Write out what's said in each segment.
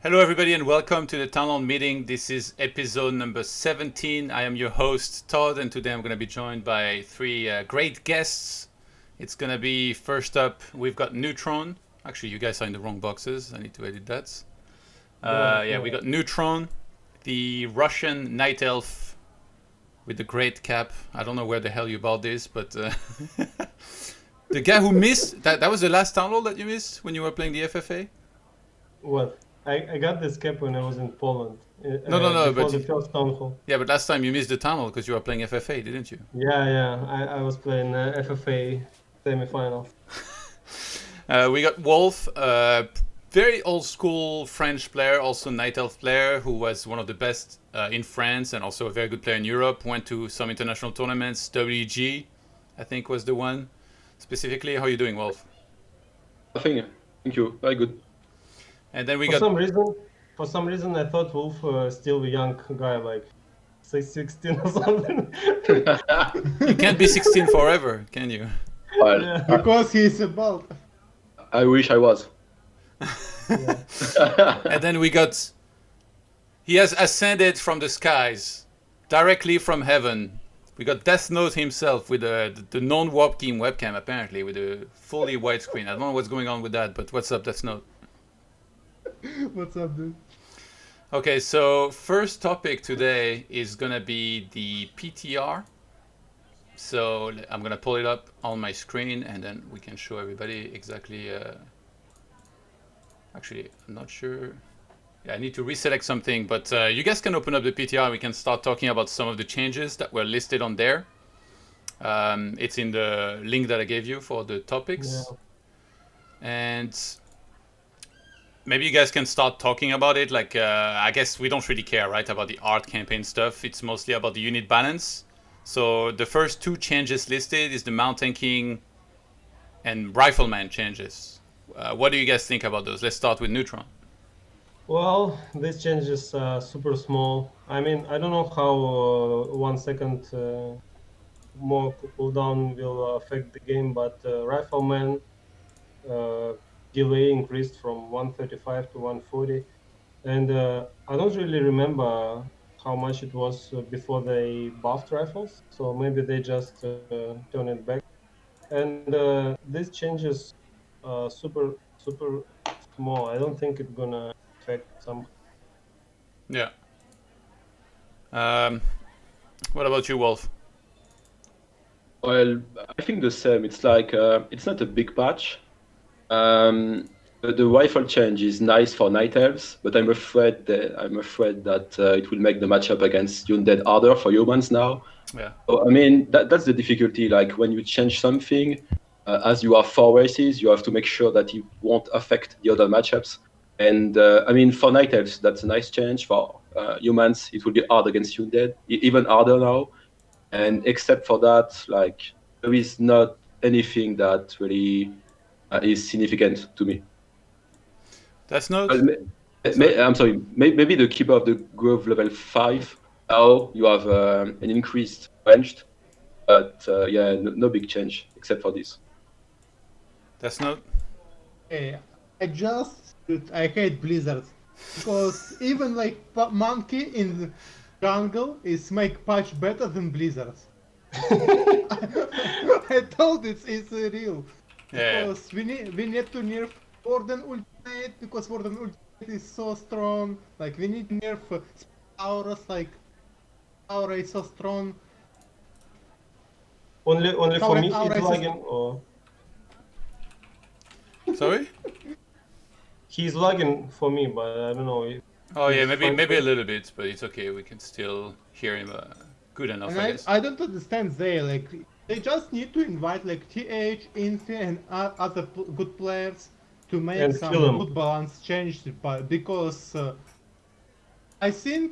Hello everybody and welcome to the Talon meeting. This is episode number 17. I am your host Todd and today I'm going to be joined by three great guests. It's going to be first up, we've got Neutron. Actually, you guys are in the wrong boxes. I need to edit that. We got Neutron, the Russian night elf with the great cap. I don't know where the hell you bought this, but the guy who missed, that was the last town hall that you missed when you were playing the FFA? What? I got this cap when I was in Poland. No, before but the first town hall. Yeah, but last time you missed the tunnel because you were playing FFA, didn't you? Yeah. I was playing FFA semi-finals. We got Wolf, very old school French player, also night elf player, who was one of the best in France and also a very good player in Europe. Went to some international tournaments. WG, I think, was the one specifically. How are you doing, Wolf? Thank you. Very good. And then we For some reason, I thought Wolf still a young guy, like 16 or something. You can't be 16 forever, can you? Well, Yeah. Because he's a bald. I wish I was. And then we got... He has ascended from the skies, directly from heaven. We got Death Note himself with the non-warp team webcam, apparently, with a fully white screen. I don't know what's going on with that, but what's up, Death Note? What's up, dude? Okay, so first topic today is gonna be the PTR. So I'm gonna pull it up on my screen and then we can show everybody exactly. Actually, I'm not sure. Yeah, I need to reselect something, but you guys can open up the PTR and we can start talking about some of the changes that were listed on there. It's in the link that I gave you for the topics. Yeah. And maybe you guys can start talking about it. Like, I guess we don't really care, right, about the art campaign stuff. It's mostly about the unit balance. So the first two changes listed is the Mountain King and Rifleman changes. What do you guys think about those? Let's start with Neutron. Well, this change is super small. I mean, I don't know how 1 second more cooldown will affect the game, but Rifleman delay increased from 135 to 140, and I don't really remember how much it was before they buffed rifles, so maybe they just turn it back. And this changes super small. I don't think it's gonna affect some. Yeah. What about you, Wolf? Well, I think the same. It's like it's not a big patch. The rifle change is nice for night elves, but I'm afraid that it will make the matchup against Undead harder for humans now. Yeah. So, I mean, that's the difficulty. Like when you change something, as you have 4 races, you have to make sure that it won't affect the other matchups. And I mean, for night elves, that's a nice change. For humans, it will be hard against Undead, even harder now. And except for that, like there is not anything that really is significant to me. That's not. I'm sorry. Maybe the Keeper of the Grove level 5. Now you have an increased ranged, but yeah, no big change except for this. That's not. Hey, I hate blizzards because even like monkey in the jungle is make patch better than blizzards. I told it's real. Yeah. Because we need to nerf Warden Ultimate because Warden Ultimate is so strong. Like we need to nerf Auras, like Aura is so strong. Only for Current me, Aura it's is- lagging. Or Sorry. he's lagging for me, but I don't know. Oh yeah, It's maybe fine. a little bit, but it's okay. We can still hear him good enough, And I guess. I don't understand they just need to invite like TH, Infi and other good players to make And some kill 'em. good balance change, but because I think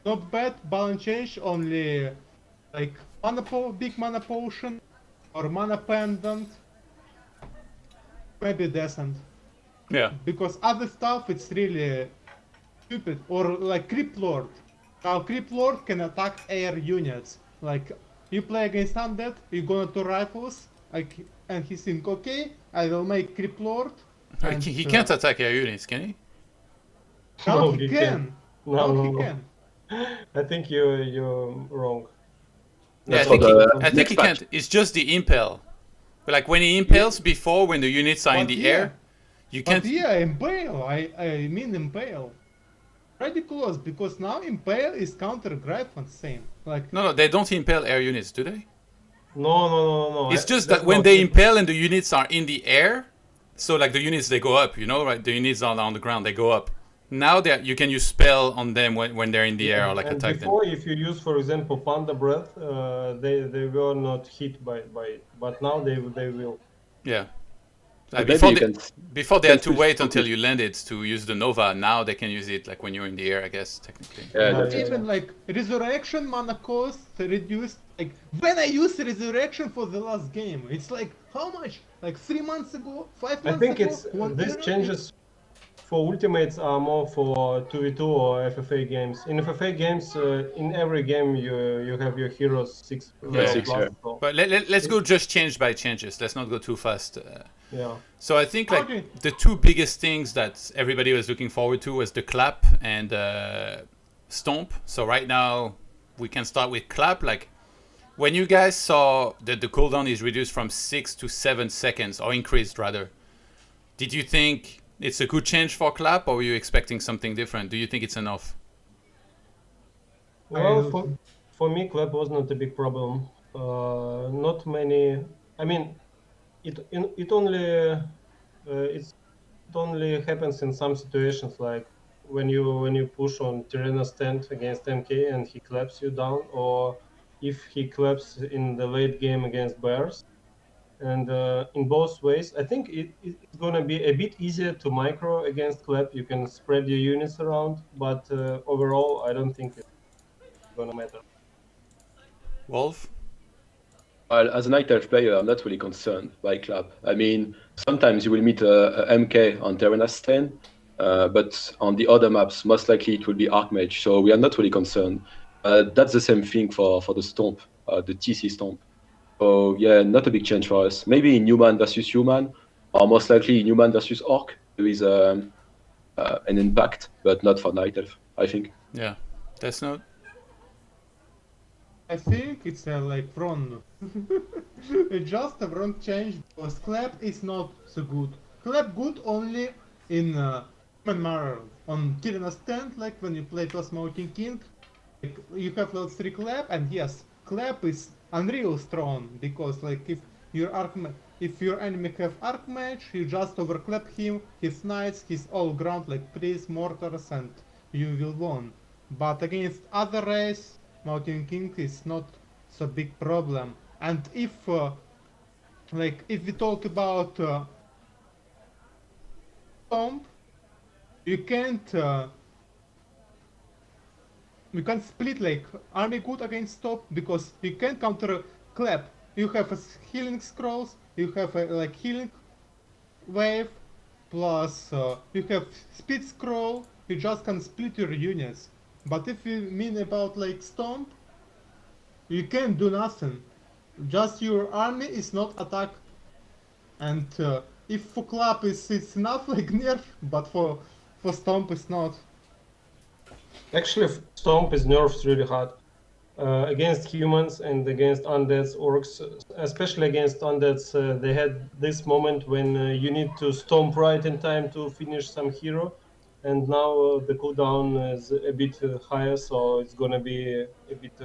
not bad balance change only like big mana potion or mana pendant, maybe decent. Yeah. Because other stuff it's really stupid. Or like Crypt Lord. Now Crypt Lord can attack air units. Like you play against Undead, you go to rifles, like, and he think, okay, I will make Crypt Lord. And, He can't attack air units, can he? Now No, he he can. can't. No, Now no, he no. can. I think you're wrong. Yeah, I That's think for the I think next he patch. can't. It's just the impale. But like when he impales before, when the units are in But the yeah. air, you But can't. yeah, impale. I mean impale. Ridiculous, because now impale is counter Gryphon same. Like No, they don't impale air units, do they? No. It's just That's that when not they it. impale and the units are in the air, so like the units they go up, you know, right? The units are on the ground, they go up. Now that you can use spell on them when they're in the air or like And attack them. before, if you use, for example, Panda Breath, they were not hit by it, but now they will. Yeah. But maybe Before you they can before they can had to still wait stop until it. you landed to use the Nova. Now they can use it like when you're in the air, I guess technically. Yeah, Yeah, that's yeah, it. even yeah. like resurrection mana cost reduced. Like when I used resurrection for the last game, it's like how much? Like 3 months ago, five I months think ago, it's 1 year? these changes for ultimates are more for 2v2 or FFA games. In FFA games, in every game you have your heroes 6 Yeah, Yeah, level yeah. six, yeah. plus. So But let's go just change by changes. Let's not go too fast. yeah. So I think like Okay. the two biggest things that everybody was looking forward to was the clap and stomp. So right now we can start with clap. Like when you guys saw that the cooldown is reduced from 6 to 7 seconds or increased rather, did you think it's a good change for clap or were you expecting something different? Do you think it's enough? Well, for me, clap was not a big problem. Not many. I mean, it only it only happens in some situations, like when you push on Tirena stand against MK and he claps you down, or if he claps in the late game against bears. And in both ways, I think it's gonna be a bit easier to micro against clap. You can spread your units around, but overall, I don't think it's gonna matter. Wolf? Well, as a Night Elf player, I'm not really concerned by clap. I mean, sometimes you will meet a MK on Terranas 10, but on the other maps, most likely it will be Archmage, so we are not really concerned. That's the same thing for the Stomp, the TC Stomp. So yeah, not a big change for us. Maybe in Human versus Human, or most likely in Human versus Orc, there is an impact, but not for Night Elf, I think. Yeah. Death Note? I think it's like wrong. It's just a wrong change because clap is not so good. Clap good only in human mirror. On Kirina stand, like when you play Smoking King, like, you have level 3 clap, and yes, clap is unreal strong because like if your enemy have archmage, you just overclap him, his knights, his all ground like priests, mortars, and you will win. But against other race, Mountain King is not so big problem. And if we talk about Stomp, you can't you can split like army good against stop because you can counter clap. You have a healing scrolls, you have a like healing wave, plus you have speed scroll. You just can split your units. But if you mean about like stomp, you can't do nothing. Just your army is not attack. And if for clap is it's enough like nerf, but for stomp it's not. Actually, Stomp is nerfed really hard against humans and against undeads, orcs, especially against undeads. They had this moment when you need to stomp right in time to finish some hero, and now the cooldown is a bit higher, so it's gonna be a bit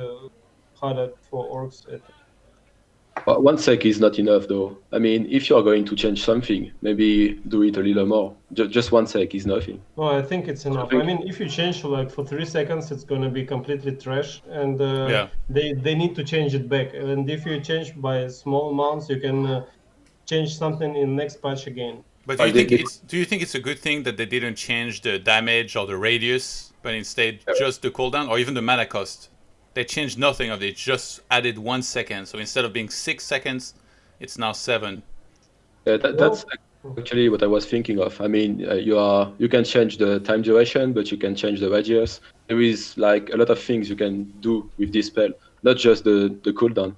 harder for orcs. I think. But 1 sec is not enough, though. I mean, if you are going to change something, maybe do it a little more. Just 1 sec is nothing. No, I think it's I enough. I think. mean, if you change like for 3 seconds, it's gonna be completely trash, and Yeah. they need to change it back. And if you change by small amounts, you can change something in next patch again. But Well, do you think it's a good thing that they didn't change the damage or the radius, but instead just the cooldown or even the mana cost? They changed nothing of it, just added 1 second. So instead of being 6 seconds, it's now 7. That's Well, actually what I was thinking of. I mean, you can change the time duration, but you can change the radius. There is like a lot of things you can do with this spell, not just the cooldown.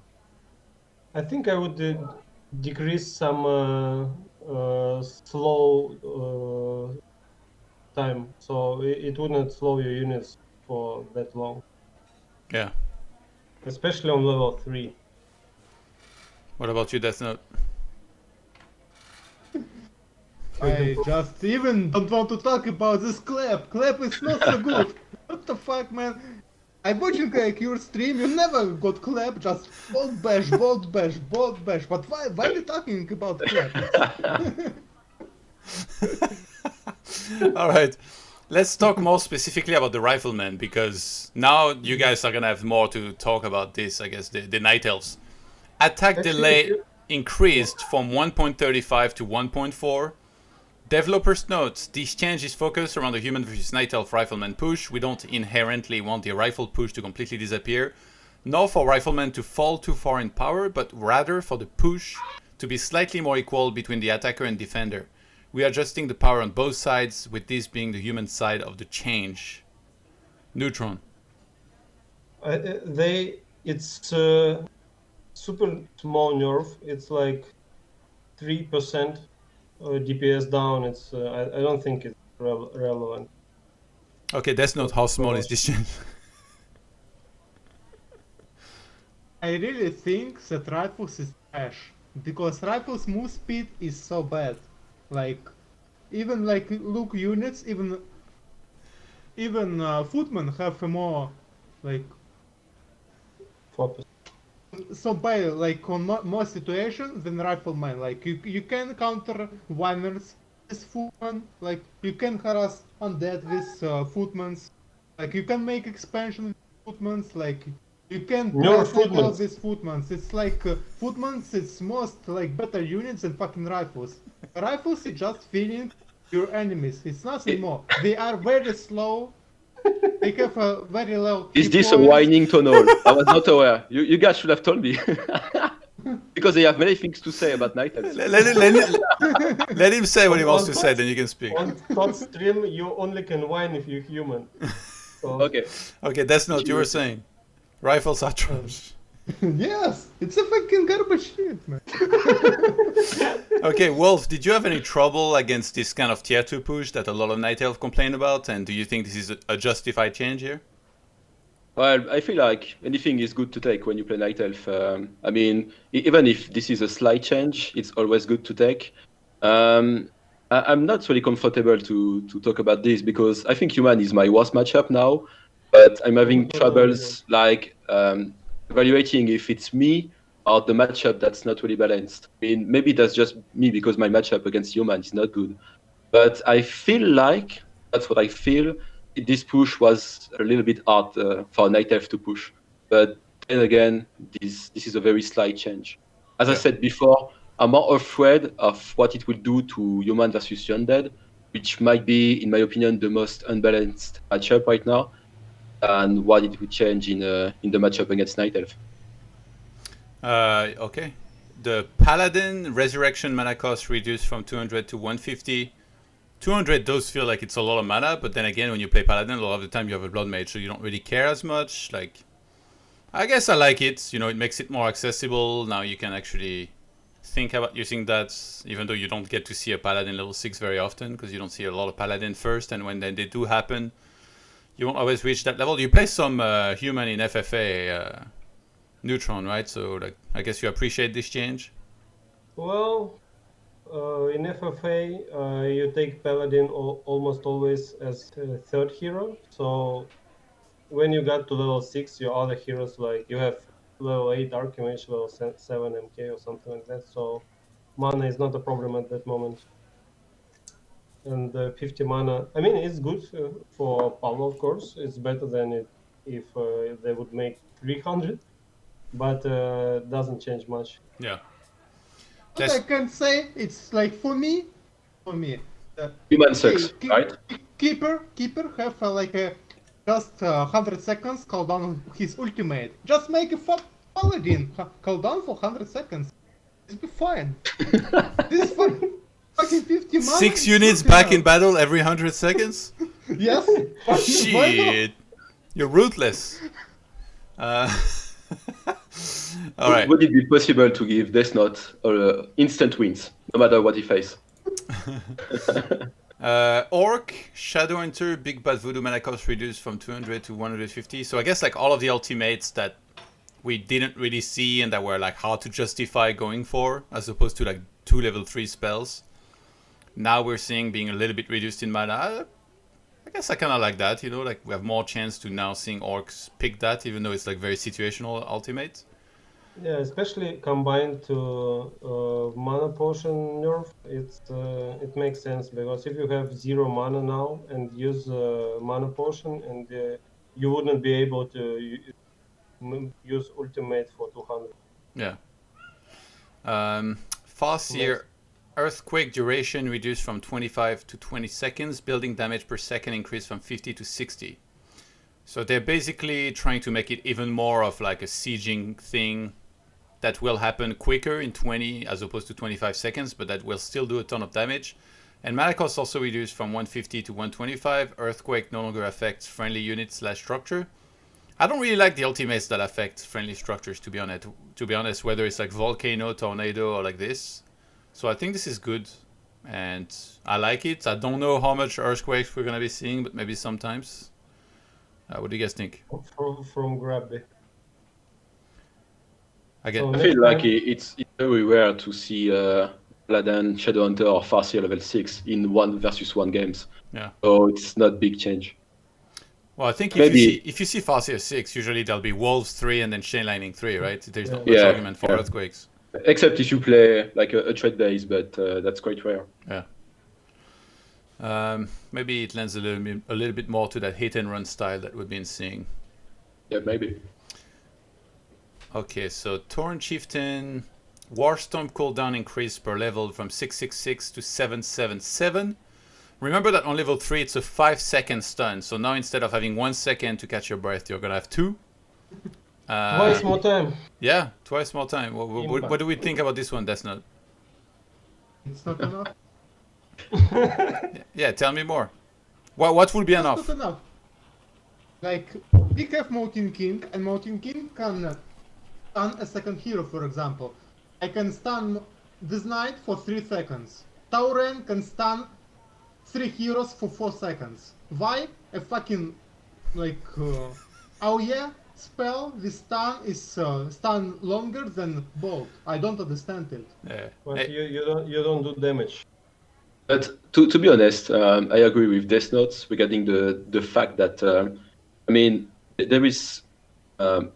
I think I would decrease some slow time, so it wouldn't slow your units for that long, Yeah. especially on level 3. What about you, Death Note? I just even don't want to talk about this clap. Clap is not so good. What the fuck, man? I'm watching like your stream. You never got clap. Just bolt bash, bolt bash, bolt bash. But why are you talking about clap? All right. Let's talk more specifically about the Rifleman, because now you guys are gonna have more to talk about this. I guess the Night Elves attack Actually, delay increased from 1.35 to 1.4. Developers note this change is focused around the human versus Night Elf Rifleman push. We don't inherently want the rifle push to completely disappear, nor for Rifleman to fall too far in power, but rather for the push to be slightly more equal between the attacker and defender. We are adjusting the power on both sides, with this being the human side of the change. Neutron. It's super small nerf. It's like 3% DPS down. It's I don't think it's relevant. Okay, Death Note, how small is this change? I really think that rifles is trash because rifles move speed is so bad. Like, even like look units, even footmen have a more like 4%. so bad like on more situations than rifleman. Like you can counter whiners with footmen. Like you can harass undead with footmans. Like you can make expansion with footmans. Like you can No, play so well footmans. with footmans. It's like footmans. It's most like better units than fucking rifles. Rifles is just feeling your enemies. It's nothing more. They are very slow. They have a very low. Is hit this a points. whining tunnel? I was not aware. You guys should have told me. Because they have many things to say about Night Elves. Let him say what he wants to On say, then you can speak. On ToD's stream, you only can whine if you're human. So, Okay. Okay, Death Note, you were saying rifles are trash. Yes, it's a fucking garbage shit, man. Okay, Wolf, did you have any trouble against this kind of tier 2 push that a lot of Night Elf complain about? And do you think this is a justified change here? Well, I feel like anything is good to take when you play Night Elf. I mean, even if this is a slight change, it's always good to take. I'm not really comfortable to talk about this because I think human is my worst matchup now, but I'm having troubles like evaluating if it's me or the matchup that's not really balanced. I mean, maybe that's just me because my matchup against human is not good. But I feel like that's what I feel. This push was a little bit hard for Night Elf to push. But then again, this is a very slight change. As I said before, I'm more afraid of what it will do to human versus undead, which might be, in my opinion, the most unbalanced matchup right now, and what it would change in the matchup against Night Elf. Okay. The Paladin Resurrection mana cost reduced from 200 to 150. 200 does feel like it's a lot of mana, but then again, when you play Paladin, a lot of the time you have a Blood Mage, so you don't really care as much. Like, I guess I like it. You know, it makes it more accessible. Now you can actually think about using that, even though you don't get to see a Paladin level 6 very often, because you don't see a lot of Paladin first, and when they do happen, you won't always reach that level. You play some human in FFA, Neutron, right? So like, I guess you appreciate this change? well, in FFA, you take Paladin almost always as third hero. So when you got to level 6, your other heroes, like you have level 8 Archimage, level 7 MK or something like that. So mana is not a problem at that moment. And 50 mana, I mean, it's good for Pablo, of course. It's better than it if they would make 300, but doesn't change much. Yeah. What I can say, it's like for me, Human sucks, right? Keeper have like a just 100 seconds cooldown his ultimate. Just make a paladin cooldown for 100 seconds. It'll be fine. This fucking 50 mana. 6 units back in battle every 100 seconds? Yes. Shit. You're ruthless. All right. Would it be possible to give Death Note instant wins, no matter what he faces? Orc, Shadowhunter, Big Bad Voodoo Mana Cost reduced from 200 to 150. So I guess like all of the ultimates that we didn't really see and that were like hard to justify going for, as opposed to like 2 level 3 spells. Now we're seeing being a little bit reduced in mana. I guess I kind of like that, you know, like we have more chance to now seeing orcs pick that, even though it's like very situational ultimate. Yeah, especially combined to mana potion nerf, it makes sense because if you have 0 mana now and use mana potion, and you wouldn't be able to use ultimate for 200. Yeah. Farseer, Earthquake duration reduced from 25 to 20 seconds. Building damage per second increased from 50 to 60. So they're basically trying to make it even more of like a sieging thing that will happen quicker in 20 as opposed to 25 seconds, but that will still do a ton of damage. And mana cost also reduced from 150 to 125. Earthquake no longer affects friendly units / structure. I don't really like the ultimates that affect friendly structures, to be honest, whether it's like Volcano, Tornado, or like this. So I think this is good, and I like it. I don't know how much Earthquakes we're going to be seeing, but maybe sometimes. What do you guys think? From Grabby. Again, I feel like it's very rare to see Paladin, Shadowhunter, or Farseer level 6 in 1v1 games. Yeah. So it's not big change. Well, I think Maybe- if you see Farseer 6, usually there'll be Wolves 3 and then Chain Lightning 3, right? There's not much Yeah, argument for yeah. Earthquakes. Except if you play like a trade base, but that's quite rare. Yeah. Maybe it lends a little bit more to that hit and run style that we've been seeing. Yeah, maybe. Okay, so Torn Chieftain, Warstorm cooldown increase per level from 666 to 777. Remember that on level 3 it's a 5-second stun, so now instead of having 1 second to catch your breath, you're gonna have 2. Twice more time. Yeah, twice more time. What do we think about this one, Death Note? It's not enough. Yeah, tell me more. What would be It's enough? not enough. Like, we have Mountain King, and Mountain King can stun a second hero, for example. I can stun this knight for 3 seconds. Tauren can stun 3 heroes for 4 seconds. Why? A fucking, like, AoE spell with stun is stun longer than bolt. I don't understand it. Yeah. But you don't do damage. But to be honest, I agree with Death Notes regarding the fact that I mean there is a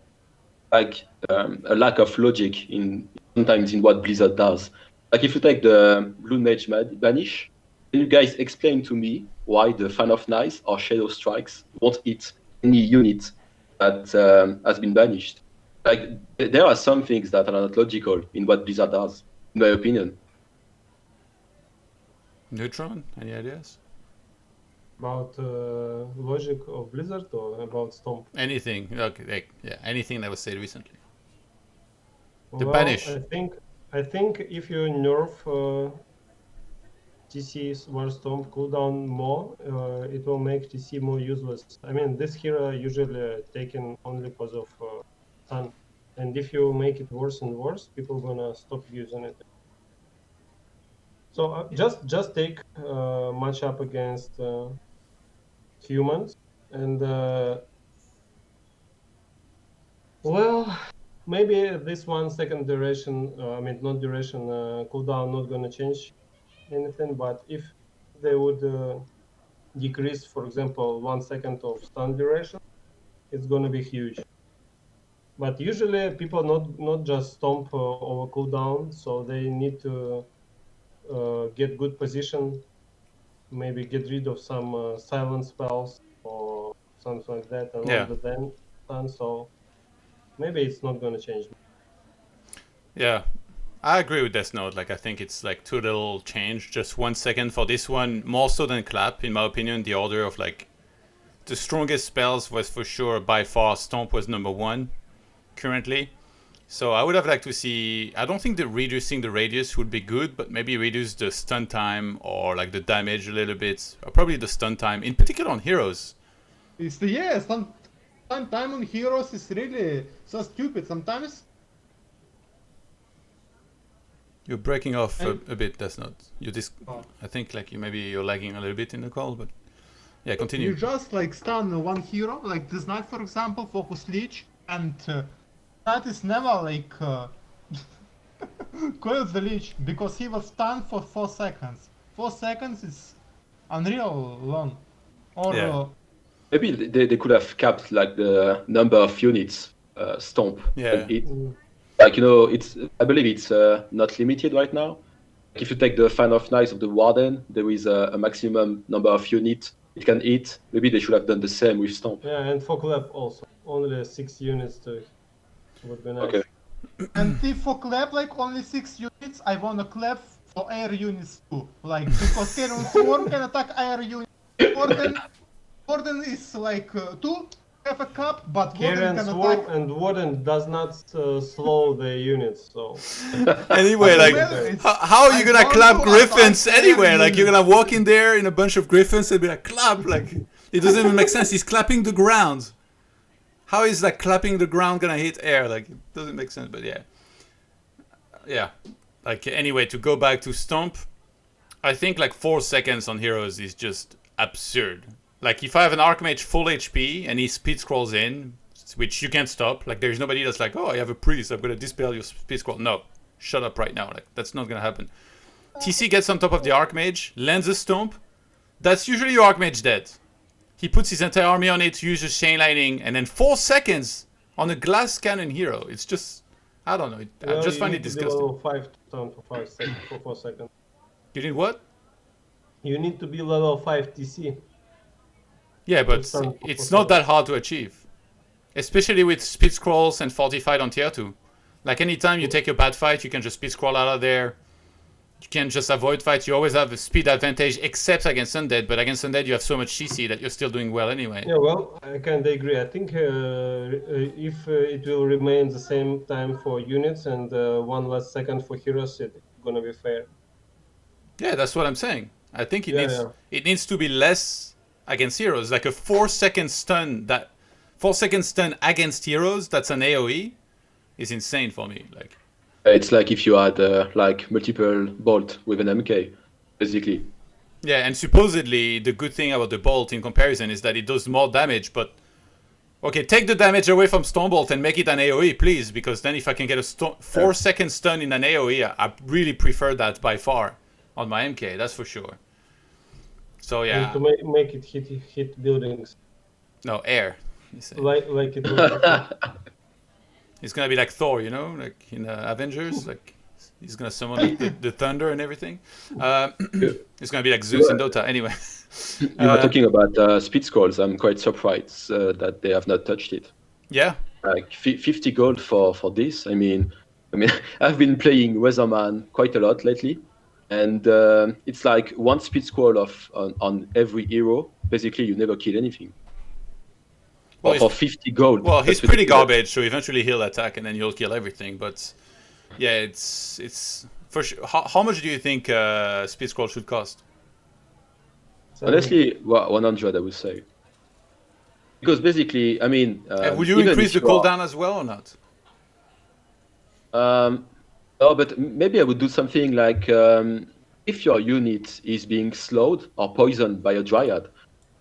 lack of logic in sometimes in what Blizzard does. Like if you take the Blue Mage Banish, can you guys explain to me why the Fan of Knives or Shadow Strikes won't hit any unit that has been banished? Like there are some things that are not logical in what Blizzard does, in my opinion. Neutron, any ideas? About logic of Blizzard or about Stomp? Anything. Okay, yeah, anything that was said recently. The Well, banish. I think if you nerf TC's War Stomp cooldown more, it will make TC more useless. I mean, this hero usually taken only because of stun, and if you make it worse and worse, people gonna stop using it. So just take match up against humans, and well, maybe this 1 second duration, I mean not duration, cooldown not gonna change anything, but if they would decrease, for example, 1 second of stun duration, it's gonna be huge. But usually people not just stomp over cooldown, so they need to get good position, maybe get rid of some silent spells or something like that, and Yeah. not the then stun. So maybe it's not gonna change. Yeah, I agree with Death Note. Like, I think it's like too little change. Just 1 second for this one, more so than Clap, in my opinion. The order of like the strongest spells was for sure by far Stomp was number 1 currently. So I would have liked to see. I don't think that reducing the radius would be good, but maybe reduce the stun time or like the damage a little bit, or probably the stun time, in particular on heroes. It's the, yeah, some time on heroes is really so stupid. Sometimes You're breaking off a bit. That's not you. Oh. I think like you're lagging a little bit in the call, but yeah, continue. You just like stun one hero, like this knight for example, focus leech, and that is never like kills the leech because he was stunned for 4 seconds. 4 seconds is unreal long. Or Yeah. Maybe they could have capped like the number of units Stomp Yeah. can hit. Like I believe it's not limited right now. If you take the fan of Knights of the Warden, there is a maximum number of units it can hit. Maybe they should have done the same with Stomp. Yeah, and for clap also. Only 6 units to would be nice. Okay. and if for clap like only 6 units, I wanna clap for air units too. Like because Talon Swarm can attack air units. Warden is like 2 have a cup, but Warden Carrion can Swarm attack. and Warden does not slow the units, so... Anyway, like, how are you gonna clap Griffins anyway? Like, you're gonna walk in there in a bunch of Griffins and be like, clap! Like, it doesn't even make sense. He's clapping the ground. How is that clapping the ground gonna hit air? Like, it doesn't make sense, but yeah. Yeah. Like, anyway, to go back to Stomp, I think like 4 seconds on heroes is just absurd. Like, if I have an Archmage full HP and he speed scrolls in, which you can't stop, like, there's nobody that's like, oh, I have a priest, I'm gonna dispel your speed scroll. No, shut up right now. Like, that's not gonna happen. TC gets on top of the Archmage, lands a Stomp. That's usually your Archmage dead. He puts his entire army on it, uses Chain Lightning, and then 4 seconds on a glass cannon hero. It's just, I don't know. I just find it disgusting. Level 5 to stun for 4 seconds. You did what? You need to be level 5 TC. Yeah, but it's not that hard to achieve. Especially with speed scrolls and fortified on tier 2. Like, anytime you take a bad fight, you can just speed scroll out of there. You can just avoid fights. You always have a speed advantage, except against Undead. But against Undead, you have so much CC that you're still doing well anyway. Yeah, well, I kind of agree. I think if it will remain the same time for units and 1 less second for heroes, it's gonna be fair. Yeah, that's what I'm saying. I think it needs to be less against heroes. Like a 4 second stun 4 second stun against heroes, that's an AoE, is insane for me. Like, it's like if you had like multiple bolt with an MK, basically. yeah, and supposedly the good thing about the bolt in comparison is that it does more damage, but okay, take the damage away from Stormbolt and make it an AoE, please, because then if I can get a 4 second stun in an AoE, I really prefer that by far on my MK, that's for sure. So yeah. And to make it hit buildings. No, air. Like it was. It's gonna be like Thor, you know, like in Avengers, like he's gonna summon the thunder and everything. It's gonna be like Zeus in Dota. Anyway, You were talking about speed scrolls. I'm quite surprised that they have not touched it. Yeah. Like 50 gold for this. I mean, I've been playing Weatherman quite a lot lately, and it's like 1 speed scroll on every hero. Basically, you never kill anything. Well, for 50 gold. Well, he's pretty garbage, so eventually he'll attack and then you'll kill everything. But yeah, it's for sure. How much do you think speed scroll should cost? Honestly, 100, I would say. Because basically, I mean, would you increase the cooldown as well or not? No, but maybe I would do something like if your unit is being slowed or poisoned by a Dryad,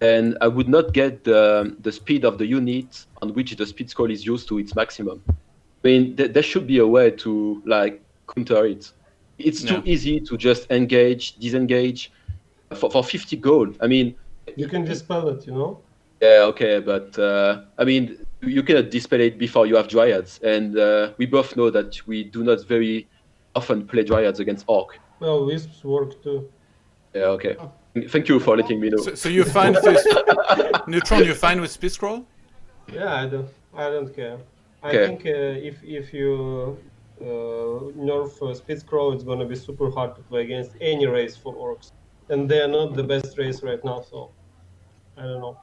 and I would not get the speed of the unit on which the speed scroll is used to its maximum. I mean, there should be a way to like counter it. It's too easy to just engage, disengage for 50 gold. I mean, you can dispel it, you know. Yeah, okay, but I mean, you cannot dispel it before you have Dryads, and we both know that we do not very often play Dryads against Orc. Well, Wisps work too. Yeah, okay. Thank you for letting me know. So you're fine with Neutron? You're fine with speed scroll? Yeah, I don't care. Okay. I think if you nerf speed scroll, it's gonna be super hard to play against any race for orcs, and they are not the best race right now. So I don't know.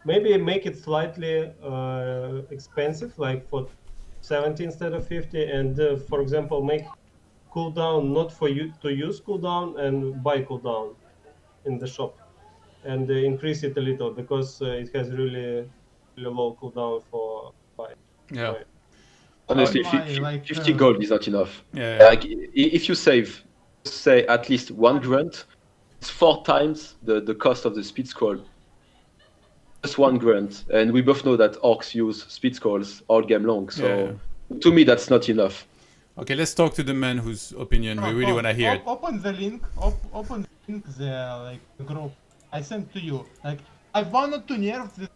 Maybe make it slightly expensive, like for 70 instead of 50, and for example, make cooldown not for you to use cooldown and buy cooldown in the shop, and increase it a little because it has really low cooldown for buy. Yeah. Honestly, Why, like, 50 gold is not enough. Yeah. Like, if you save, say, at least one grunt, it's 4 times the cost of the speed scroll. Just one grunt. And we both know that orcs use speed scrolls all game long. So to me, that's not enough. Okay, let's talk to the man whose opinion we really want to hear. Open the link. Open the link. The like group I sent to you. Like I wanted to nerf the.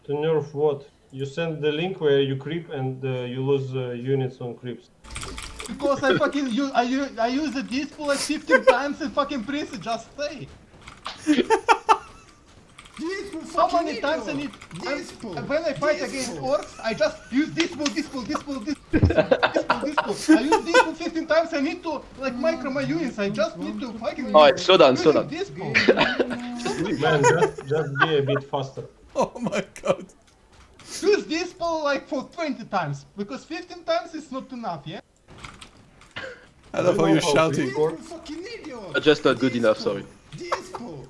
To nerf what? You send the link where you creep and you lose units on creeps. Because I fucking use I use the display like 15 times and fucking priest just stay. How many times I need? When I fight against orcs, I just use disple. I use disple 15 times. I need to like micro my units. I just need to fucking. Alright, slow down. Disple. Man, just be a bit faster. Oh my god. Use disple like for 20 times because 15 times is not enough. Yeah. I love how you're shouting. You fucking idiot! Just not good enough, sorry. Dispo!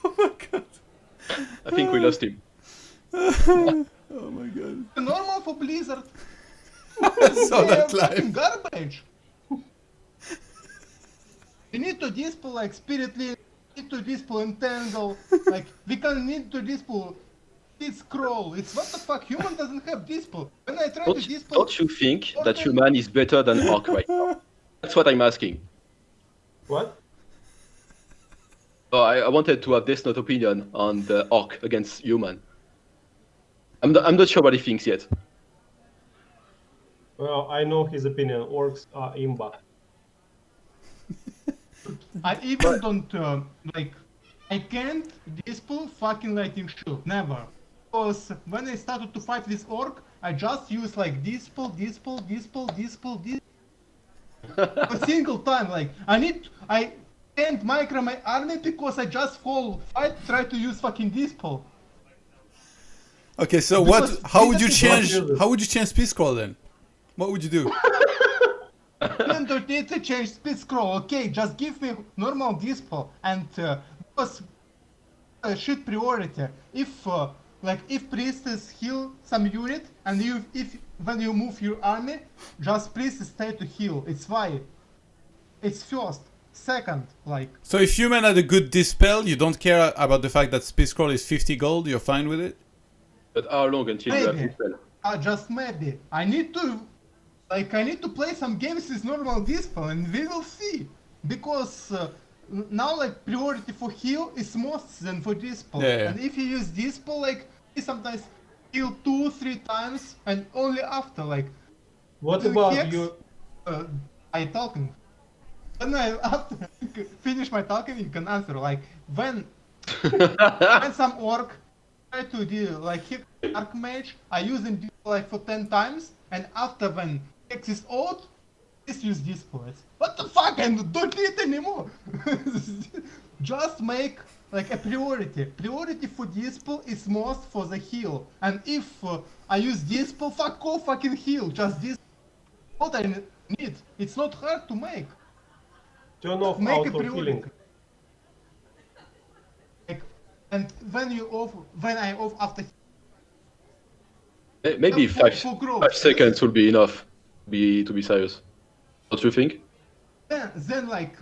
Oh my god. I think we lost him. Oh my god. Normal for Blizzard. I saw that Fucking live. garbage. We need to disple like Spirit Link, need to disple Entangle, like we can need to disple this scroll. It's what the fuck, human doesn't have disple. When I try to disple... Don't you think that human is better than orc right now? That's what I'm asking. What? So I wanted to have this not opinion on the orc against human. I'm not sure what he thinks yet. Well, I know his opinion. Orcs are imba. I even don't, like, I can't disple fucking lightning shield, never. Because when I started to fight this orc, I just use like disple. A single time, like, I can't micro my army because I just try to use fucking disple. Okay, so Because how would you this is change, not how would you change speed scroll then? What would you do? Even don't need to change speed scroll, okay, just give me normal dispo and because shit priority. If if priestess heal some unit and when you move your army, just priestess stay to heal. It's why. It's first. Second, like So if human had a good dispel, you don't care about the fact that speed scroll is 50 gold, you're fine with it? But how long until you have maybe. dispel? Just maybe. I need to play some games with normal dispel and we will see. Because now like priority for heal is more than for dispel. Yeah. And if you use dispel, like you sometimes heal 2-3 times and only after like What the about hex, you? I talking. When I after finish my talking, you can answer. Like when some orc try to do like hit archmage, I use him like for 10 times, and after when hex is out, just use displays. What the fuck? I don't need anymore. Just make like a priority. Priority for dispel is most for the heal, and if I use dispel, fuck off, fucking heal. Just this. What I need. It's not hard to make. Turn off Make a auto priority. healing. Like, and when I off after. Maybe For 5 groups. seconds will be enough to be serious. Don't you think? Then like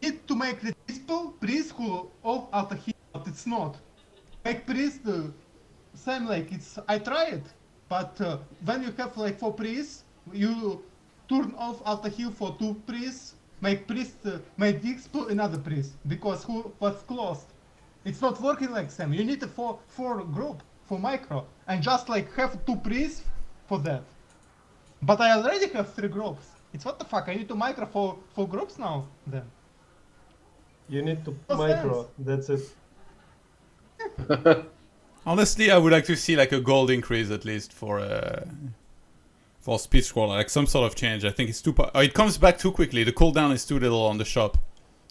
need to make the dispel priest who off after heal, but it's not. Make priest same like it's. I try it, but when you have like 4 priests, you turn off after heal for 2 priests. Make priest make dispel another priest because who was closed. It's not working like same. You need a 4 group for micro and just like have 2 priests for that. But I already have 3 groups. It's what the fuck? I need to micro for 4 groups now then. You need to No micro. That's it. Honestly, I would like to see like a gold increase at least for speed scroll, like some sort of change. I think it's too. It comes back too quickly. The cooldown is too little on the shop.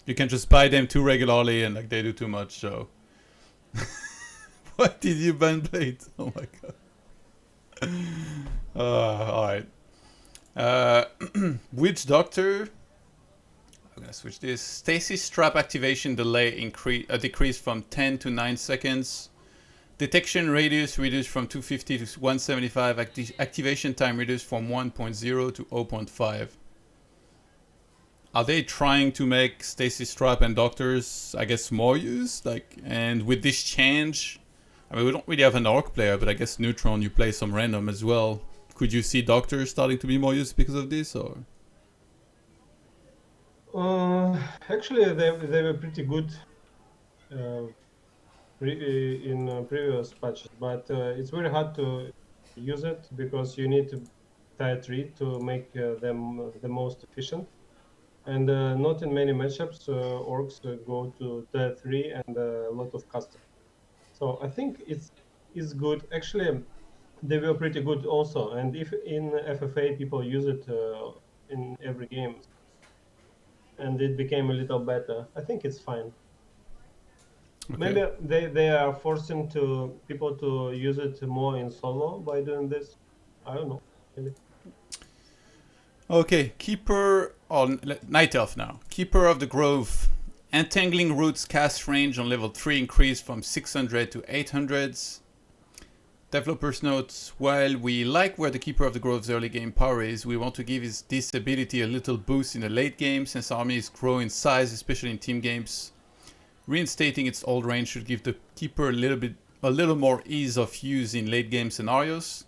You can just buy them too regularly, and like they do too much. So, what did you ban blade? Oh my god. All right. Witch Doctor. I'm gonna switch this. Stasis Strap activation delay decreased from 10 to 9 seconds. Detection radius reduced from 250 to 175. Activation time reduced from 1.0 to 0.5. Are they trying to make Stasis Strap and Doctors, I guess, more used? And with this change, I mean, we don't really have an Orc player, but I guess Neutron, you play some random as well. Could you see Doctors starting to be more used because of this, or? Actually, they were pretty good in previous patches, but it's very hard to use it because you need to tier 3 to make them the most efficient. And not in many matchups, orcs go to tier 3 and a lot of custom. So I think it's good. Actually, they were pretty good also. And if in FFA people use it in every game, and it became a little better, I think it's fine. Okay. Maybe they are forcing people to use it more in solo by doing this. I don't know. Maybe. Okay, Keeper on Night Elf now. Keeper of the Grove. Entangling Roots cast range on level 3 increased from 600 to 800s. Developers note, while we like where the Keeper of the Grove's early game power is, we want to give this ability a little boost in the late game since armies grow in size, especially in team games. Reinstating its old range should give the Keeper a little more ease of use in late game scenarios.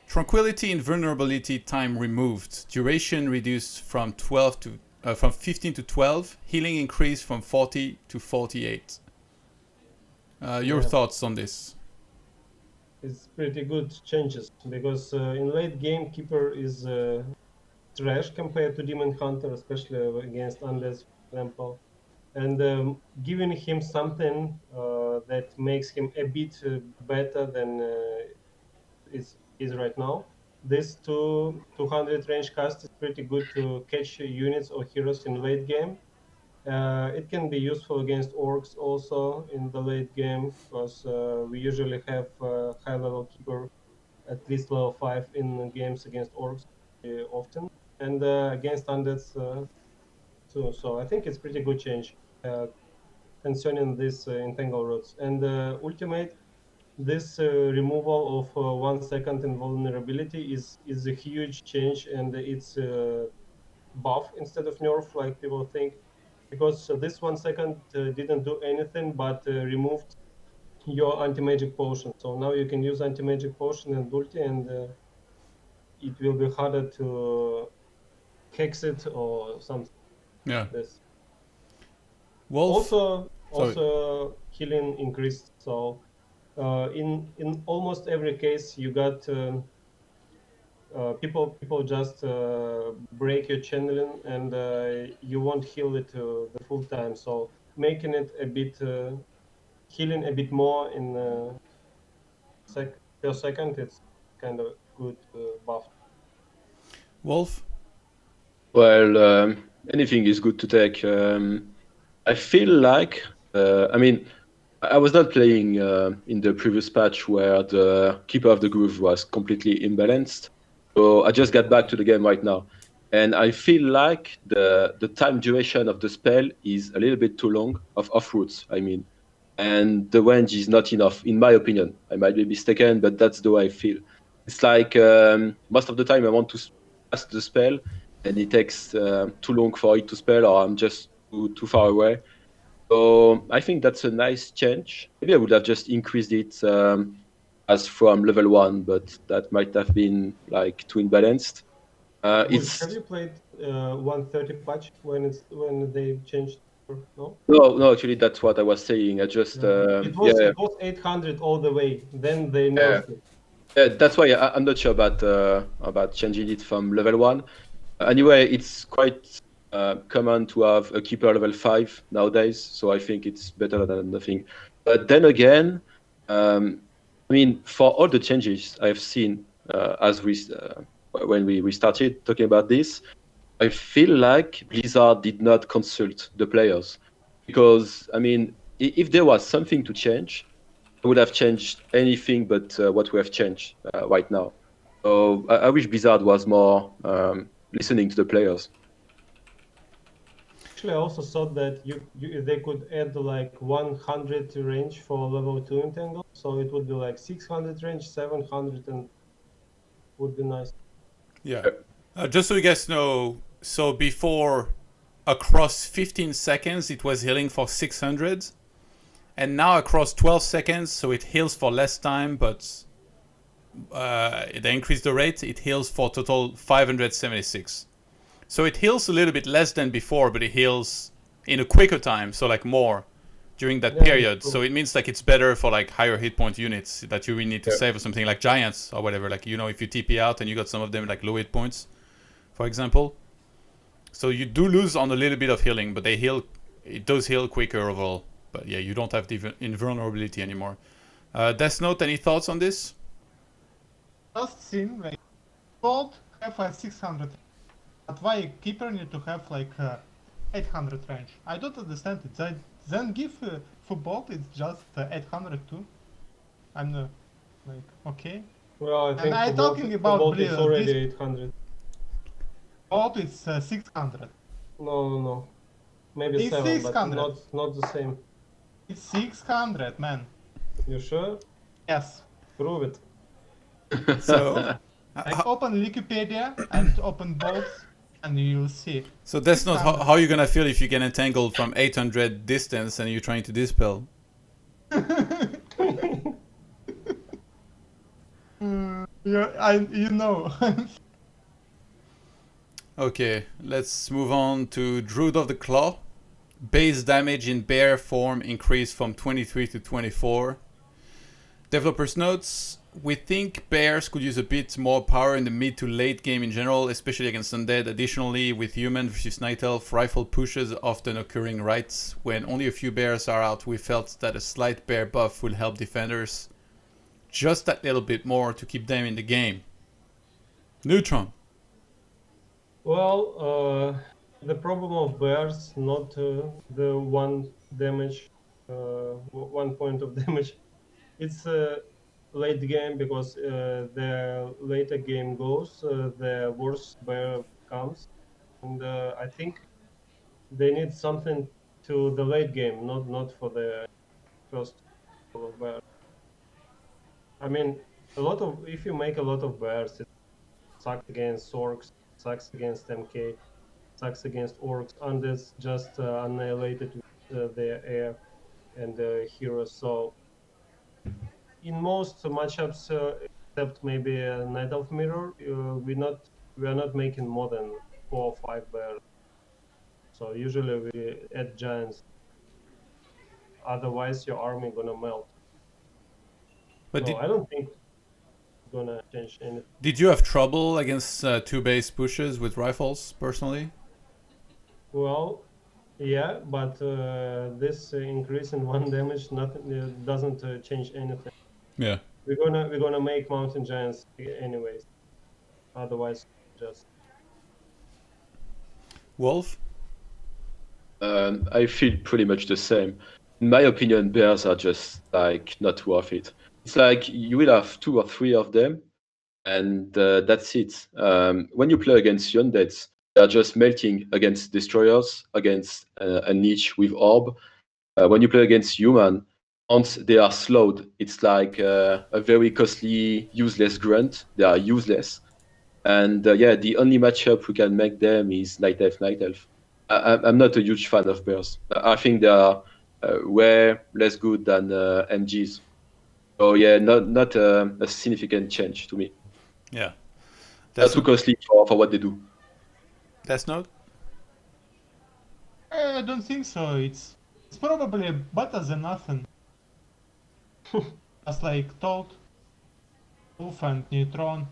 Tranquility and vulnerability time removed. Duration reduced from 15 to 12. Healing increased from 40 to 48. Your thoughts on this? It's pretty good changes because in late game Keeper is trash compared to Demon Hunter, especially against Undead, for example. And giving him something that makes him a bit better than is right now. This 200 range cast is pretty good to catch units or heroes in late game. It can be useful against orcs also in the late game because we usually have high level keeper at least level 5 in games against orcs often, and against undeads too. So I think it's pretty good change concerning this entangle roots. And ultimate, this removal of 1 second invulnerability is a huge change, and it's buff instead of nerf like people think, because this 1 second didn't do anything but removed your anti-magic potion. So now you can use anti-magic potion and ulti, and it will be harder to hex it or something. Yeah. This. Wolf? Also healing increased. So in almost every case you got people just break your channeling, and you won't heal it the full time. So making it a bit healing a bit more in per second, it's kind of good buff. Wolf? Well, anything is good to take. I feel like, I mean, I was not playing in the previous patch where the Keeper of the Groove was completely imbalanced. So I just got back to the game right now. And I feel like the time duration of the spell is a little bit too long, of off-roots, I mean. And the range is not enough, in my opinion. I might be mistaken, but that's the way I feel. It's like most of the time I want to cast the spell, and it takes too long for it to spell, or I'm just too far away. So I think that's a nice change. Maybe I would have just increased it as from level 1, but that might have been like too imbalanced. Have you played 130 patch when they changed? No? No, actually, that's what I was saying. I just it was 800 all the way. Then they nerfed it. Yeah, that's why I'm not sure about changing it from level 1. Anyway, it's quite common to have a keeper level 5 nowadays, so I think it's better than nothing. But then again, I mean, for all the changes I've seen when we started talking about this, I feel like Blizzard did not consult the players, because I mean, if there was something to change, I would have changed anything but what we have changed right now. So I wish Blizzard was more listening to the players. Actually, I also thought that they could add like 100 range for level 2 entangle, so it would be like 600 range, 700, and would be nice. Yeah. Just so you guys know, so before across 15 seconds it was healing for 600, and now across 12 seconds, so it heals for less time, but they increase the rate, it heals for total 576. So it heals a little bit less than before, but it heals in a quicker time, so like more during that Yeah, period. cool. So it means like it's better for like higher hit point units that you really need to Yeah. save or something like giants or whatever. Like, you know, if you TP out and you got some of them like low hit points, for example. So you do lose on a little bit of healing, but it does heal quicker overall. But yeah, you don't have the invulnerability anymore. Death Note, any thoughts on this? Just thing, like, Bolt have like 600, but why Keeper need to have like 800 range? I don't understand it. Then give for Bolt it's just 800 too. I'm like, okay. Well, I think I'm talking about Bolt is already this 800. Bolt is 600. No. Maybe It's 7, but 600. not the same. It's 600, man. You sure? Yes. Prove it. So, Like open Wikipedia and open bolts, and you'll see. so that's not how you're gonna feel if you get entangled from 800 distance and you're trying to dispel. You know. Okay, let's move on to Druid of the Claw. Base damage in bear form increased from 23 to 24. Developers notes, we think bears could use a bit more power in the mid to late game in general, especially against undead. Additionally, with human versus night elf, rifle pushes often occurring right when only a few bears are out. We felt that a slight bear buff will help defenders just that little bit more to keep them in the game. Neutron. Well, the problem of bears, not the one damage, 1 point of damage. It's late game because the later game goes, the worse bear comes, and I think they need something to the late game, not for the first couple of bears. I mean, if you make a lot of bears, it sucks against orcs, sucks against MK, sucks against orcs, undeads just annihilated with their air and heroes. So in most matchups, except maybe a Night Elf Mirror, we are not making more than 4 or 5 bears. So usually we add giants. Otherwise, your army gonna melt. But So I don't think it's gonna change anything. did you have trouble against two base pushes with rifles, personally? Well, yeah, but this increase in 1 damage doesn't change anything. Yeah. We're gonna make mountain giants anyways. Otherwise, just Wolf? I feel pretty much the same. In my opinion, bears are just like not worth it. It's like you will have 2 or 3 of them, and that's it. When you play against undeads, they are just melting against destroyers, against a niche with orb. When you play against human, once they are slowed, it's like a very costly, useless grunt. They are useless. And yeah, the only matchup we can make them is Night Elf, Night Elf. I'm not a huge fan of bears. I think they are way less good than MGs. So yeah, not a significant change to me. Yeah. They're too costly for what they do. Death Note? I don't think so. It's probably better than nothing. Just like Toad, Wolf, and Neutron.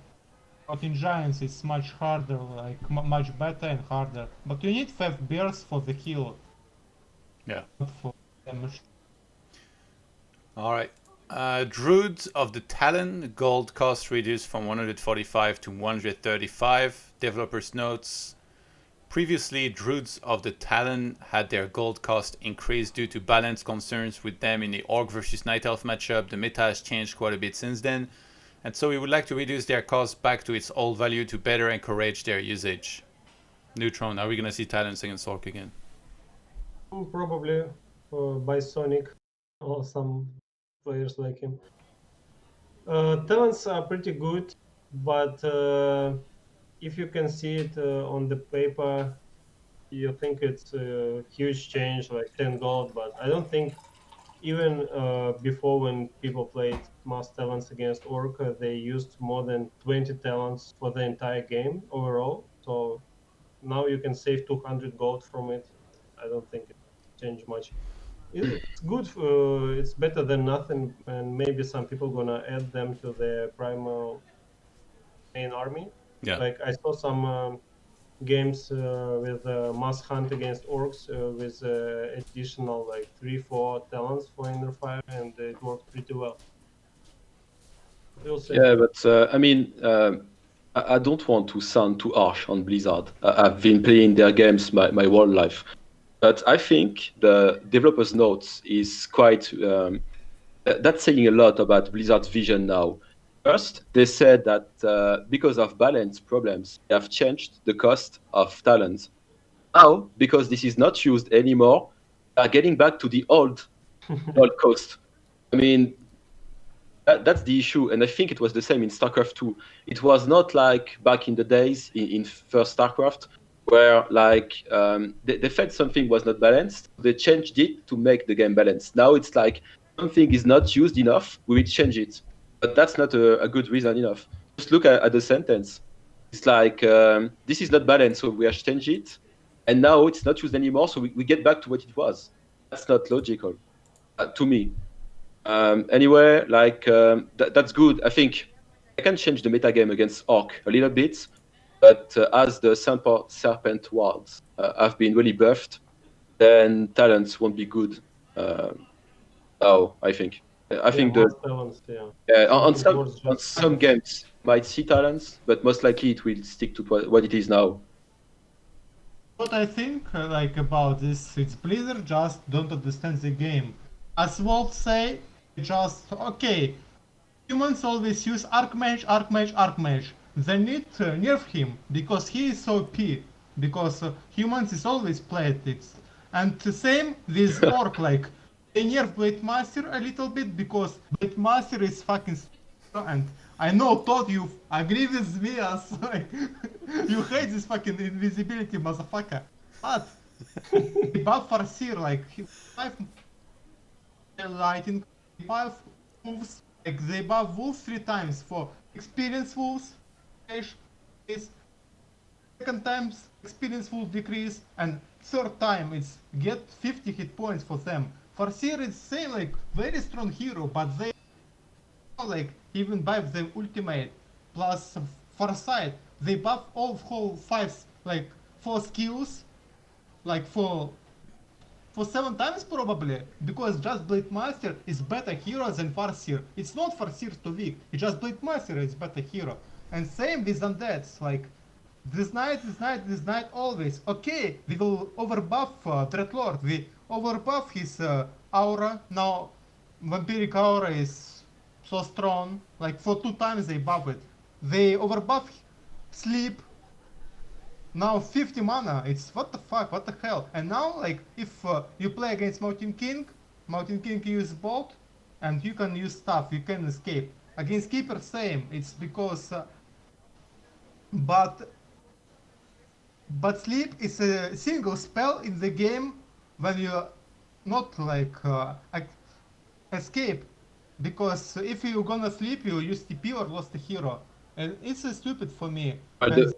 But in Giants it's much harder, like much better and harder. But you need 5 bears for the heal. Yeah. Not for damage. Alright. Druid of the Talon, gold cost reduced from 145 to 135. Developers notes, previously Druids of the Talon had their gold cost increased due to balance concerns with them in the Orc versus Night Elf matchup. The meta has changed quite a bit since then, and so we would like to reduce their cost back to its old value to better encourage their usage. Neutron, are we gonna see Talons against Orc again? Probably by Sonic or some players like him. Talents are pretty good, but if you can see it on the paper, you think it's a huge change, like 10 gold. But I don't think even before when people played mass talents against Orc, they used more than 20 talents for the entire game overall. So now you can save 200 gold from it. I don't think it changed much. It's good. It's better than nothing, and maybe some people gonna add them to their primal main army. Yeah. Like I saw some games with mass hunt against orcs with additional like 3-4 talents for inner fire, and it worked pretty well. We'll see. Yeah, but I mean, I don't want to sound too harsh on Blizzard. I've been playing their games my whole life, but I think the developers' notes is quite. That's saying a lot about Blizzard's vision now. First, they said that because of balance problems, they have changed the cost of talents. Now, because this is not used anymore, they are getting back to the old cost. I mean, that's the issue, and I think it was the same in StarCraft 2. It was not like back in the days in first StarCraft where like they felt something was not balanced. They changed it to make the game balanced. Now it's like something is not used enough, we will change it. But that's not a good reason enough. Just look at the sentence. It's like this is not balanced, so we have changed it, and now it's not used anymore, so we get back to what it was. That's not logical to me. Anyway, like that's good. I think I can change the metagame against Orc a little bit, but as the Serpent wards have been really buffed, then talents won't be good. Now, I think. I think mass talents, on Serpent wards on just some games might see talents, but most likely it will stick to what it is now. What I think like about this, it's Blizzard just don't understand the game. As Wolf say, just okay. Humans always use Archmage, Archmage, Archmage. They need to nerf him because he is OP. Because humans is always played it. And the same with Orc, like they nerf Blade Master a little bit because Blade Master is fucking and I know Todd you agree with me as like you hate this fucking invisibility motherfucker. But the buff for Seer like 5 lighting 5 moves like they buff wolves 3 times for experience wolves is second times experience wolf decrease and third time it's get 50 hit points for them. For Seer it's same like very strong hero but they like even buff the ultimate plus foresight they buff all whole 5 like 4 skills like for 7 times probably because just Blade Master is better hero than Farseer. It's not Farseer too weak, it's just Blade Master is better hero. And same with Undeads, like this night always. Okay, we will overbuff Dreadlord, we overbuff his aura. Now Vampiric aura is so strong, like for 2 times they buff it. They overbuff sleep. Now 50 mana, it's what the fuck, what the hell. And now like if you play against Mountain King use bolt and you can use stuff, you can escape. Against Keeper same, it's because but sleep is a single spell in the game when you not like escape. Because if you're gonna sleep you use TP or lost a hero. And it's stupid for me. The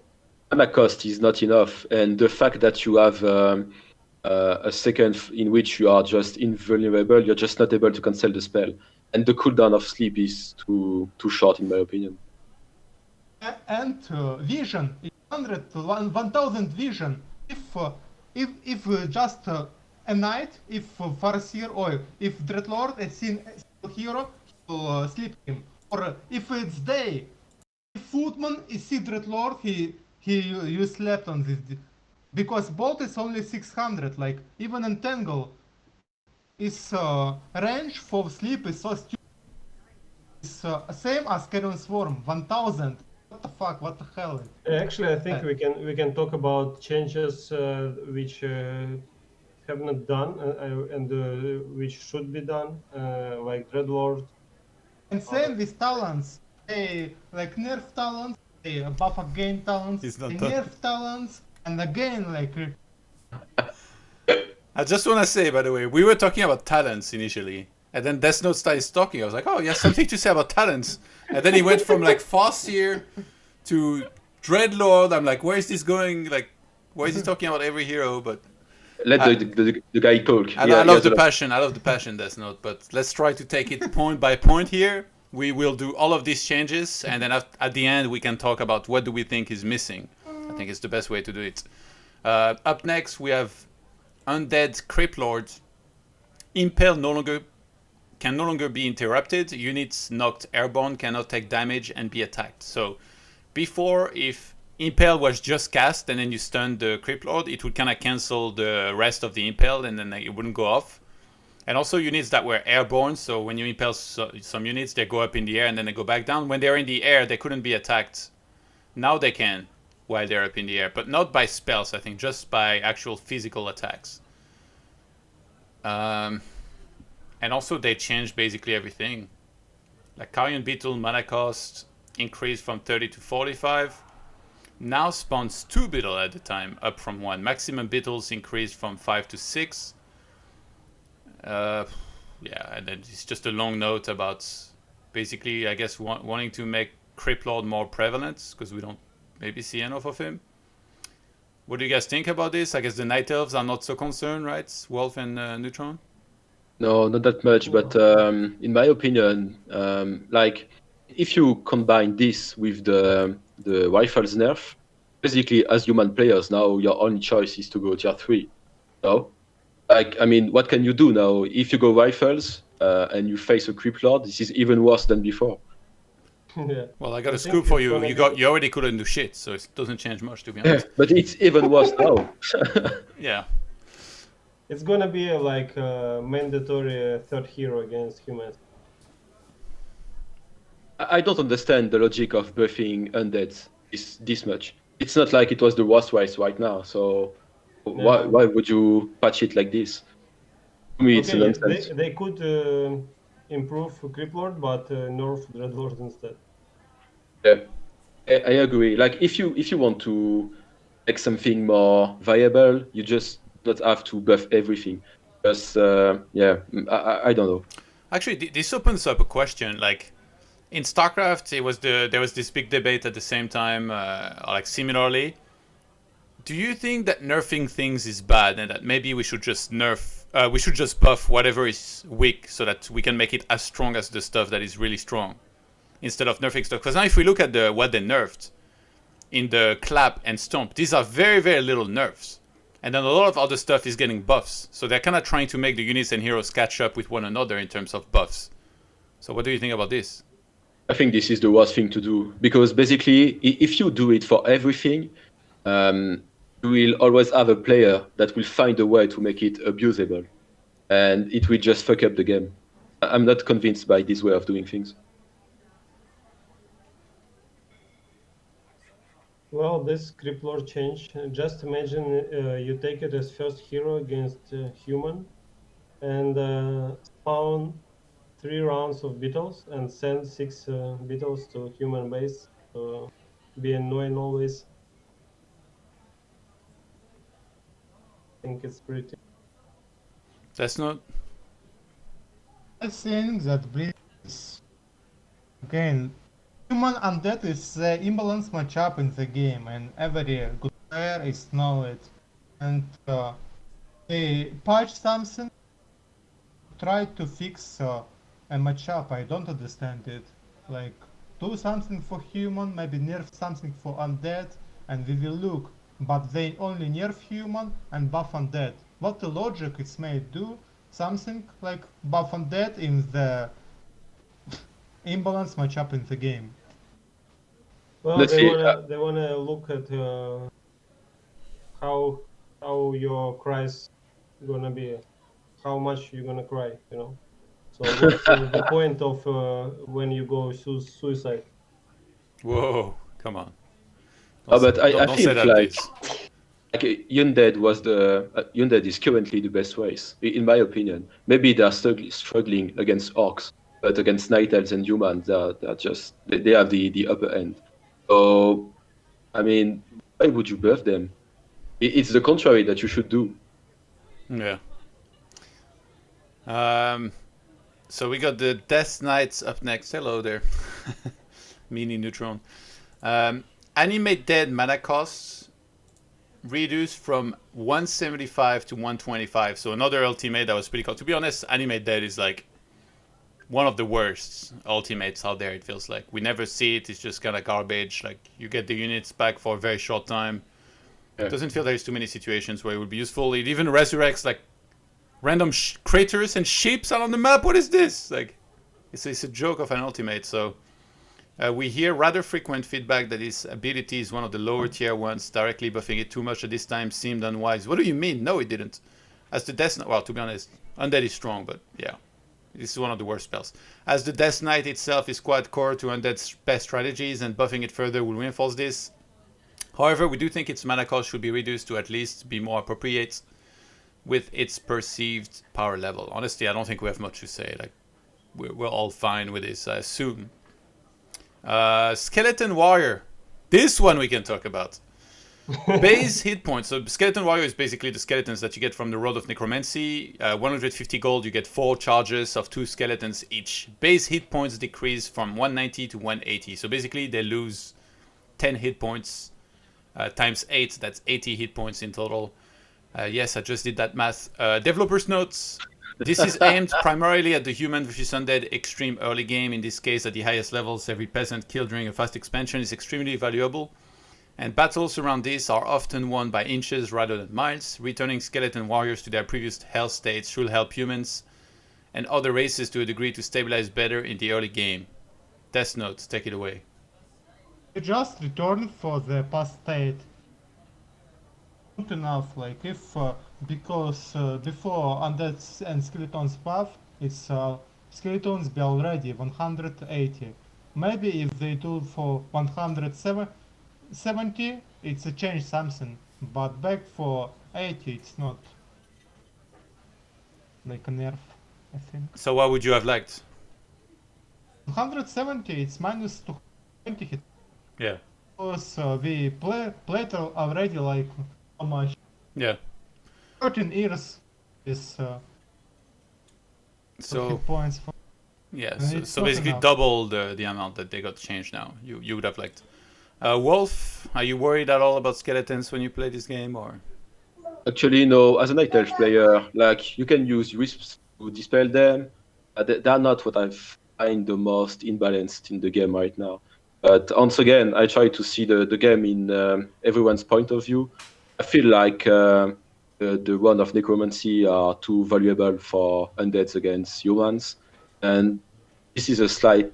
mana cost is not enough, and the fact that you have a second in which you are just invulnerable, you're just not able to cancel the spell, and the cooldown of sleep is too short, in my opinion. And vision, 1000 vision. If just a knight, if Farseer or if Dreadlord has seen a hero, he will sleep him. Or if it's day, if Footman is see Dreadlord, you slept on this. Because bolt is only 600, like even Entangle is range for sleep is so stupid. It's same as Carrion Swarm, 1000. What the fuck? What the hell? Actually, I think we can talk about changes which have not done and which should be done, like Dreadlord. And same with talents. They like nerf talents, they buff again talents, It's not they done. nerf talents, and again like I just want to say, by the way, we were talking about talents initially, and then Death Note started talking. I was like, oh, he has something to say about talents. And then he went from like Farseer to Dreadlord. I'm like, where is this going? Like, why is he talking about every hero? But Let the guy talk. I Yeah, love the passion. I love the passion, Death Note. But let's try to take it point by point here. We will do all of these changes, and then at the end we can talk about what do we think is missing. I think it's the best way to do it. Up next we have Undead Crypt Lord. Impale can no longer be interrupted. Units knocked airborne cannot take damage and be attacked. So before, if Impale was just cast and then you stunned the Crypt Lord, it would kind of cancel the rest of the Impale and then it wouldn't go off. And also units that were airborne, so when you impale some units, they go up in the air and then they go back down. When they're in the air, they couldn't be attacked. Now they can while they're up in the air, but not by spells, I think, just by actual physical attacks. And also they changed basically everything. Like Carrion Beetle mana cost increased from 30 to 45. Now spawns 2 beetle at a time, up from 1. Maximum beetles increased from 5 to 6. Yeah, and then it's just a long note about basically, I guess, wanting to make Crypt Lord more prevalent because we don't maybe see enough of him. What do you guys think about this? I guess the Night Elves are not so concerned, right? Wolf and Neutron? No, not that much, but in my opinion, like if you combine this with the rifles nerf, basically as human players now your only choice is to go tier 3. No? Like, I mean, what can you do now? If you go rifles and you face a Crypt Lord, this is even worse than before. Yeah. Well, I got a think scoop for it's you. gonna You already couldn't do shit, so it doesn't change much, to be honest. But it's even worse now. Yeah. It's gonna be like a mandatory third hero against humans. I don't understand the logic of buffing undead this much. It's not like it was the worst race right now, so why would you patch it like this? To me, it's a nonsense. They could improve Crypt Lord, but nerf Dreadlord instead. Yeah, I agree. Like if you want to make something more viable, you just not have to buff everything. Because yeah, I don't know. Actually, this opens up a question. Like in StarCraft, there was this big debate at the same time, like similarly. Do you think that nerfing things is bad, and that maybe we should just we should just buff whatever is weak, so that we can make it as strong as the stuff that is really strong, instead of nerfing stuff? Because now, if we look at what they nerfed in the Clap and Stomp, these are very, very little nerfs. And then a lot of other stuff is getting buffs. So they're kind of trying to make the units and heroes catch up with one another in terms of buffs. So what do you think about this? I think this is the worst thing to do, because basically, if you do it for everything, you will always have a player that will find a way to make it abusable, and it will just fuck up the game. I'm not convinced by this way of doing things. Well, this Crypt Lord change, just imagine you take it as first hero against human and spawn 3 rounds of beetles and send 6 beetles to human base to be annoying always. I think it's pretty. That's not... I think that brings again human undead is the imbalance matchup in the game, and every good player is know it. And they patch something, try to fix a matchup. I don't understand it. Like do something for human, maybe nerf something for undead, and we will look. But they only nerf human and buff undead. What the logic is made do? Something like buff undead in the imbalance matchup in the game. Well, Let's they see, wanna look at how your cries gonna be, how much you're gonna cry, you know. So what's the point of when you go suicide? Whoa, come on. But I Don't think say that, like please. like Undead was Undead is currently the best race, in my opinion. Maybe they're struggling against orcs, but against night elves and humans, they're just they have the upper end. So I mean, why would you buff them? It's the contrary that you should do. Yeah. So we got the Death Knights up next. Hello there. Mini Neutron. Animate Dead mana costs reduced from 175 to 125. So another ultimate that was pretty cool. To be honest, Animate Dead is like one of the worst ultimates out there, it feels like. We never see it. It's just kind of garbage. Like, you get the units back for a very short time. Yeah. It doesn't feel there's too many situations where it would be useful. It even resurrects, like, random craters and ships out on the map. What is this? Like, it's a joke of an ultimate. So we hear rather frequent feedback that his ability is one of the lower tier ones. Directly buffing it too much at this time seemed unwise. What do you mean? No, it didn't. As the Death Knight, well, to be honest, Undead is strong, but yeah. This is one of the worst spells. As the Death Knight itself is quite core to Undead's best strategies, and buffing it further will reinforce this. However, we do think its mana cost should be reduced to at least be more appropriate with its perceived power level. Honestly, I don't think we have much to say. Like, we're all fine with this, I assume. Skeleton Warrior. This one we can talk about. Base hit points. So Skeleton Warrior is basically the skeletons that you get from the Road of Necromancy. 150 gold, you get 4 charges of 2 skeletons each. Base hit points decrease from 190 to 180. So basically they lose 10 hit points times 8. That's 80 hit points in total. Yes, I just did that math. Developer's notes. This is aimed primarily at the human versus undead extreme early game. In this case, at the highest levels, every peasant killed during a fast expansion is extremely valuable. And battles around this are often won by inches rather than miles. Returning skeleton warriors to their previous health states should help humans and other races to a degree to stabilize better in the early game. Death Note, take it away. You just return for the past state. Not enough, like if because before undead and skeletons buff, it's skeletons be already 180. Maybe if they do for 170, it's a change something, but back for 80, it's not like a nerf, I think. So what would you have liked? 170, it's minus 220 hit. Yeah. Because we played already like how much? Yeah. 13 years is So hit points for. yeah. It's So not basically enough. double the amount that they got changed now. You would have liked. Wolf, are you worried at all about skeletons when you play this game, or? Actually, no. As a night elf player, like you can use wisps to dispel them. They're not what I find the most imbalanced in the game right now. But once again, I try to see the game in everyone's point of view. I feel like the run of Necromancy are too valuable for undeads against humans, and this is a slight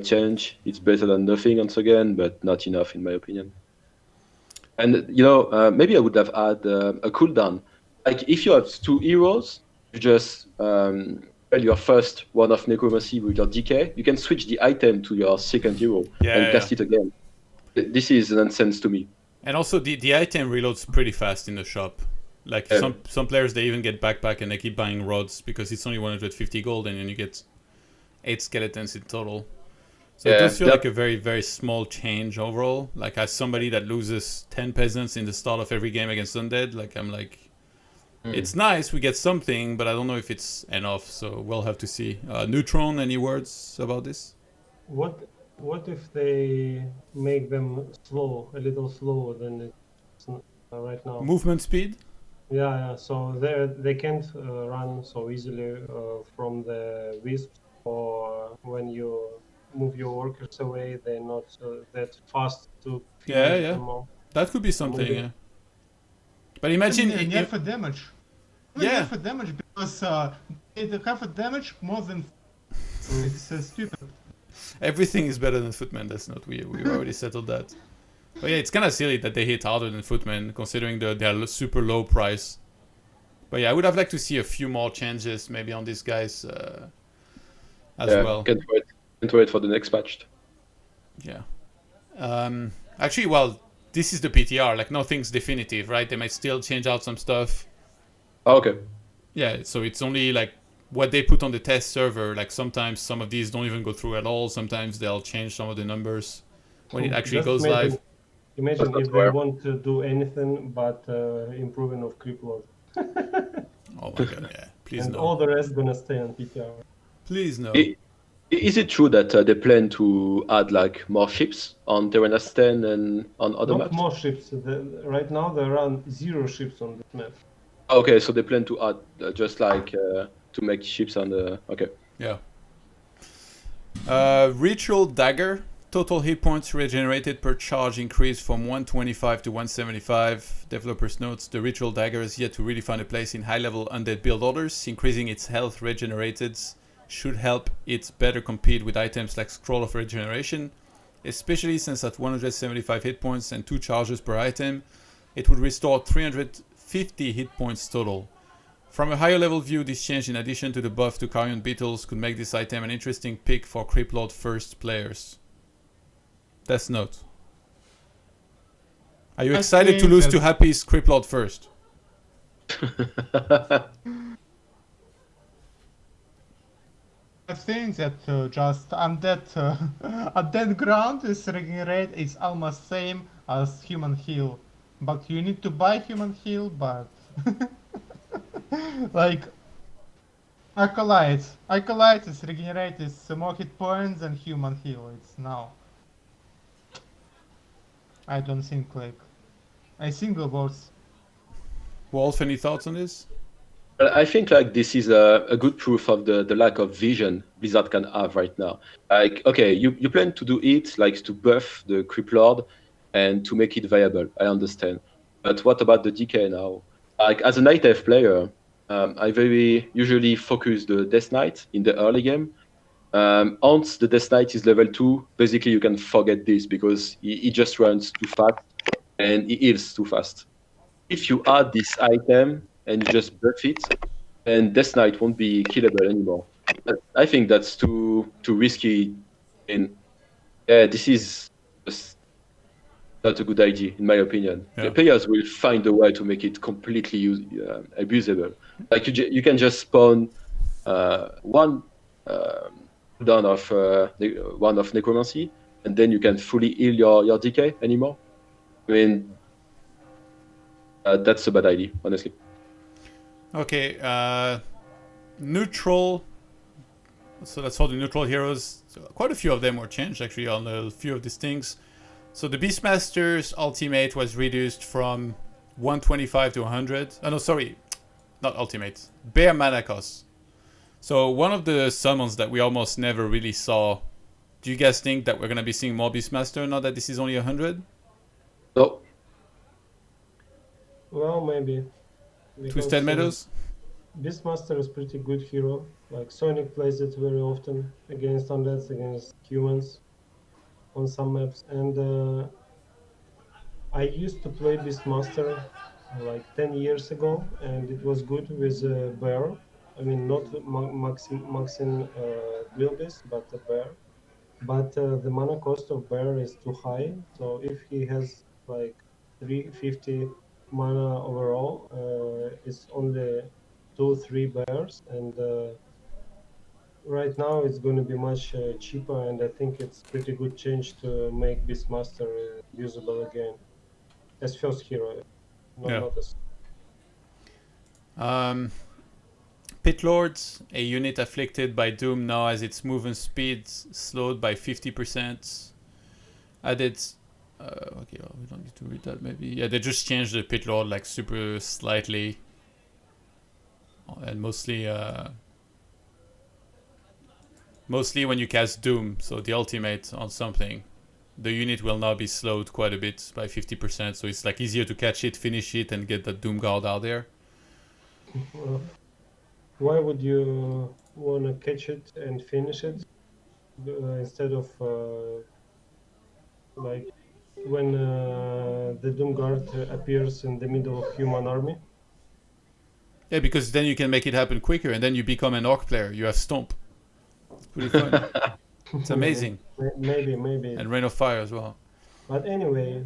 change. It's better than nothing once again, but not enough in my opinion. And maybe I would have had a cooldown. Like if you have 2 heroes, you just spell your first one of Necromancy with your decay. You can switch the item to your second hero and cast it again. This is nonsense to me. And also the item reloads pretty fast in the shop. Like some players, they even get backpack and they keep buying rods because it's only 150 gold and then you get 8 skeletons in total. So it does feel like a very, very small change overall. Like as somebody that loses 10 peasants in the start of every game against Undead, like I'm like, it's nice, we get something, but I don't know if it's enough, so we'll have to see. Neutron, any words about this? What if they make them slow, a little slower than it's right now? Movement speed? Yeah. So they can't run so easily from the wisps, or when you move your workers away, they're not that fast to finish them off. That could be something, yeah. But imagine nerf damage. Yeah. Nerf damage because they have a damage more than. It's stupid. Everything is better than Footman. That's not we already settled that. But yeah, it's kind of silly that they hit harder than Footman considering their super low price. But yeah, I would have liked to see a few more changes maybe on these guys as well. Can't wait for the next patch. Yeah. Actually, well, this is the PTR. Like nothing's definitive, right? They might still change out some stuff. Okay. Yeah, so it's only like what they put on the test server. Like sometimes some of these don't even go through at all. Sometimes they'll change some of the numbers when it actually Just goes live. Imagine That's if they rare. want to do anything but improving of Crypt Lord. Oh my god, yeah. Please And no. all the rest gonna stay on PTR. Please no. Is it true that they plan to add like more ships on Terranas 10 and on other Not maps? more ships. Right now there are 0 ships on this map. Okay, so they plan to add just like to make ships on the. Okay. Yeah. Ritual Dagger. Total hit points regenerated per charge increased from 125 to 175. Developers notes the Ritual Dagger is yet to really find a place in high-level undead build orders. Increasing its health regenerated should help it better compete with items like Scroll of Regeneration, especially since at 175 hit points and 2 charges per item, it would restore 350 hit points total. From a higher level view, this change in addition to the buff to Carrion Beetles could make this item an interesting pick for Crypt Lord first players. Death Note. Are you I excited to think lose that- to Happy's Crypt Lord first? I think that just undead ground is regenerate is almost same as human heal, but you need to buy human heal. But like acolyte is regenerate is more hit points than human heal. It's now. I don't think like I think the worst. Wolf, any thoughts on this? Well, I think like this is a good proof of the lack of vision Blizzard can have right now. Like, okay, you plan to do it like to buff the Crypt Lord and to make it viable. I understand, but what about the DK now? Like as a Night Elf player, I very usually focus the Death Knight in the early game. Once the Death Knight is level 2, basically you can forget this because he just runs too fast and he heals too fast. If you add this item and you just buff it, then Death Knight won't be killable anymore. But I think that's too risky. And yeah, this is just not a good idea, in my opinion. Yeah. The players will find a way to make it completely abusable. Like you can just spawn one down of one of Necromancy, and then you can fully heal your DK anymore. I mean, that's a bad idea, honestly. Okay, neutral. So that's all the neutral heroes. So quite a few of them were changed actually on a few of these things. So the Beastmaster's ultimate was reduced from 125 to 100. Oh no, sorry, not ultimate. Bare mana cost. So one of the summons that we almost never really saw. Do you guys think that we're gonna be seeing more Beastmaster now that this is only 100? So Well, maybe. Twisted Meadows? Beastmaster is pretty good hero. Like Sonic plays it very often against undeads, against humans on some maps. And I used to play Beastmaster like 10 years ago, and it was good with Bear. I mean, not Maxin Wilbis, but a Bear. But the mana cost of Bear is too high, so if he has like 350 mana overall, it's only 2-3 bears, and right now it's going to be much cheaper, and I think it's pretty good change to make Beastmaster usable again as first hero, not as. Pit Lords, a unit afflicted by Doom now has its movement speed slowed by 50%. Added. Okay, well, we don't need to read that maybe. Yeah, they just changed the Pit Lord like super slightly. And mostly when you cast Doom, so the ultimate on something, the unit will now be slowed quite a bit by 50%, so it's like easier to catch it, finish it, and get that Doom Guard out there. Why would you want to catch it and finish it instead of like when the Doom Guard appears in the middle of human army? Yeah, because then you can make it happen quicker, and then you become an orc player. You have Stomp. It's pretty fun. It's amazing. Maybe. And Rain of Fire as well. But anyway,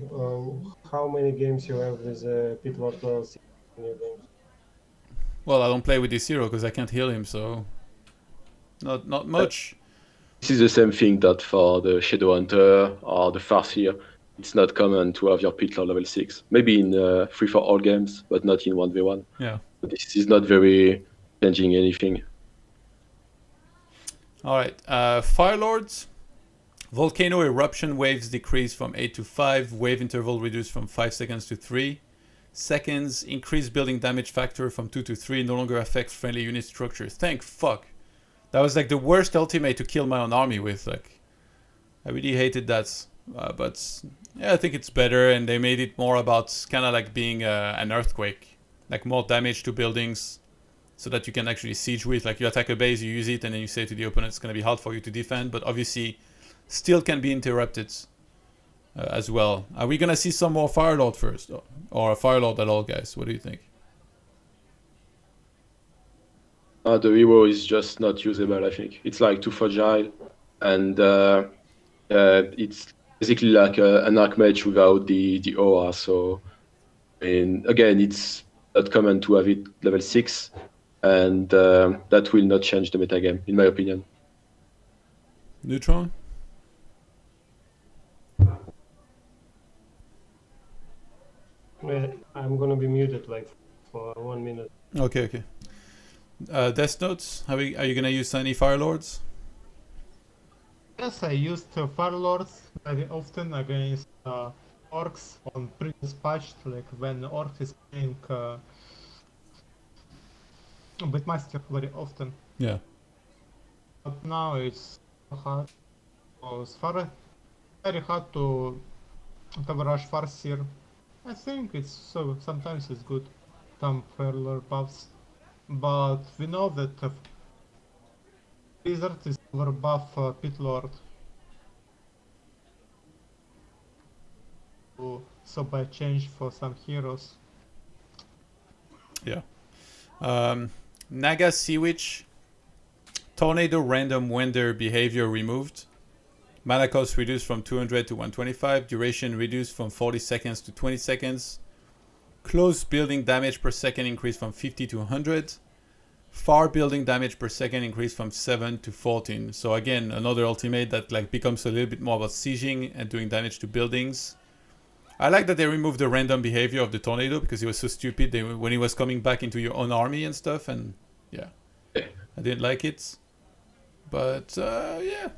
how many games you have with Pit Lord DLC in your games? Well, I don't play with this hero because I can't heal him, so not much. This is the same thing that for the Shadow Hunter or the Farseer. It's not common to have your Pit Lord level 6. Maybe in free for all games, but not in 1v1. Yeah. But this is not very changing anything. All right. Firelords. Volcano eruption waves decrease from 8 to 5. Wave interval reduced from 5 seconds to 3 seconds. Increased building damage factor from 2 to 3. No longer affects friendly unit structures. Thank fuck. That was like the worst ultimate to kill my own army with. Like, I really hated that. But yeah, I think it's better, and they made it more about kind of like being an earthquake, like more damage to buildings, so that you can actually siege with. Like you attack a base, you use it, and then you say to the opponent, it's going to be hard for you to defend. But obviously, still can be interrupted as well. Are we going to see some more Firelord first, or a Firelord at all, guys? What do you think? The hero is just not usable, I think. It's like too fragile, and it's basically like an Archmage without the aura. So, and again, it's not common to have it level 6, and that will not change the metagame, in my opinion. Neutron? I'm gonna be muted like for 1 minute. Okay. Death Notes? Are you going to use any Firelords? Yes, I used Firelords very often against orcs on previous patch, like when orc is playing Bitmaster very often. Yeah. But now it's hard. It's very hard to rush Farseer. I think it's so sometimes it's good. Some Firelord buffs. But we know that Blizzard is over buff Pit Lord. So by change for some heroes. Yeah. Naga Sea Witch. Tornado random wonder behavior removed. Mana cost reduced from 200 to 125. Duration reduced from 40 seconds to 20 seconds. Close building damage per second increased from 50 to 100. Far building damage per second increased from 7 to 14. So again, another ultimate that like becomes a little bit more about sieging and doing damage to buildings. I like that they removed the random behavior of the tornado because it was so stupid when he was coming back into your own army and stuff. And yeah, I didn't like it. But yeah,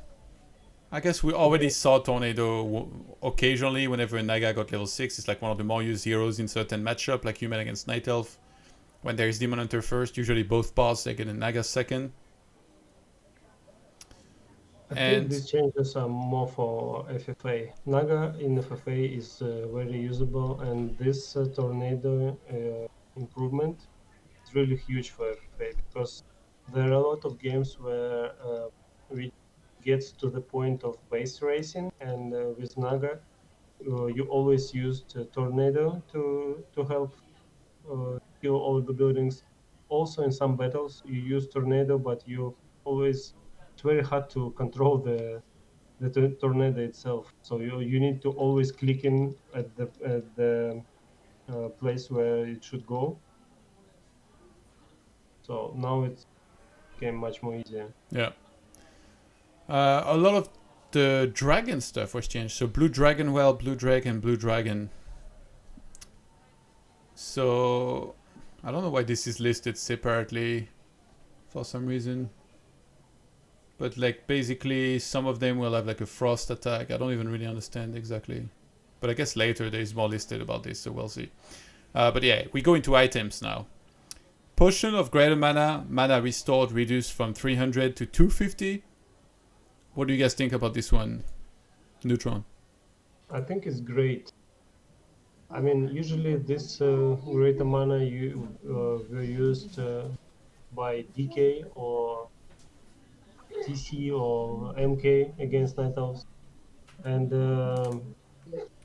I guess we already saw Tornado occasionally whenever Naga got level 6. It's like one of the more used heroes in certain matchup, like Human against Night Elf. When there is Demon Hunter first, usually both paths, they get a Naga second. I think these changes are more for FFA. Naga in FFA is very usable, and this tornado improvement is really huge for FFA because there are a lot of games where we get to the point of base racing, and with Naga, you always used tornado to help kill all the buildings. Also, in some battles, you use tornado, but you always it's very hard to control the tornado itself. So you need to always click in at the place where it should go. So now it's became much more easier. Yeah. A lot of the dragon stuff was changed. So Blue Dragon Well, Blue Dragon, Blue Dragon. So I don't know why this is listed separately for some reason. But like basically some of them will have like a frost attack. I don't even really understand exactly. But I guess later there is more listed about this, so we'll see. But yeah, we go into items now. Potion of Greater Mana. Mana restored reduced from 300 to 250. What do you guys think about this one? Neutron. I think it's great. I mean, usually this greater mana were used by DK or TC or MK against Night Elves, and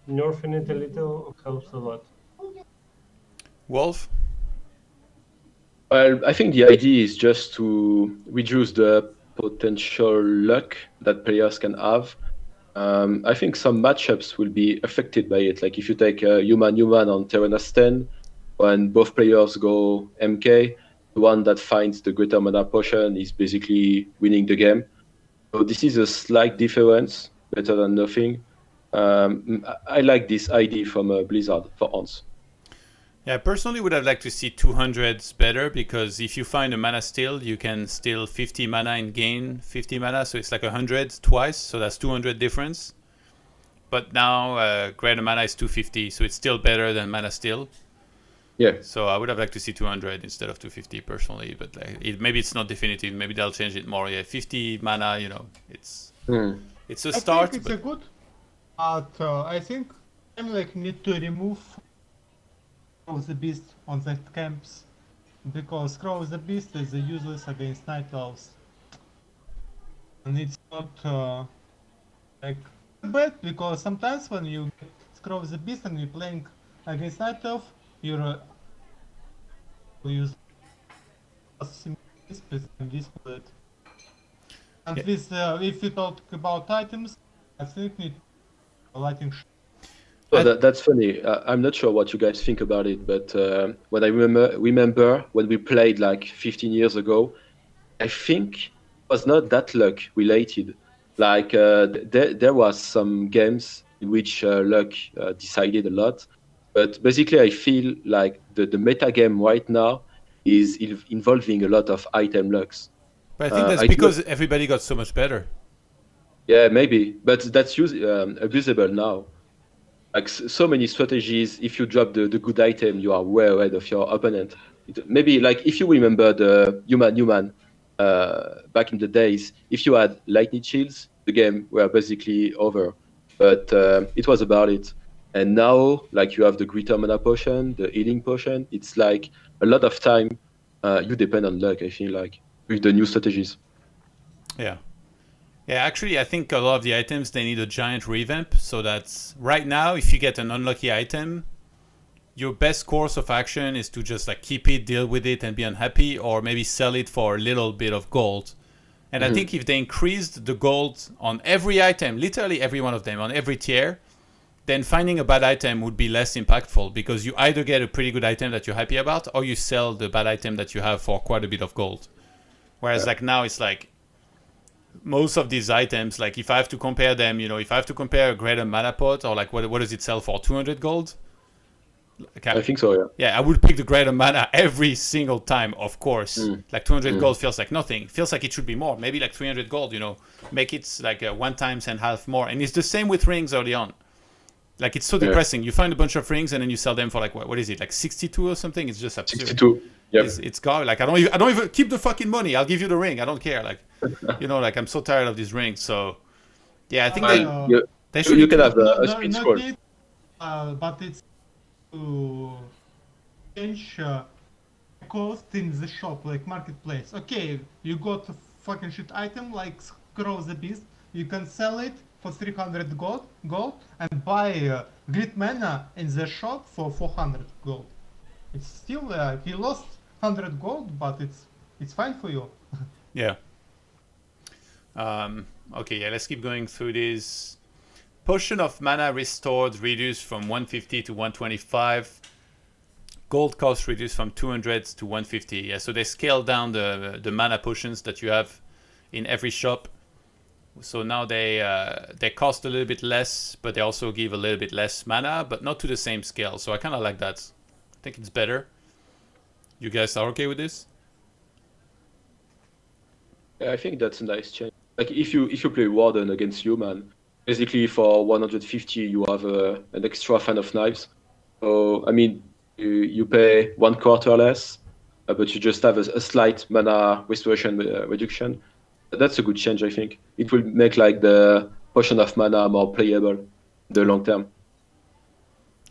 nerfing it a little helps a lot. Wolf? Well, I think the idea is just to reduce the potential luck that players can have. I think some matchups will be affected by it. Like if you take human on Terranas 10, when both players go MK, the one that finds the greater mana potion is basically winning the game. So this is a slight difference, better than nothing. I like this idea from Blizzard for once. Yeah, I personally would have liked to see 200s better, because if you find a mana steal, you can steal 50 mana and gain 50 mana, so it's like 100 twice, so that's 200 difference. But now greater mana is 250, so it's still better than mana steal. Yeah. So I would have liked to see 200 instead of 250 personally, but maybe it's not definitive. Maybe they'll change it more. Yeah, 50 mana, it's a start. I think it's a good, but I think I'm like need to remove Crow the Beast on the camps, because Crow the Beast is useless against Night Elves, and it's not like bad, because sometimes when you get Crow the Beast and you're playing against Night Elf, you're use and display it. And Yeah. with if you talk about items, I think need lighting. So that's funny. I'm not sure what you guys think about it, but when I remember when we played like 15 years ago, I think it was not that luck related. Like there was some games in which luck decided a lot, but basically I feel like the meta game right now is involving a lot of item lucks. But I think that's I do because everybody got so much better. Yeah, maybe, but that's abusable now. Like so many strategies, if you drop the good item, you are way ahead of your opponent. Maybe like if you remember the human back in the days, if you had lightning shields, the game were basically over. But it was about it. And now, like you have the greater mana potion, the healing potion. It's like a lot of time you depend on luck. I feel like with the new strategies. Yeah. Yeah, actually, I think a lot of the items, they need a giant revamp. So that's right now, if you get an unlucky item, your best course of action is to just like keep it, deal with it, and be unhappy, or maybe sell it for a little bit of gold. And I think if they increased the gold on every item, literally every one of them, on every tier, then finding a bad item would be less impactful, because you either get a pretty good item that you're happy about, or you sell the bad item that you have for quite a bit of gold. Whereas like now it's like most of these items, like if I have to compare them, if I have to compare a greater mana pot, or like what does it sell for, 200 gold? I think so, yeah. Yeah, I would pick the greater mana every single time, of course. Like 200 gold feels like nothing. Feels like it should be more. Maybe like 300 gold, make it like 1 times and half more. And it's the same with rings early on. Like it's so depressing. You find a bunch of rings and then you sell them for like what is it, like 62 or something? It's just absurd. 62. Yep. It's garbage. Like I don't even keep the fucking money. I'll give you the ring. I don't care. Like like I'm so tired of these rings. So yeah, I think they should. You can have a speed scroll. But it's to change cost in the shop, like marketplace. Okay, you got a fucking shit item like Crow the Beast. You can sell it for 300 gold and buy grid mana in the shop for 400 gold. It's still you lost 100 gold, but it's fine for you. Yeah. Okay, yeah, let's keep going through this. Potion of mana restored reduced from 150 to 125. Gold cost reduced from 200 to 150. Yeah, so they scaled down the mana potions that you have in every shop. So now they cost a little bit less, but they also give a little bit less mana, but not to the same scale. So I kind of like that. I think it's better. You guys are okay with this? Yeah, I think that's a nice change. Like if you play Warden against human, basically for 150 you have an extra fan of knives. So I mean you pay 1/4 less, but you just have a slight mana restoration reduction. That's a good change, I think. It will make like the potion of mana more playable in the long term.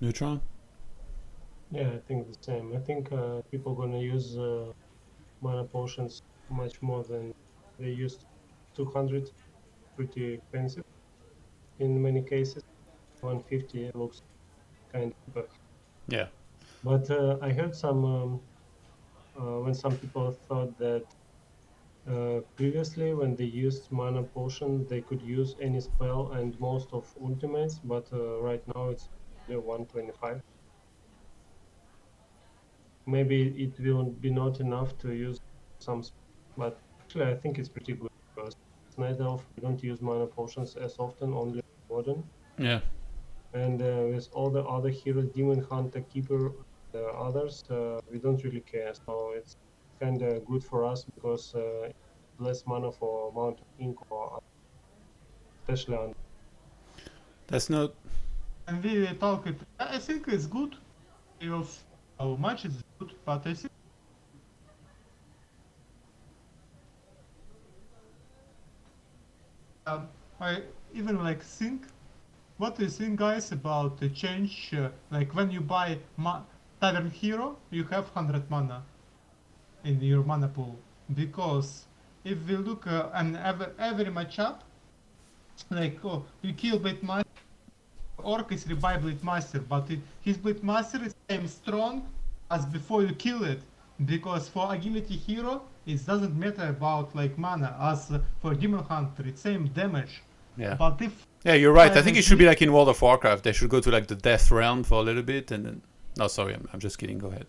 Neutron? Yeah, I think the same. I think people are gonna use mana potions much more than they used. 200, pretty expensive in many cases. 150 looks kind of bad. Yeah. But I heard some when some people thought that Previously, when they used mana potion, they could use any spell and most of ultimates, but right now it's only 125. Maybe it will be not enough to use some, but actually I think it's pretty good because it's Night Elf. We don't use mana potions as often, only Warden. Yeah. And with all the other heroes, Demon Hunter, Keeper, others, we don't really care. So it's kind of good for us because less mana for Mount of Ink or especially on. That's not. And we talk it. I think it's good. We will see how much it's good, but I think I even like think. What do you think, guys, about the change? Like when you buy Tavern Hero, you have 100 mana in your mana pool. Because if we look and every matchup, like you kill Blade Master, Orc is rebuy Blade Master, but his Blade Master is same strong as before you kill it. Because for Agility Hero, it doesn't matter about like mana. As for Demon Hunter, it's same damage. Yeah. But if Yeah, you're right. I think it should be like in World of Warcraft. They should go to like the Death Realm for a little bit, and then. No, sorry, I'm just kidding. Go ahead.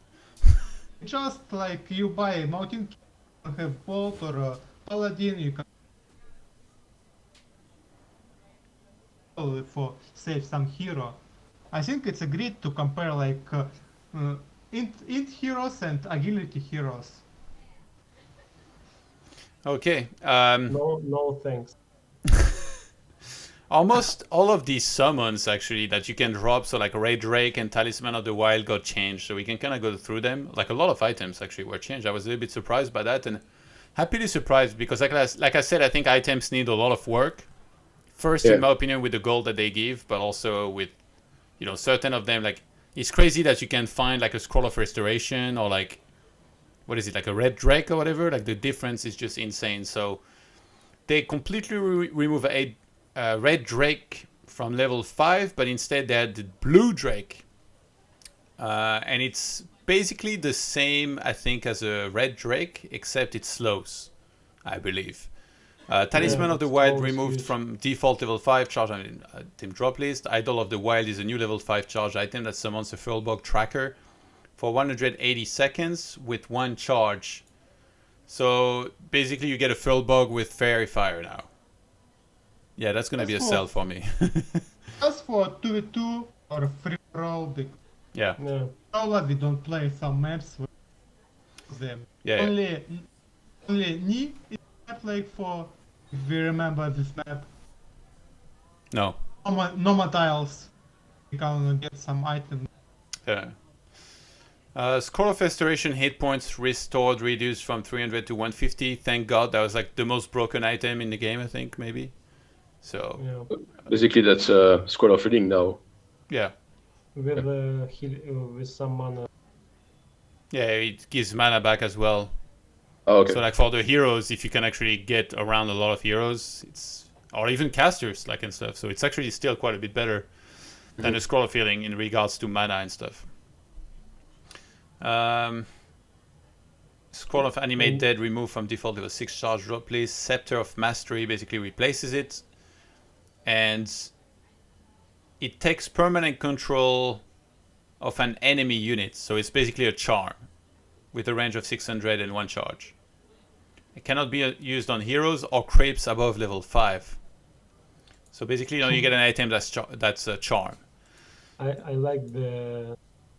just like you buy a Mountain King, you have Bolt or a Paladin, you can for save some hero. I think it's a great to compare like int heroes and agility heroes. Okay. No thanks. Almost all of these summons actually that you can drop, so like Ray Drake and Talisman of the Wild got changed, so we can kind of go through them. Like a lot of items actually were changed. I was a little bit surprised by that, and happily surprised because like I said, I think items need a lot of work. First, in my opinion, with the gold that they give, but also with, you know, certain of them. Like it's crazy that you can find like a Scroll of Restoration or like, what is it, like a Red Drake or whatever. Like the difference is just insane. So they completely remove a Red Drake from level 5, but instead they had the Blue Drake. And it's basically the same, I think, as a Red Drake, except it slows, I believe. Talisman of the Wild removed from default level 5 charge on team drop list. Idol of the Wild is a new level 5 charge item that summons a Firelord tracker for 180 seconds with 1 charge. So basically you get a Firelord with Fairy Fire now. Yeah, that's gonna be a sell for me. Just for 2v2 or free roll, yeah. Solo we don't play some maps with them. Yeah. Only Ni is not like for, if we remember this map. No. Nomad tiles. We can get some items. Yeah. Scroll of Restoration hit points restored reduced from 300 to 150. Thank God, that was like the most broken item in the game, I think, maybe. So basically that's a Scroll of Healing now. Yeah. With some mana. Yeah, it gives mana back as well. Oh, okay. So like for the heroes, if you can actually get around a lot of heroes, it's, or even casters like and stuff. So it's actually still quite a bit better than the Scroll of Healing in regards to mana and stuff. Scroll of Animate Dead removed from default level 6 charge drop, please. Scepter of Mastery basically replaces it. And it takes permanent control of an enemy unit. So it's basically a charm with a range of 600 and 1 charge. It cannot be used on heroes or creeps above level 5. So basically, you know, you get an item that's a charm. I like the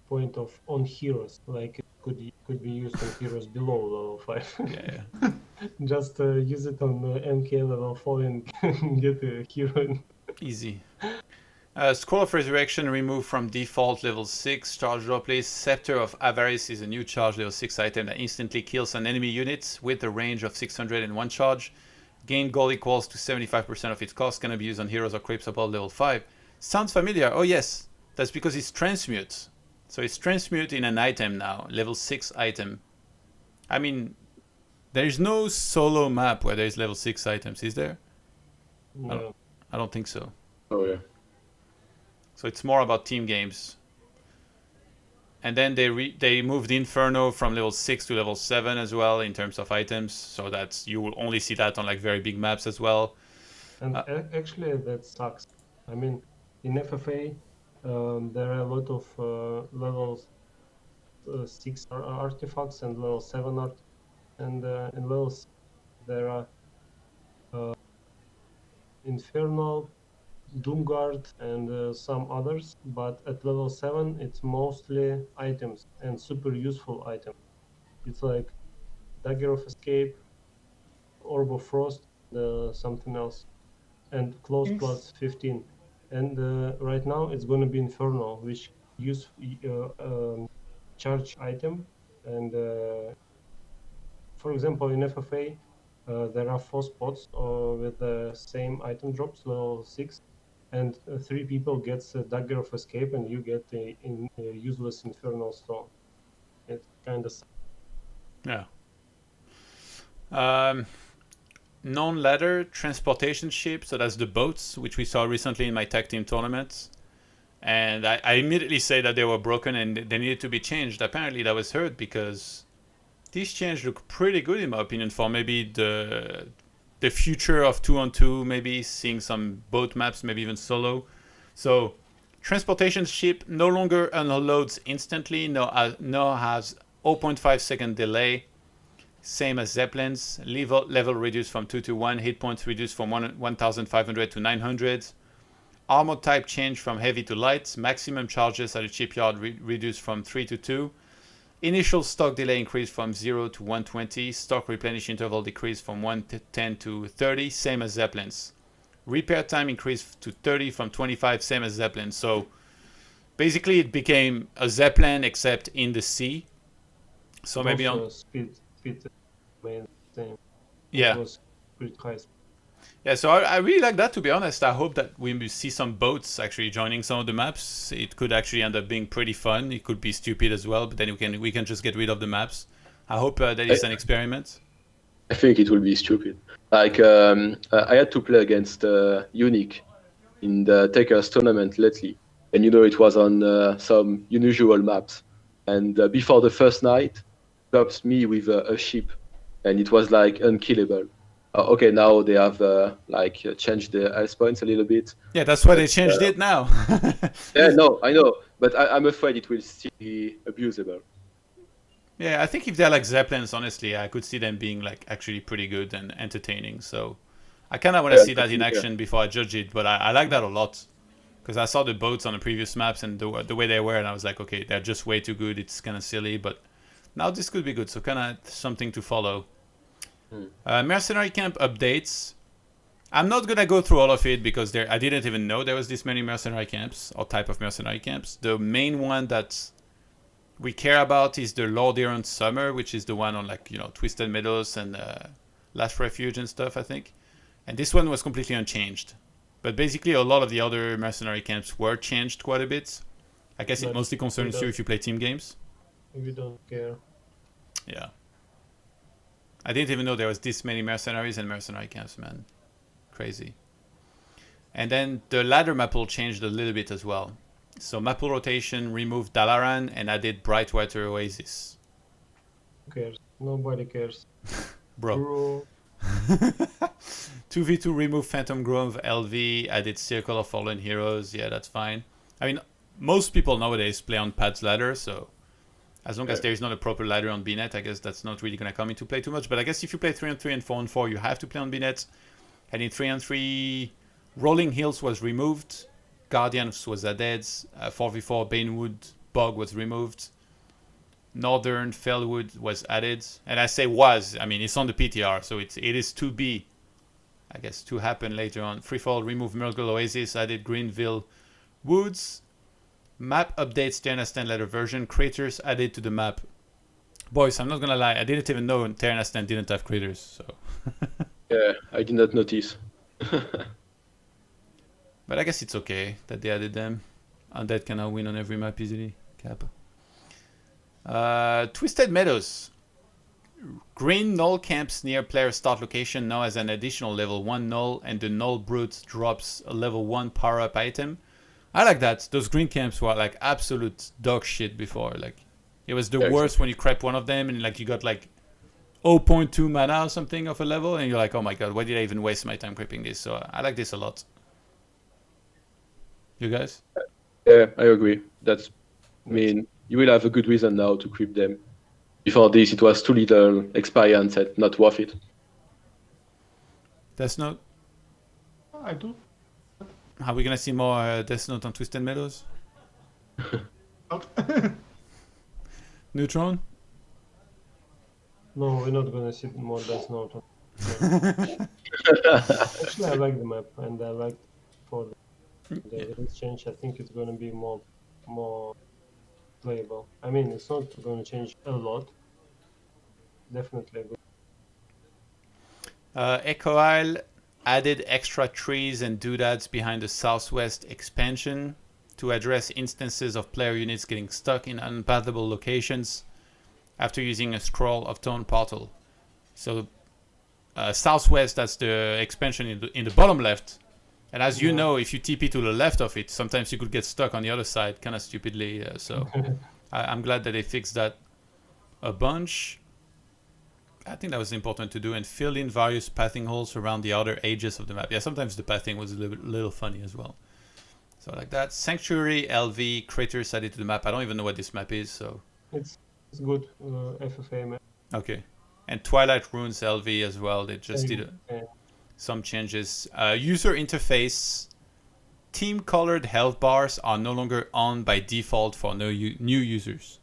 point of on heroes. Like it could be used on heroes below level 5. Yeah. Just use it on MK level 4 and get a hero. Easy. Scroll of Resurrection removed from default level 6 charge drop list. Scepter of Avarice is a new charge level 6 item that instantly kills an enemy unit with a range of 600 and 1 charge. Gain gold equals to 75% of its cost. Can be used on heroes or creeps above level 5. Sounds familiar. Oh yes, that's because it's transmute. So it's transmute in an item now, level 6 item. I mean, there is no solo map where there is level 6 items, is there? No. I don't think so. Oh yeah. So it's more about team games. And then they moved Inferno from level 6 to level 7 as well in terms of items. So that's you will only see that on like very big maps as well. And actually, that sucks. I mean, in FFA, there are a lot of level 6 artifacts and level 7 artifacts. And in level 6, there are Infernal, Doomguard, and some others. But at level 7, it's mostly items and super useful items. It's like Dagger of Escape, Orb of Frost, something else, and Close Thanks. plus 15. And right now it's going to be Infernal, which use charge item. And for example, in FFA, there are 4 spots with the same item drops, level 6, and 3 people gets a Dagger of Escape, and you get a useless Infernal Stone. It kind of Yeah. Non-ladder transportation ship, so that's the boats, which we saw recently in my tag team tournaments. And I immediately say that they were broken and they needed to be changed. Apparently that was heard because these changes look pretty good in my opinion for maybe the future of 2-on-2, maybe seeing some boat maps, maybe even solo. So transportation ship no longer unloads instantly, no has 0.5 second delay. Same as Zeppelins. Level reduced from 2 to 1. Hit points reduced from 1,500 to 900. Armor type change from heavy to light. Maximum charges at the shipyard reduced from 3 to 2. Initial stock delay increased from 0 to 120. Stock replenish interval decreased from 110 to 30. Same as Zeppelins. Repair time increased to 30 from 25. Same as Zeppelins. So basically it became a Zeppelin except in the sea. So maybe on speed main thing. yeah. It was pretty high. Yeah, so I really like that, to be honest. I hope that we see some boats actually joining some of the maps. It could actually end up being pretty fun. It could be stupid as well, but then we can just get rid of the maps. I hope that is an experiment. I think it will be stupid. Like I had to play against Unique in the Takers tournament lately, and it was on some unusual maps. And before the first night, drops me with a ship, and it was like unkillable. Okay, now they have changed the health points a little bit. Yeah, that's why they changed it now. Yeah, no, I know, but I'm afraid it will still be abusable. Yeah, I think if they're like Zeppelins, honestly, I could see them being like actually pretty good and entertaining. So I kind of want to see that in action before I judge it, but I like that a lot. Because I saw the boats on the previous maps and the way they were, and I was like, okay, they're just way too good. It's kind of silly, but now this could be good. So kind of something to follow. Mercenary camp updates. I'm not gonna go through all of it because I didn't even know there was this many mercenary camps or type of mercenary camps. The main one that we care about is the Lord Errant Summer, which is the one on Twisted Meadows and Last Refuge and stuff, I think. And this one was completely unchanged. But basically a lot of the other mercenary camps were changed quite a bit. I guess it mostly concerns you if you play team games. We don't care. Yeah. I didn't even know there was this many mercenaries and mercenary camps, man. Crazy. And then the ladder map pool changed a little bit as well. So map pool rotation removed Dalaran and added Brightwater Oasis. Who cares? Nobody cares. Bro. 2v2 remove Phantom Grove, LV, added Circle of Fallen Heroes. Yeah, that's fine. I mean, most people nowadays play on Pad's ladder, so as long as there is not a proper ladder on BNet, I guess that's not really going to come into play too much. But I guess if you play 3-on-3 and 4-on-4, you have to play on BNet. And in 3-on-3, Rolling Hills was removed. Guardians was added. 4v4 Banewood Bog was removed. Northern Fellwood was added. And I say was, I mean, it's on the PTR, so it is to be, I guess, to happen later on. Freefall removed Murgle Oasis, added Greenville Woods. Map updates Terranastan letter version. Craters added to the map. Boys, I'm not gonna lie, I didn't even know Terranastan didn't have craters, so. Yeah, I did not notice. But I guess it's okay that they added them. Undead can now win on every map easily. Kappa. Twisted Meadows. Green null camps near player start location now has an additional level 1 null, and the null brute drops a level 1 power up item. I like that. Those green camps were like absolute dog shit before. Like, it was the Yeah, worst when you crept one of them and like you got like 0.2 mana or something of a level, and you're like, oh my god, why did I even waste my time creeping this? So I like this a lot. You guys? Yeah, I agree. I mean, you will have a good reason now to creep them. Before this, it was too little experience and not worth it. Death Note? I do. Are we gonna see more Death Note on Twisted Meadows? Neutron? No, we're not gonna see more Death Note. Actually, I like the map, and I like for the release change. I think it's gonna be more playable. I mean, it's not gonna change a lot. Definitely good. Echo Isle added extra trees and doodads behind the southwest expansion to address instances of player units getting stuck in unpathable locations after using a scroll of Tone Portal. So southwest, that's the expansion in the bottom left. And as you know, if you TP to the left of it, sometimes you could get stuck on the other side kind of stupidly. So I'm glad that they fixed that a bunch. I think that was important to do, and fill in various pathing holes around the outer edges of the map. Yeah, sometimes the pathing was a little funny as well. So like that. Sanctuary, LV, Craters added to the map. I don't even know what this map is, so... It's good FFA map. Okay. And Twilight Runes LV as well. They just did some changes. User interface. Team-colored health bars are no longer on by default for new users.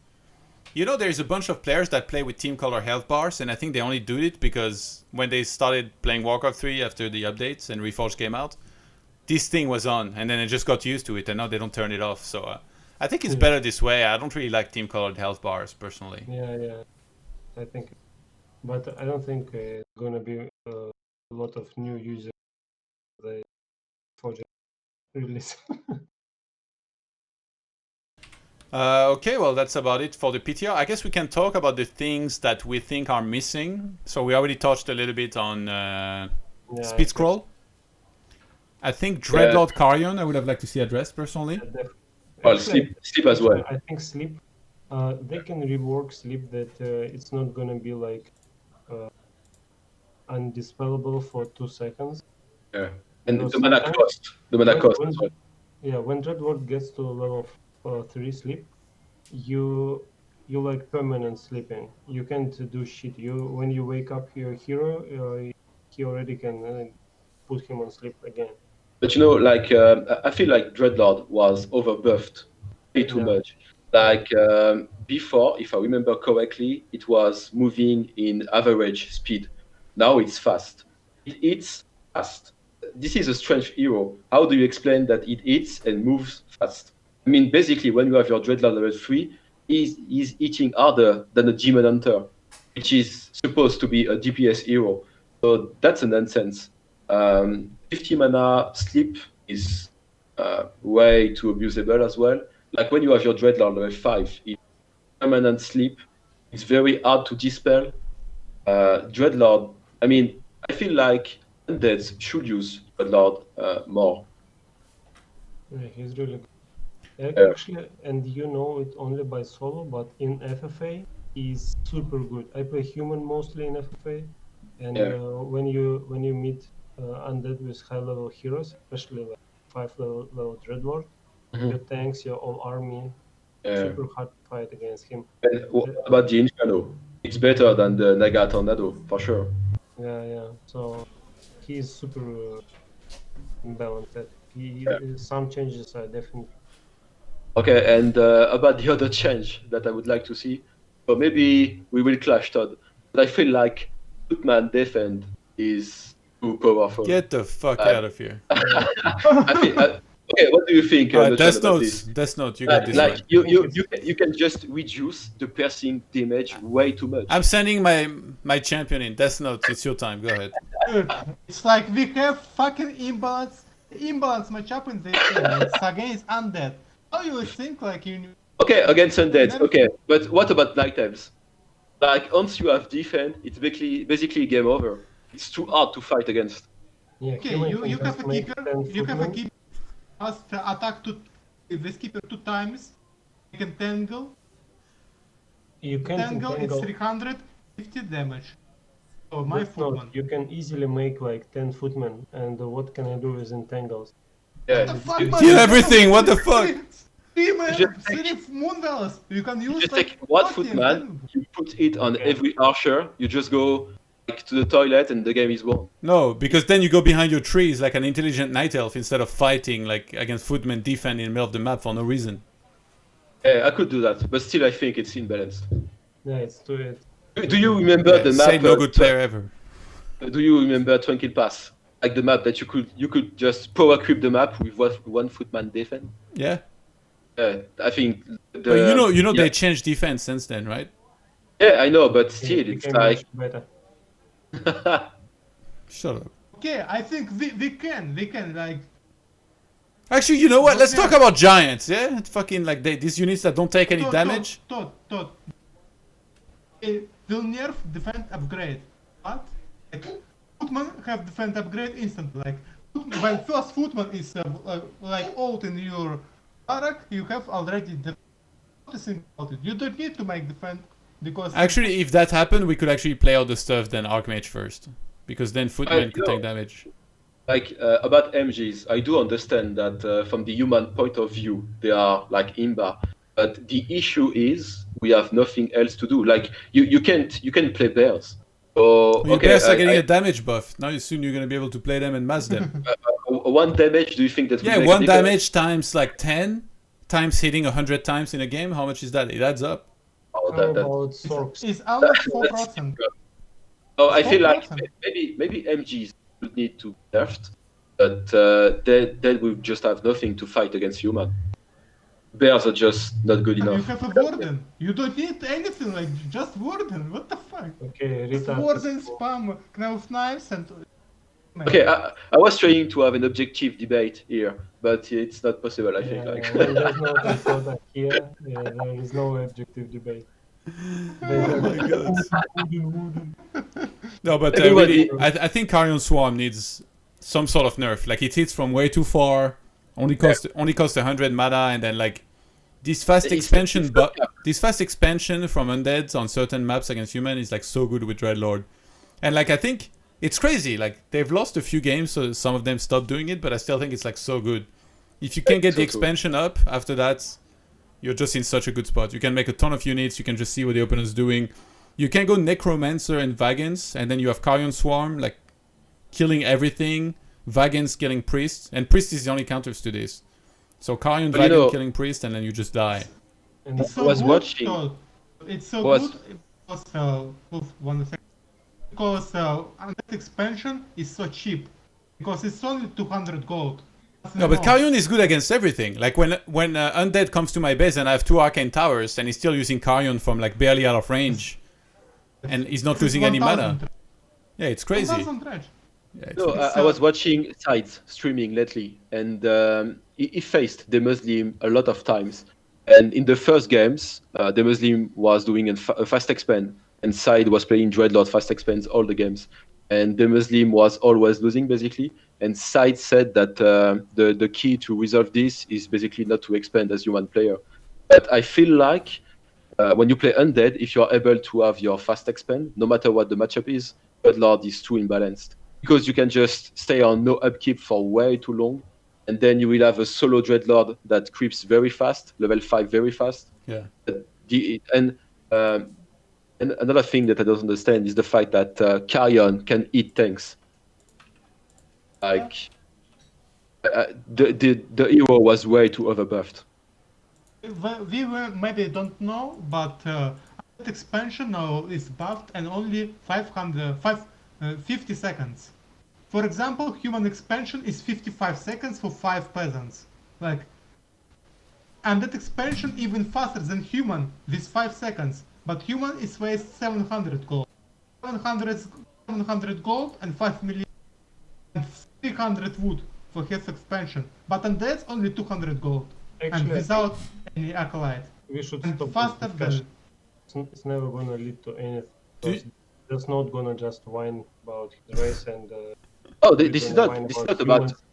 You know, there's a bunch of players that play with team color health bars, and I think they only do it because when they started playing Warcraft 3 after the updates and Reforged came out, this thing was on, and then they just got used to it, and now they don't turn it off. So I think it's better this way. I don't really like team colored health bars, personally. Yeah. I think, but I don't think it's gonna be a lot of new users. The project release. Okay, well, that's about it for the PTR. I guess we can talk about the things that we think are missing. So we already touched a little bit on Speed Scroll. I think Dreadlord Carrion I would have liked to see addressed, personally. Well, sleep as well. I think sleep. They can rework sleep that it's not gonna be like undispellable for 2 seconds. Yeah, and Because the mana cost. The mana cost. Yeah, when Dreadlord gets to a level 3 sleep, you like permanent sleeping. You can't do shit. When you wake up your hero, he already can put him on sleep again. But you know, like I feel like Dreadlord was overbuffed way too much. Like before, if I remember correctly, it was moving in average speed. Now it's fast. It eats fast. This is a strange hero. How do you explain that it eats and moves fast? I mean, basically, when you have your Dreadlord level 3, he's eating harder than a Demon Hunter, which is supposed to be a DPS hero. So that's a nonsense. 50 mana sleep is way too abusable as well. Like when you have your Dreadlord level 5, it's permanent sleep. It's very hard to dispel. Dreadlord, I mean, I feel like Undeads should use Dreadlord more. Yeah, he's really good. Actually, and you know it only by solo, but in FFA, he's super good. I play human mostly in FFA, and when you meet undead with high level heroes, especially like 5 level Dreadlord, your tanks, your whole army, super hard to fight against him. And what about the Inferno? It's better than the Naga Tornado, for sure. Yeah. So he's super balanced. Some changes are definitely. Okay, and about the other change that I would like to see, so maybe we will clash, Todd. But I feel like Footman Defend is too powerful. Get the fuck out of here. Okay, what do you think? Death Note, you got this like right. you can just reduce the piercing damage way too much. I'm sending my champion in. Death Note, it's your time. Go ahead. Dude, it's like we have fucking imbalance matchup in this game. It's against undead. How you think like you? Okay, against undead. Okay, but what about night elves? Like once you have defend, it's basically game over. It's too hard to fight against. Yeah, Okay, you have a keeper. You have a keeper. Ask attack to if they skip it 2 times, you can tangle. You can't Tangle, it's entangle. 350 damage. So my That's not. footman. You can easily make like 10 footmen, and what can I do with entangles? Yeah, What the fuck, you, man? Kill everything, what the fuck? just take- 3 moonbells. You can use just like take one 40 footman, entangle. you put it on Okay. every archer, you just go like, to the toilet and the game is won. No, because then you go behind your trees like an intelligent night elf instead of fighting like against footmen defend in the middle of the map for no reason. Yeah, I could do that, but still I think it's imbalanced. Yeah, it's too it. Do you remember the map? Say no good player ever. Do you remember Tranquil Pass? Like the map that you could just power creep the map with one footman defense. Yeah. I think. But you know yeah. they changed defense since then, right? Yeah, I know, but still, It it's became like. much better. Shut up. Okay, I think we can like. Actually, you know what? Let's Yeah. talk about giants, yeah? Fucking like these units that don't take any Todd, damage. Todd. Will nerf defend upgrade, but like, footman have defend upgrade instantly. Like when first footman is like old in your barrack, you have already noticing about it. You don't need to make defend because Actually, if that happened, we could actually play out the stuff then Archmage first. Because then footmen could know. take damage. Like about MGs, I do understand that from the human point of view, they are like imba. But the issue is we have nothing else to do. Like you can't play bears. So Your okay, bears are getting a damage buff. Now soon you're gonna be able to play them and mass them. 1 damage. Do you think that? Yeah, will make 1 a difference? damage times like 10 times hitting 100 times in a game. How much is that? It adds up. Oh, How that, about Sorks? it's almost 4%. oh, I feel like 4%. maybe MGs would need to be nerfed, but then we just have nothing to fight against human. Bears are just not good You enough. have a warden. You don't need anything like just warden. What the fuck? Okay, Just Rita. warden spam knife knives and. Okay, I was trying to have an objective debate here, but it's not possible. I think. Yeah, Like. when there's no disorder here, there is no objective debate. Oh my god. No, but Everybody- really, I think Carrion Swarm needs some sort of nerf. Like it hits from way too far, only cost 100 mana, and then like this fast It's- expansion. it's But not- this fast expansion from undeads on certain maps against human is like so good with Dreadlord, and like I think it's crazy. Like they've lost a few games, so some of them stopped doing it, but I still think it's like so good. If you can get the So true. expansion up after that, you're just in such a good spot. You can make a ton of units. You can just see what the opponent's doing. You can go Necromancer and Vagans, and then you have Carrion Swarm, like killing everything. Vagans killing Priest, and Priest is the only counters to this. So Carrion But you Vagan know- killing Priest, and then you just die. And It's so was good, watching- Todd. It's so was- good because one second. Because that expansion is so cheap. Because it's only 200 gold. Nothing No, but more. Carrion is good against everything. Like when Undead comes to my base and I have 2 Arcane Towers, and he's still using Carrion from like barely out of range, and he's not It's losing any 1000 mana. Yeah, it's crazy. 1000 range. Yeah, it's No, I was watching Sides streaming lately, and he faced the Muslim a lot of times. And in the first games, the Muslim was doing a fast expand, and Side was playing Dreadlord fast expands all the games. And the Muslim was always losing, basically. And Side said that the key to resolve this is basically not to expand as human player. But I feel like when you play Undead, if you're able to have your fast expand, no matter what the matchup is, Dreadlord is too imbalanced. Because you can just stay on no upkeep for way too long, and then you will have a solo Dreadlord that creeps very fast, level 5 very fast. yeah. And another thing that I don't understand is the fact that Carrion can eat tanks. Like the hero was way too overbuffed. We maybe don't know, but that expansion now is buffed and only 50 seconds. For example, human expansion is 55 seconds for 5 peasants. Like, and that expansion even faster than human with 5 seconds. But human is waste 700 gold. 700 gold and 5 million and 300 wood for his expansion. But undead's only 200 gold. And actually, without any acolyte. we should And stop faster this than discussion. It's never gonna lead to anything. Do you- That's not gonna just whine about his race and. Oh, we're this is gonna not whine this is about not about humans.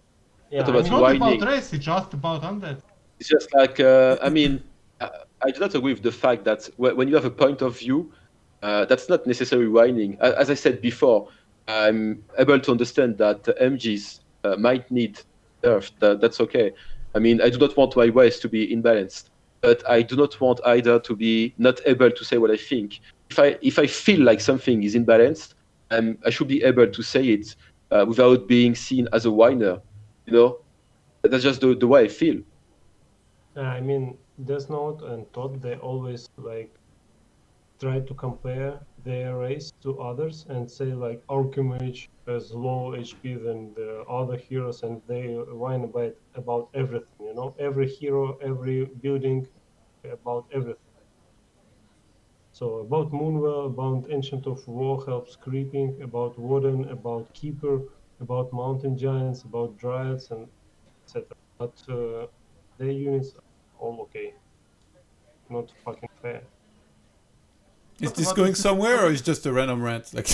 Yeah, not I about it's mean, not whining. about race, it's just about undead. It's just like, I mean, I do not agree with the fact that when you have a point of view, that's not necessarily whining. As I said before, I'm able to understand that MGs might need nerf. That's okay. I mean, I do not want my ways to be imbalanced, but I do not want either to be not able to say what I think. If I feel like something is imbalanced, I should be able to say it without being seen as a whiner. You know, that's just the way I feel. I mean, Death Note and Todd, they always like try to compare their race to others and say like our mage has low HP than the other heroes, and they whine about everything. You know, every hero, every building, about everything. So about Moonwell, about Ancient of War helps creeping, about Warden, about Keeper, about Mountain Giants, about Dryads, and etc. But their units are all okay. Not fucking fair. Is What this about going the somewhere or is just a random rant? Like,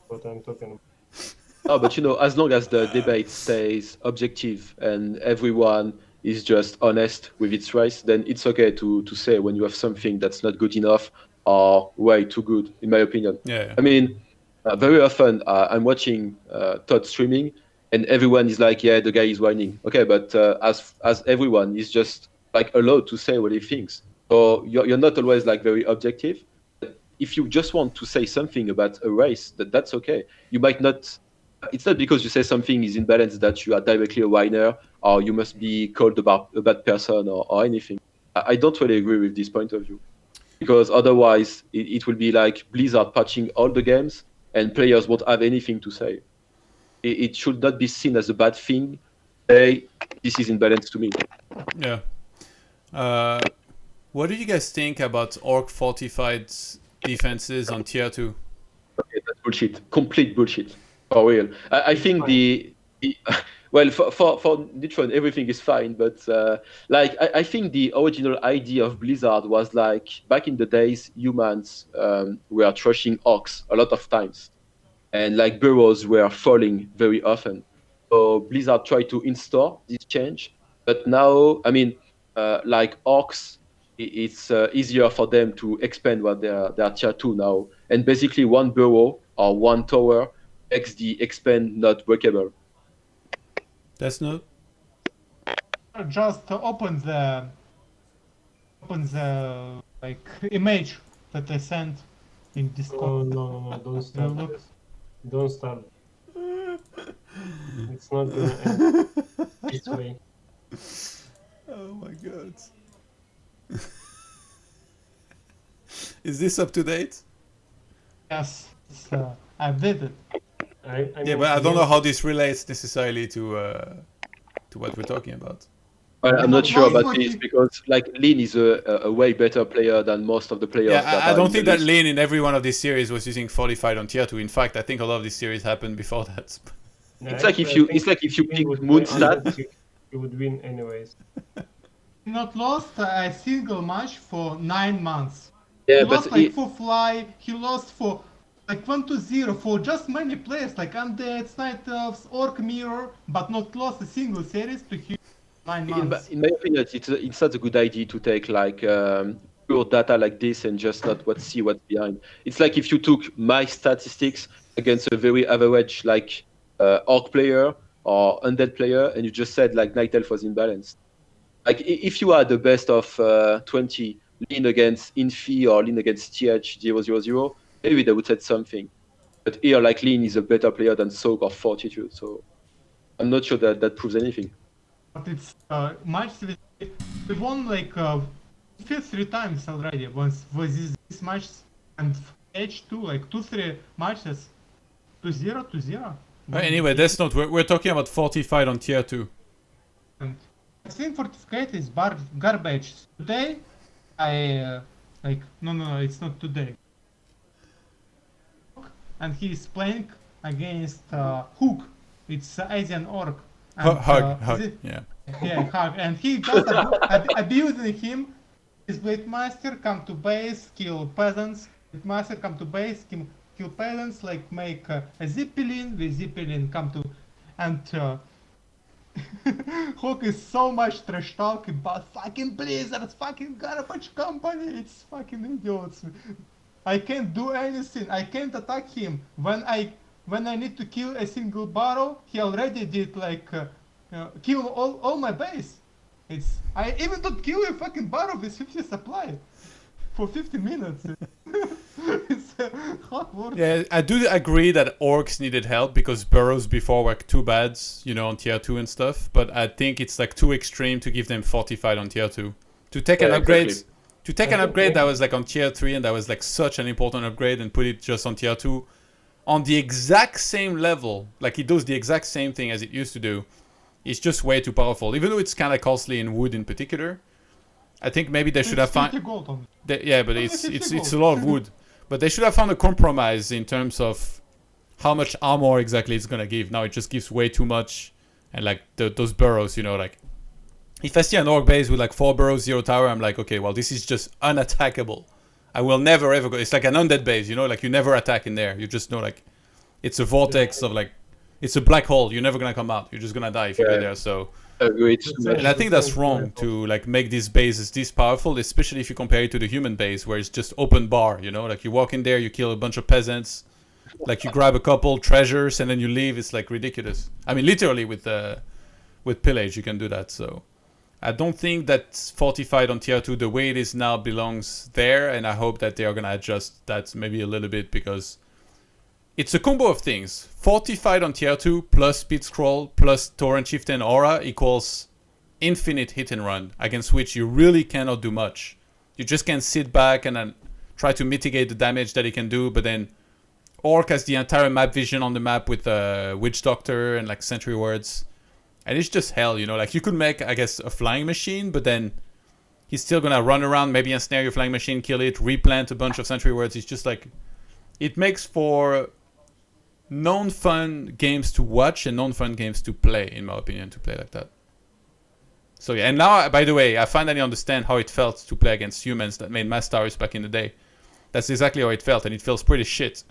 What I'm talking about. Oh, but you know, as long as the debate stays objective and everyone is just honest with its race, then it's okay to say when you have something that's not good enough or way too good, in my opinion. yeah. I mean, very often I'm watching Todd streaming, and everyone is like, "Yeah, the guy is whining." Okay, but as everyone is just like allowed to say what he thinks, so you're not always like very objective. If you just want to say something about a race, that's okay. You might not. It's not because you say something is imbalanced that you are directly a whiner or you must be called a bad person or anything. I don't really agree with this point of view because otherwise it will be like Blizzard patching all the games and players won't have anything to say. It should not be seen as a bad thing. Hey, this is imbalanced to me. Yeah. What do you guys think about Orc fortified defenses on tier 2? Okay, that's bullshit. Complete bullshit. For real. I think the well for Neutron everything is fine, but like I think the original idea of Blizzard was like back in the days humans were trashing orcs a lot of times, and like burrows were falling very often. So Blizzard tried to install this change, but now I mean like orcs, it's easier for them to expand what their tier 2 now, and basically one burrow or one tower makes the expand not breakable. That's no. Just open the like image that I sent in Discord. No, don't start look. this. Don't start. It's not gonna end this way. Oh my god. Is this up to date? Yes, I did it. I Yeah, mean, but I don't know again, how this relates necessarily to what we're talking about. Well, I'm not But sure about most this of because like Lin is a way better player than most of the players Yeah, that I are don't in think the that list. lane in every one of these series was using fortified on tier 2. In fact, I think a lot of these series happened before that. It's like if actually, I you think it's like if you Lin pick would moon play Undead, stat. he would win anyways. not lost a single match for 9 months. Yeah, He but lost like for Fly, he lost for like 1-0 for just many players like Undead, Night Elves, Orc Mirror, but not lost a single series to him 9 months. In my opinion, it's not a good idea to take like pure data like this and just not see what's behind. It's like if you took my statistics against a very average like orc player or undead player, and you just said like Night Elf was imbalanced. Like if you are the best of 20 lean against Infi or lean against TH000, maybe they would say something. But here, like lean is a better player than Soak or Fortitude, so I'm not sure that proves anything. But it's match we won like fifth 3 times already. Once was this match and H2 like 2-3 matches 2-0 2-0. Right, anyway, that's not. We're talking about fortified on tier 2. And I think Fortificate is garbage. Today, I like no, it's not today. And he's playing against Hook. It's Asian Orc. And, Hug. Yeah. Yeah, Hug. And he just abusing him. His Blade Master come to base, kill peasants. Blade Master come to base, kill peasants. Like make a Zeppelin. With Zeppelin come to, and Hulk is so much trash talking about fucking Blizzards, fucking garbage company, it's fucking idiots. I can't do anything, I can't attack him. When I need to kill a single barrel, he already did like kill all my base. I even don't kill a fucking barrel with 50 supply for 50 minutes. It's hot work. Yeah, I do agree that orcs needed help because burrows before were too bad, you know, on tier 2 and stuff. But I think it's like too extreme to give them fortified on tier 2. To take an upgrade, exactly. to take an upgrade that was like on tier 3 and that was like such an important upgrade and put it just on tier 2 on the exact same level, like it does the exact same thing as it used to do. It's just way too powerful, even though it's kind of costly in wood in particular. I think maybe they should have found. Yeah, but it's a lot of wood. But they should have found a compromise in terms of how much armor exactly it's gonna give. Now it just gives way too much, and like those burrows, you know, like if I see an orc base with like 4 burrows, 0 tower, I'm like, okay, well this is just unattackable. I will never ever go. It's like an undead base, you know, like you never attack in there. You just know like it's a vortex of like it's a black hole. You're never gonna come out. You're just gonna die if you get there. So. Agreed. And I think that's wrong to like make these bases this powerful, especially if you compare it to the human base where it's just open bar, you know, like you walk in there, you kill a bunch of peasants, like you grab a couple treasures and then you leave. It's like ridiculous. I mean, literally with pillage you can do that. So I don't think that fortified on tier 2 the way it is now belongs there, and I hope that they are gonna adjust that maybe a little bit because it's a combo of things. Fortified on tier 2 plus speed scroll plus torrent chieftain aura equals infinite hit and run, against which you really cannot do much. You just can sit back and then try to mitigate the damage that he can do, but then Orc has the entire map vision on the map with Witch Doctor and like sentry wards. And it's just hell, you know, like you could make, I guess, a flying machine, but then he's still gonna run around, maybe ensnare your flying machine, kill it, replant a bunch of sentry wards. It's just like, it makes for non-fun games to watch and non-fun games to play, in my opinion, to play like that. So yeah, and now, by the way, I finally understand how it felt to play against humans that made mass towers back in the day. That's exactly how it felt, and it feels pretty shit.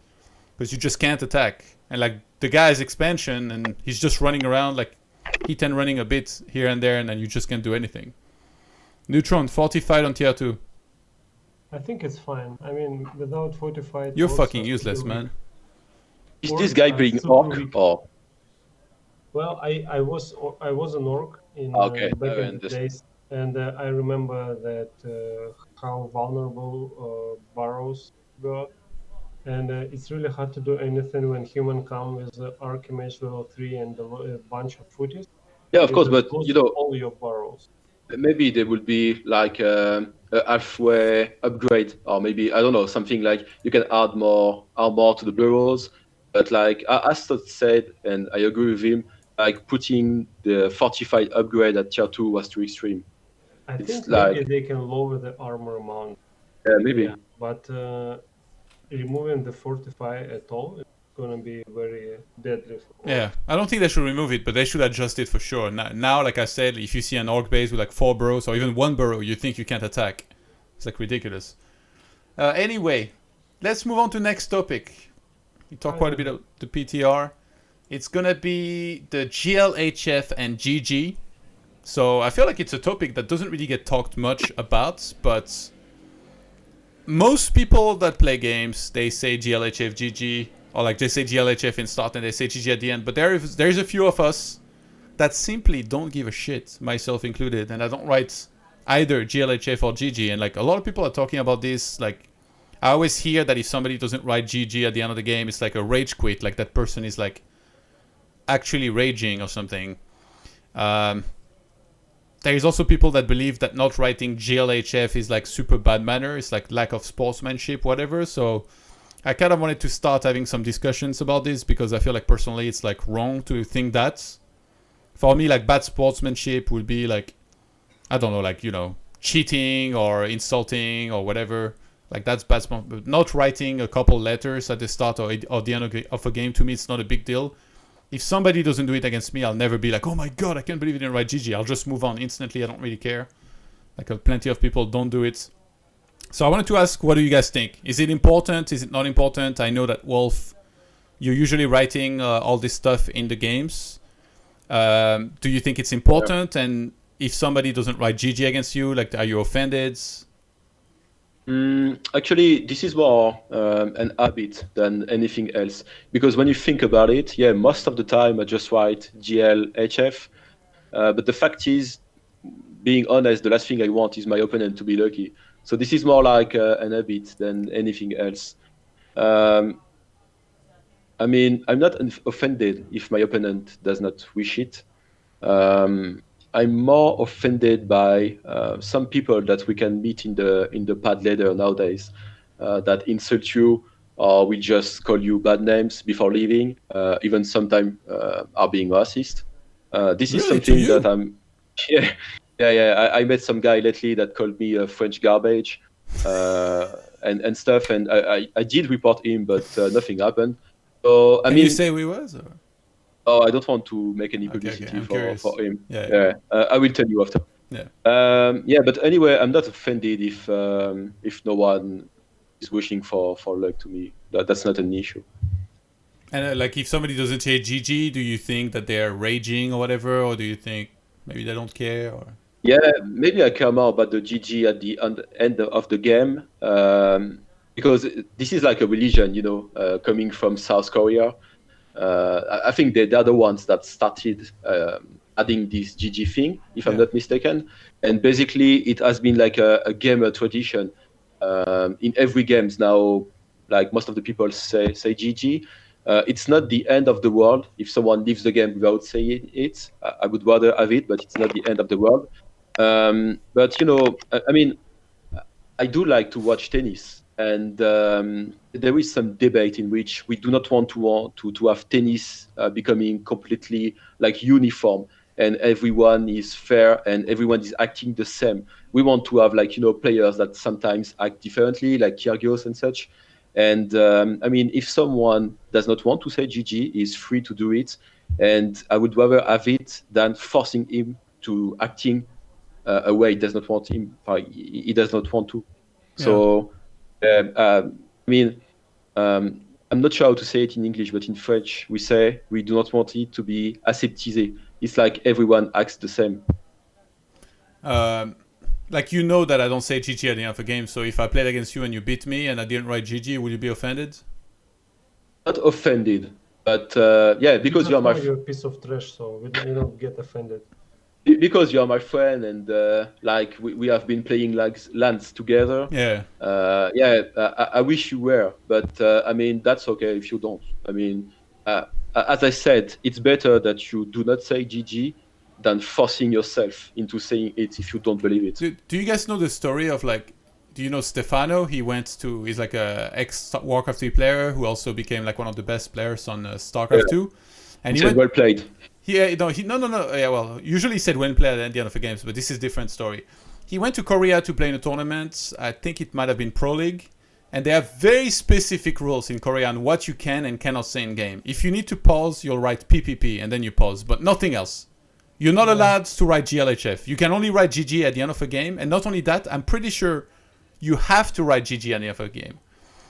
Because you just can't attack. And like, the guy's expansion, and he's just running around, like, hit and running a bit here and there, and then you just can't do anything. Neutron, fortified on tier 2. I think it's fine. I mean, without fortified... You're fucking useless, man. Is this guy playing orc or? Well, I was an orc in back in the days, and I remember that how vulnerable burrows were, and it's really hard to do anything when human come with Archimage level 3 and a bunch of footies. Yeah, of course, but you know, all your burrows. Maybe there will be like a halfway upgrade, or maybe I don't know, something like you can add more armor to the burrows. But like as Todd said, and I agree with him, like putting the fortified upgrade at tier 2 was too extreme. I think maybe they can lower the armor amount. Yeah, maybe. Yeah, but removing the fortify at all, it's gonna be very deadly. Yeah, I don't think they should remove it, but they should adjust it for sure. Now, like I said, if you see an orc base with like 4 burrows or even 1 burrow, you think you can't attack. It's like ridiculous. Anyway, let's move on to next topic. We talked quite a bit of the PTR. It's gonna be the GLHF and GG. So I feel like it's a topic that doesn't really get talked much about, but most people that play games, they say GLHF, GG, or like they say GLHF in start and they say GG at the end. But there's a few of us that simply don't give a shit, myself included, and I don't write either GLHF or GG. And like a lot of people are talking about this, like I always hear that if somebody doesn't write GG at the end of the game, it's like a rage quit, like that person is like actually raging or something. There is also people that believe that not writing GLHF is like super bad manner, it's like lack of sportsmanship, whatever. So I kind of wanted to start having some discussions about this because I feel like personally it's like wrong to think that. For me, like bad sportsmanship would be like, I don't know, like, you know, cheating or insulting or whatever. Like that's bad sportsmanship. But not writing a couple letters at the start or the end of a game, to me, it's not a big deal. If somebody doesn't do it against me, I'll never be like, oh my god, I can't believe you didn't write GG. I'll just move on instantly. I don't really care. Like plenty of people don't do it. So I wanted to ask, what do you guys think? Is it important? Is it not important? I know that Wolf, you're usually writing all this stuff in the games. Do you think it's important? And if somebody doesn't write GG against you, like, are you offended? Actually, this is more an habit than anything else. Because when you think about it, yeah, most of the time I just write GL, HF. But the fact is, being honest, the last thing I want is my opponent to be lucky. So this is more like an habit than anything else. I mean, I'm not offended if my opponent does not wish it. I'm more offended by some people that we can meet in the pad ladder nowadays that insult you or will just call you bad names before leaving, even sometimes are being racist. This is Really? To something you? that I'm. Yeah, yeah. I met some guy lately that called me French garbage and stuff, and I did report him, but nothing happened. So I Can mean, you say who he was? Or? oh, I don't want to make any Okay, publicity I'm curious. for him. Yeah. I will tell you after. Yeah. Yeah, but anyway, I'm not offended if no one is wishing for luck to me. That's not an issue. And like, if somebody doesn't say GG, do you think that they're raging or whatever, or do you think maybe they don't care? Or Yeah, maybe I care more about the GG at the end of the game, because this is like a religion, you know, coming from South Korea. I think they're the ones that started adding this GG thing, if I'm not mistaken. And basically, it has been like a gamer tradition. In every games now, like most of the people say GG. It's not the end of the world if someone leaves the game without saying it. I would rather have it, but it's not the end of the world. But you know, I mean, I do like to watch tennis, and there is some debate in which we do not want to have tennis becoming completely like uniform, and everyone is fair and everyone is acting the same. We want to have, like, you know, players that sometimes act differently, like Kyrgios and such. And I mean, if someone does not want to say GG, he's free to do it. And I would rather have it than forcing him to acting a way he does not want he does not want to. So, I mean, I'm not sure how to say it in English, but in French, we say we do not want it to be aseptisé. It's like everyone acts the same. like, you know that I don't say GG at the end of a game. So if I played against you and you beat me and I didn't write GG, would you be offended? Not offended, but yeah, because you're You're a piece of trash, so we don't get offended. Because you are my friend, and like we have been playing like lands together. Yeah. I wish you were, but I mean, that's okay if you don't. I mean, as I said, it's better that you do not say GG than forcing yourself into saying it if you don't believe it. Do you guys know the story of, like, do you know Stefano? He's like a ex-Warcraft 3 player who also became like one of the best players on StarCraft 2. And he went, well played. No. Yeah, well, usually he said when played at the end of the games, but this is a different story. He went to Korea to play in a tournament. I think it might have been Pro League. And they have very specific rules in Korea on what you can and cannot say in game. If you need to pause, you'll write PPP and then you pause, but nothing else. You're not allowed to write GLHF. You can only write GG at the end of a game. And not only that, I'm pretty sure you have to write GG at the end of a game.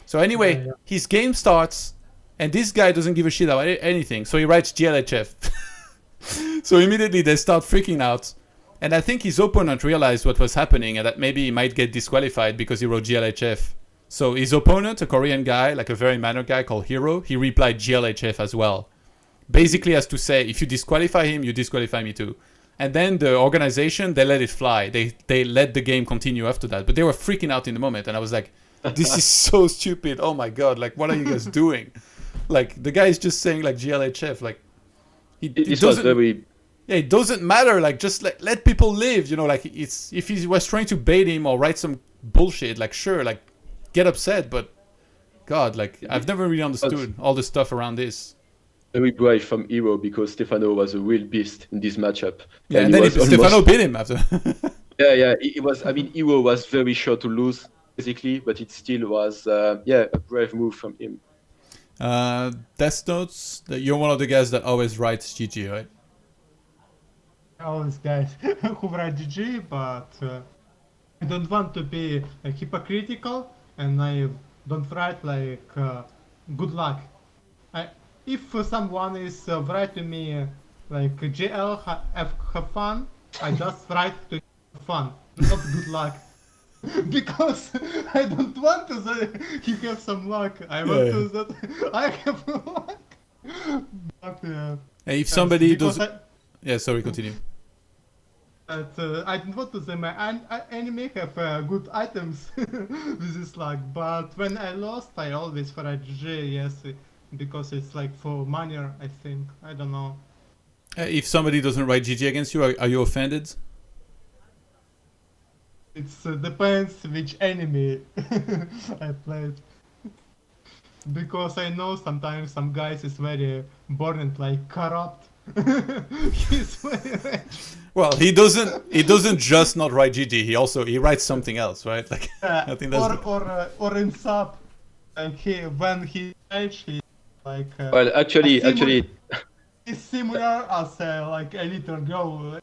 So anyway, his game starts, and this guy doesn't give a shit about anything. So he writes GLHF. So immediately they start freaking out. And I think his opponent realized what was happening and that maybe he might get disqualified because he wrote GLHF. So his opponent, a Korean guy, like a very minor guy called Hero, he replied GLHF as well. Basically as to say, if you disqualify him, you disqualify me too. And then the organization, they let it fly. They let the game continue after that. But they were freaking out in the moment. And I was like, this is so stupid. Oh my God. Like, what are you guys doing? Like, the guy is just saying like GLHF. Like, it doesn't... Yeah, it doesn't matter. Like, just let people live. You know, like, it's if he was trying to bait him or write some bullshit, like, sure, like, get upset. But, God, like, I've never really understood all the stuff around this. Very brave from Hero because Stefano was a real beast in this matchup. Yeah, and then Stefano beat him after. It was. I mean, Hero was very sure to lose, basically, but it still was, a brave move from him. Death Notes, you're one of the guys that always writes GG, right? All these guys who write GG, but I don't want to be hypocritical, and I don't write like good luck. If someone is writing me like GL have fun. I just write to have fun, not good luck. Because I don't want to say he have some luck. I want to that I have luck. But Hey, if yes, somebody because does, yeah, sorry, continue. I don't want to say my enemy have good items with this luck. But when I lost, I always write GG, yes, because it's like for money. I think I don't know. If somebody doesn't write GG against you, are you offended? It depends which enemy I played. Because I know sometimes some guys is very boring, like corrupt. He's very rich. Well, he doesn't just not write GG. He writes something else, right? Like I think that's or in sub, and when he rage, he like Well, actually, he's similar as like a little girl.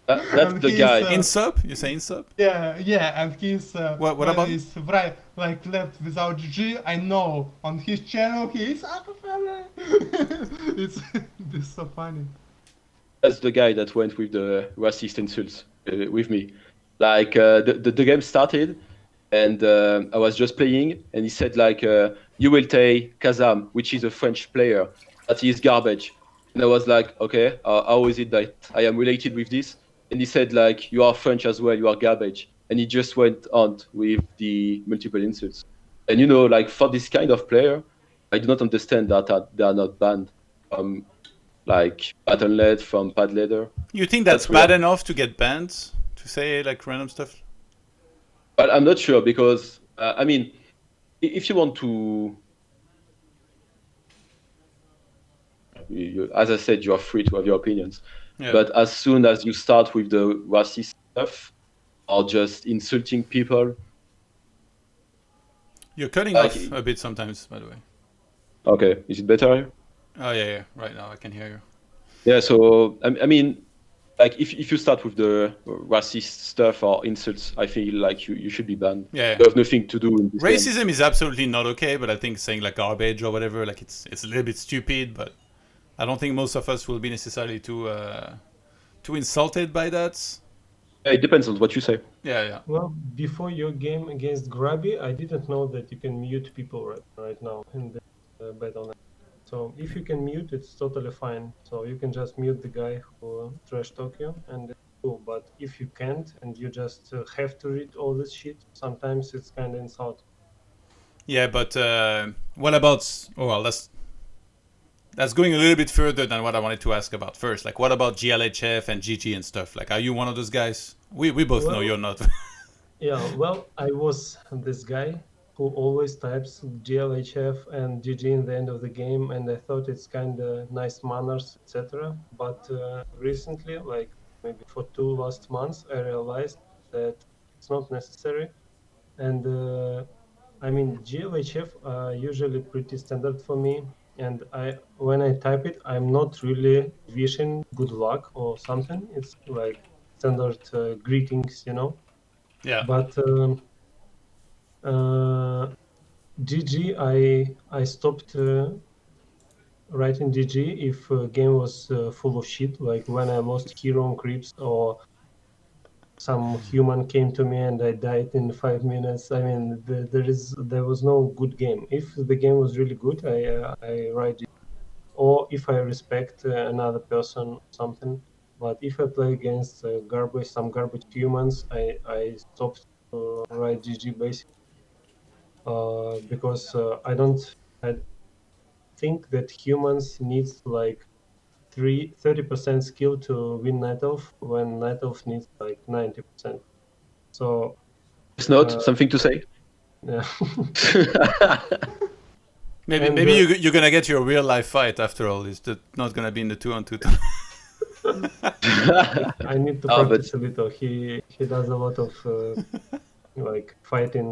that's And the he's, guy. in sub. You say in sub? Yeah, and he's What when about- he's right, like left without GG. I know on his channel he is it's so funny. That's the guy that went with the racist insults with me. Like the game started, and I was just playing, and he said like, "You will take Kazam, which is a French player, that is garbage." And I was like, "Okay, how is it that I am related with this?" And he said like, "You are French as well. You are garbage." And he just went on with the multiple insults. And you know, like for this kind of player, I do not understand that they are not banned from like Battle.net, from Pad Leader. You think that's weird. bad enough to get banned to say like random stuff? But I'm not sure because I mean, if you want to, as I said, you are free to have your opinions. Yeah. But as soon as you start with the racist stuff or just insulting people, You're cutting Like- off a bit sometimes, by the way. okay, is it better here? Oh yeah. Right now I can hear you. Yeah. So I mean, like if you start with the racist stuff or insults, I feel like you should be banned. Yeah. You have nothing to do in this game. Racism is absolutely not okay, but I think saying like garbage or whatever, like it's a little bit stupid. But I don't think most of us will be necessarily too insulted by that. Yeah, it depends on what you say. Yeah. Well, before your game against Grubby, I didn't know that you can mute people right now in the battle. So if you can mute, it's totally fine. So you can just mute the guy who trash talk you, and it's cool. But if you can't, and you just have to read all this shit, sometimes it's kind of insulting. Yeah, but what about? Oh well, that's going a little bit further than what I wanted to ask about first. Like, what about GLHF and GG and stuff? Like, are you one of those guys? We both know Well- you're not. Yeah, well, I was this guy who always types GLHF and GG in the end of the game, and I thought it's kind of nice manners, etc. But recently, like maybe for 2 last months, I realized that it's not necessary. And I mean, GLHF are usually pretty standard for me. And when I type it, I'm not really wishing good luck or something. It's like standard greetings, you know. Yeah. But GG, I stopped writing GG if game was full of shit, like when I lost hero on creeps or some human came to me and I died in 5 minutes. I mean, there was no good game. If the game was really good, I write GG. Or if I respect another person or something. But if I play against some garbage humans, I stopped to write GG basically. Because I think that humans needs like 30% skill to win Night Elf when Night Elf needs like 90%. So It's not something to say. yeah. Maybe And, maybe you're gonna get your real life fight after all. It's not gonna be in the 2-on-2. I need to Oh, practice a little. He does a lot of like fighting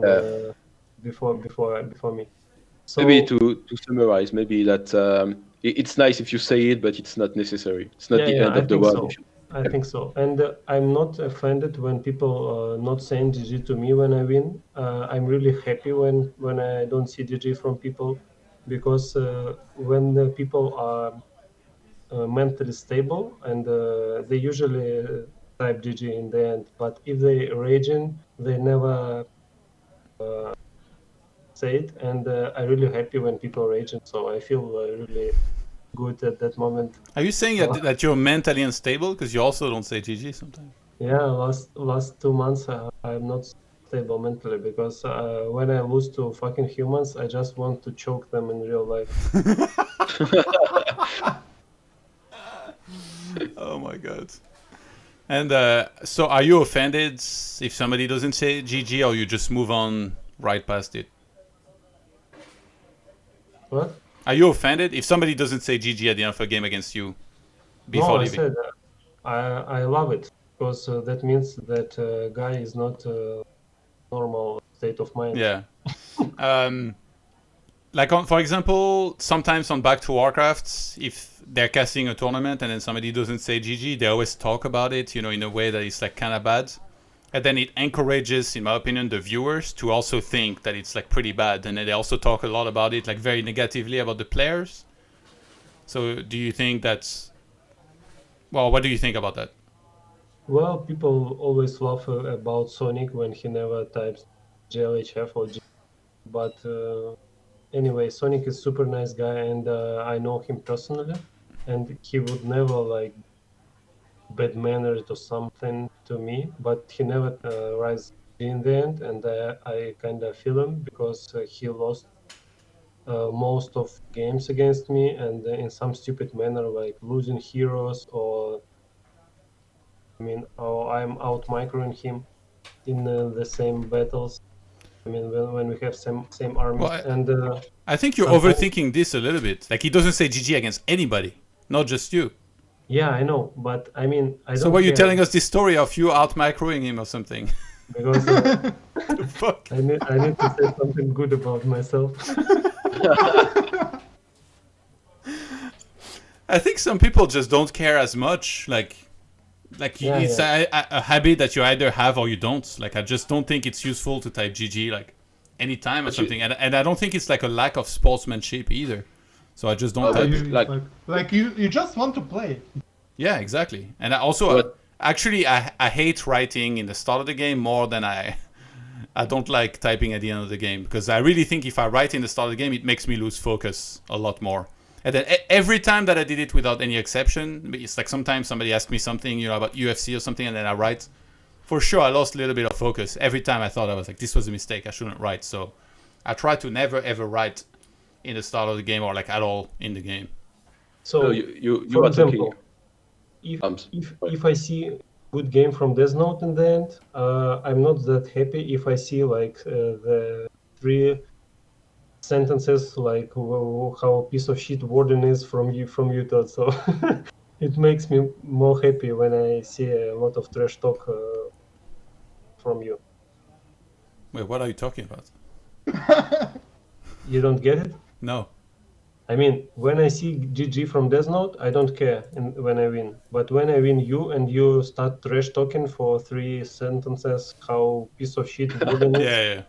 before me. So Maybe to summarize, maybe that it's nice if you say it, but it's not necessary. It's not the end I of the think world. so. if you- I think so. And I'm not offended when people not saying GG to me when I win. I'm really happy when I don't see GG from people, because when the people are mentally stable, and they usually type GG in the end. But if they raging, they never say it, and I'm really happy when people raging. So I feel really good at that moment. Are you saying that you're mentally unstable because you also don't say GG sometimes? Yeah, last 2 months I'm not stable mentally because when I lose to fucking humans, I just want to choke them in real life. Oh my god. And so are you offended if somebody doesn't say GG, or you just move on right past it? What? Are you offended if somebody doesn't say GG at the end of a game against you before No, I leaving? said I love it because that means that guy is not normal state of mind. Yeah. Like for example, sometimes on Back to Warcraft, if they're casting a tournament and then somebody doesn't say GG, they always talk about it, in a way that is like kind of bad. And then it encourages, in my opinion, the viewers to also think that it's like pretty bad. And then they also talk a lot about it, like very negatively about the players. So do you think that's... Well, what do you think about that? Well, people always laugh about Sonic when he never types GLHF or G. But anyway, Sonic is super nice guy, and I know him personally, and he would never like bad manners or something to me, but he never rise in the end, and I kind of feel him because he lost most of games against me, and in some stupid manner, like losing heroes, or or I'm out microing him in the same battles. I mean, when we have same armies, Well, and I think you're sometimes- overthinking this a little bit. Like, he doesn't say GG against anybody, not just you. yeah, I know, but I mean, I don't. So were you care telling us this story of you out microing him or something? because Fuck. I need to say something good about myself. I think some people just don't care as much. Like Yeah, it's a habit that you either have or you don't. Like, I just don't think it's useful to type GG like anytime or something. And I don't think it's like a lack of sportsmanship either. So I just don't Oh, type but it. like- You just want to play. Yeah, exactly. And I also actually I hate writing in the start of the game more than I don't like typing at the end of the game, because I really think if I write in the start of the game, it makes me lose focus a lot more. And then every time that I did it without any exception, it's like sometimes somebody asked me something, about UFC or something, and then I write. For sure, I lost a little bit of focus. Every time I thought I was like, this was a mistake, I shouldn't write. So I try to never ever write in the start of the game or like at all in the game. So you for are example, talking. if I see good game from Death Note in the end, I'm not that happy if I see like the 3 sentences like how a piece of shit Warden is from you, Todd. So it makes me more happy when I see a lot of trash talk from you. Wait, what are you talking about? You don't get it? No. I mean, when I see GG from Death Note, I don't care when I win. But when I win you and you start trash talking for 3 sentences, how piece of shit Warden is, Yeah.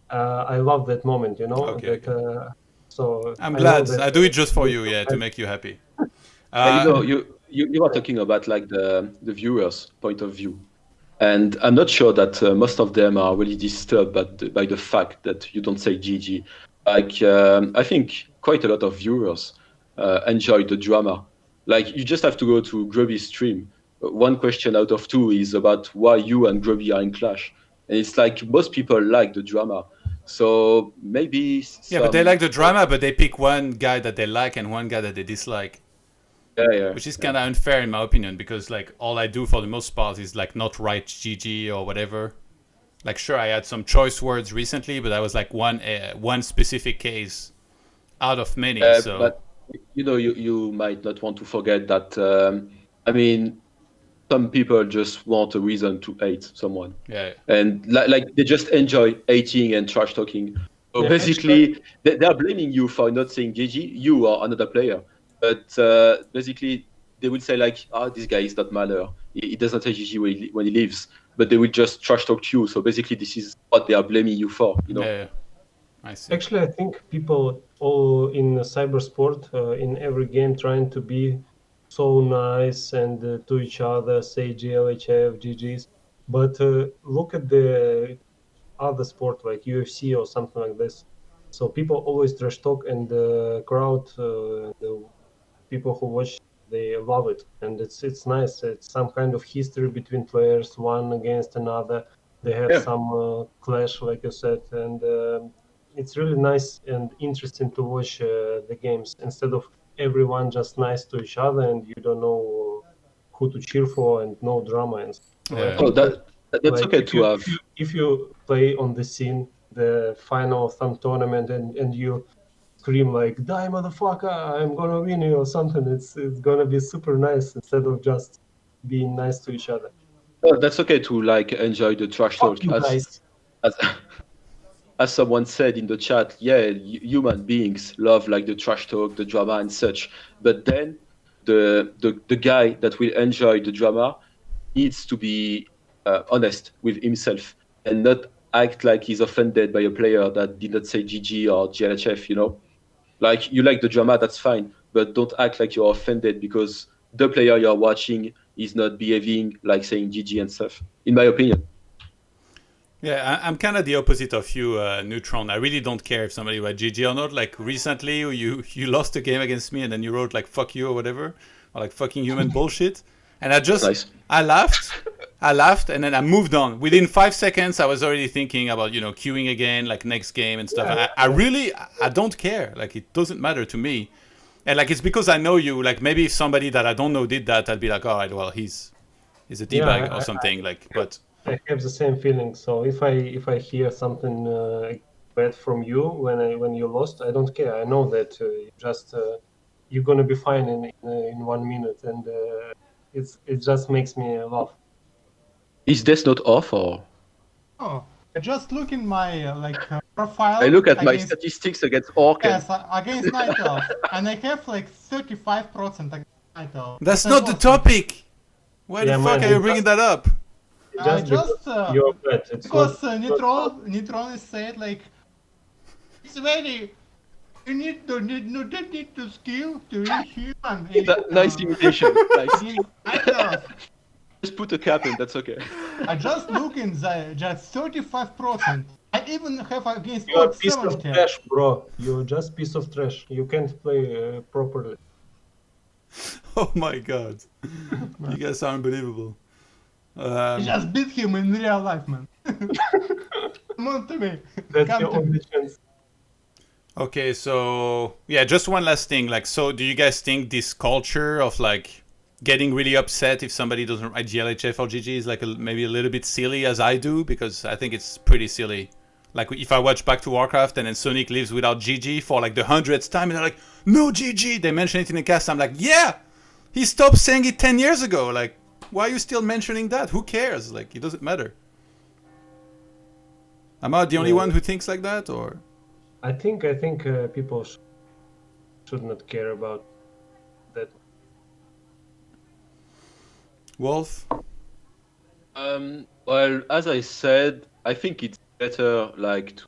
I love that moment, Okay, so I'm I glad. know that, I do it just for you, to make you happy. You are talking about like the viewers' point of view, and I'm not sure that most of them are really disturbed by the fact that you don't say GG. Like I think quite a lot of viewers enjoy the drama. Like, you just have to go to Grubby's stream. One question out of 2 is about why you and Grubby are in clash, and it's like most people like the drama. So maybe Yeah, but they like the drama, but they pick one guy that they like and one guy that they dislike. Yeah. Which is kind of unfair in my opinion, because like all I do for the most part is like not write GG or whatever. Like, sure, I had some choice words recently, but that was like one specific case out of many. So But you might not want to forget that. I mean, some people just want a reason to hate someone. Yeah. And like they just enjoy hating and trash talking. So Yeah, basically, they are blaming you for not saying GG. You are another player, but basically they will say like, this guy is not matter. He doesn't say GG when he leaves, but they will just trash talk you. So basically, this is what they are blaming you for. Yeah. I see. Actually, I think people all in cybersport in every game trying to be so nice and to each other say GLHF, GGs. But look at the other sport like UFC or something like this. So people always trash talk, and the crowd, the people who watch, they love it, and it's nice. It's some kind of history between players, one against another. They have Yeah. some clash, like you said, and it's really nice and interesting to watch the games instead of everyone just nice to each other and you don't know who to cheer for and no drama and stuff. So I Yeah. Oh, think that's like okay to have. if you play on the scene the final of some tournament and you scream like die motherfucker, I'm gonna win you or something, it's gonna be super nice instead of just being nice to each other. Oh, that's okay to like enjoy the trash Fuck talk. you guys. As as someone said in the chat, yeah, human beings love like the trash talk, the drama, and such. But then the guy that will enjoy the drama needs to be honest with himself and not act like he's offended by a player that did not say GG or GLHF. You know, like you like the drama, that's fine, but don't act like you're offended because the player you're watching is not behaving like saying GG and stuff. In my opinion. Yeah, I'm kind of the opposite of you, Neutron. I really don't care if somebody wrote GG or not. Like recently, you lost a game against me, and then you wrote like "fuck you" or whatever, or like "fucking human bullshit," and Nice. I laughed, and then I moved on. Within 5 seconds, I was already thinking about queuing again, like next game and stuff. Yeah. I don't care. Like it doesn't matter to me, and like it's because I know you. Like maybe if somebody that I don't know did that, I'd be like, all right, well he's a d-bag or something. But I have the same feeling. So if I hear something bad from you when you lost, I don't care. I know that you're gonna be fine in 1 minute, and it just makes me laugh. Is this not off or? Oh, I just look in my profile. I look at my against- statistics against Orc. And Yes, against Night Elf, and I have like 35% against Night Elf. that's But I not the lost. topic. Why the Yeah, fuck man, are you bringing that up? Just because you're bad. It's because not, Neutron is said like it's very you don't need to skill to be human. Nice imitation. Nice. Night Elf. Just put a cap in. That's okay. I just look in the just 35%. I even have against you're a Orc piece of 70. trash, bro. You're just piece of trash. You can't play properly. Oh my god, you guys are unbelievable. I just beat him in real life, man. Come on to me. That's Come your to me. only chance. Okay, so yeah, just one last thing. Like, so do you guys think this culture of like getting really upset if somebody doesn't write GLHF or GG is like maybe a little bit silly as I do? Because I think it's pretty silly. Like if I watch Back to Warcraft and then Sonic lives without GG for like the 100th time and they're like, no GG, they mention it in the cast. I'm like, yeah, he stopped saying it 10 years ago. Like, why are you still mentioning that? Who cares? Like, it doesn't matter. Am I the only one who thinks like that, or? I think people should not care about that. Wolf? Well, as I said, I think it's better like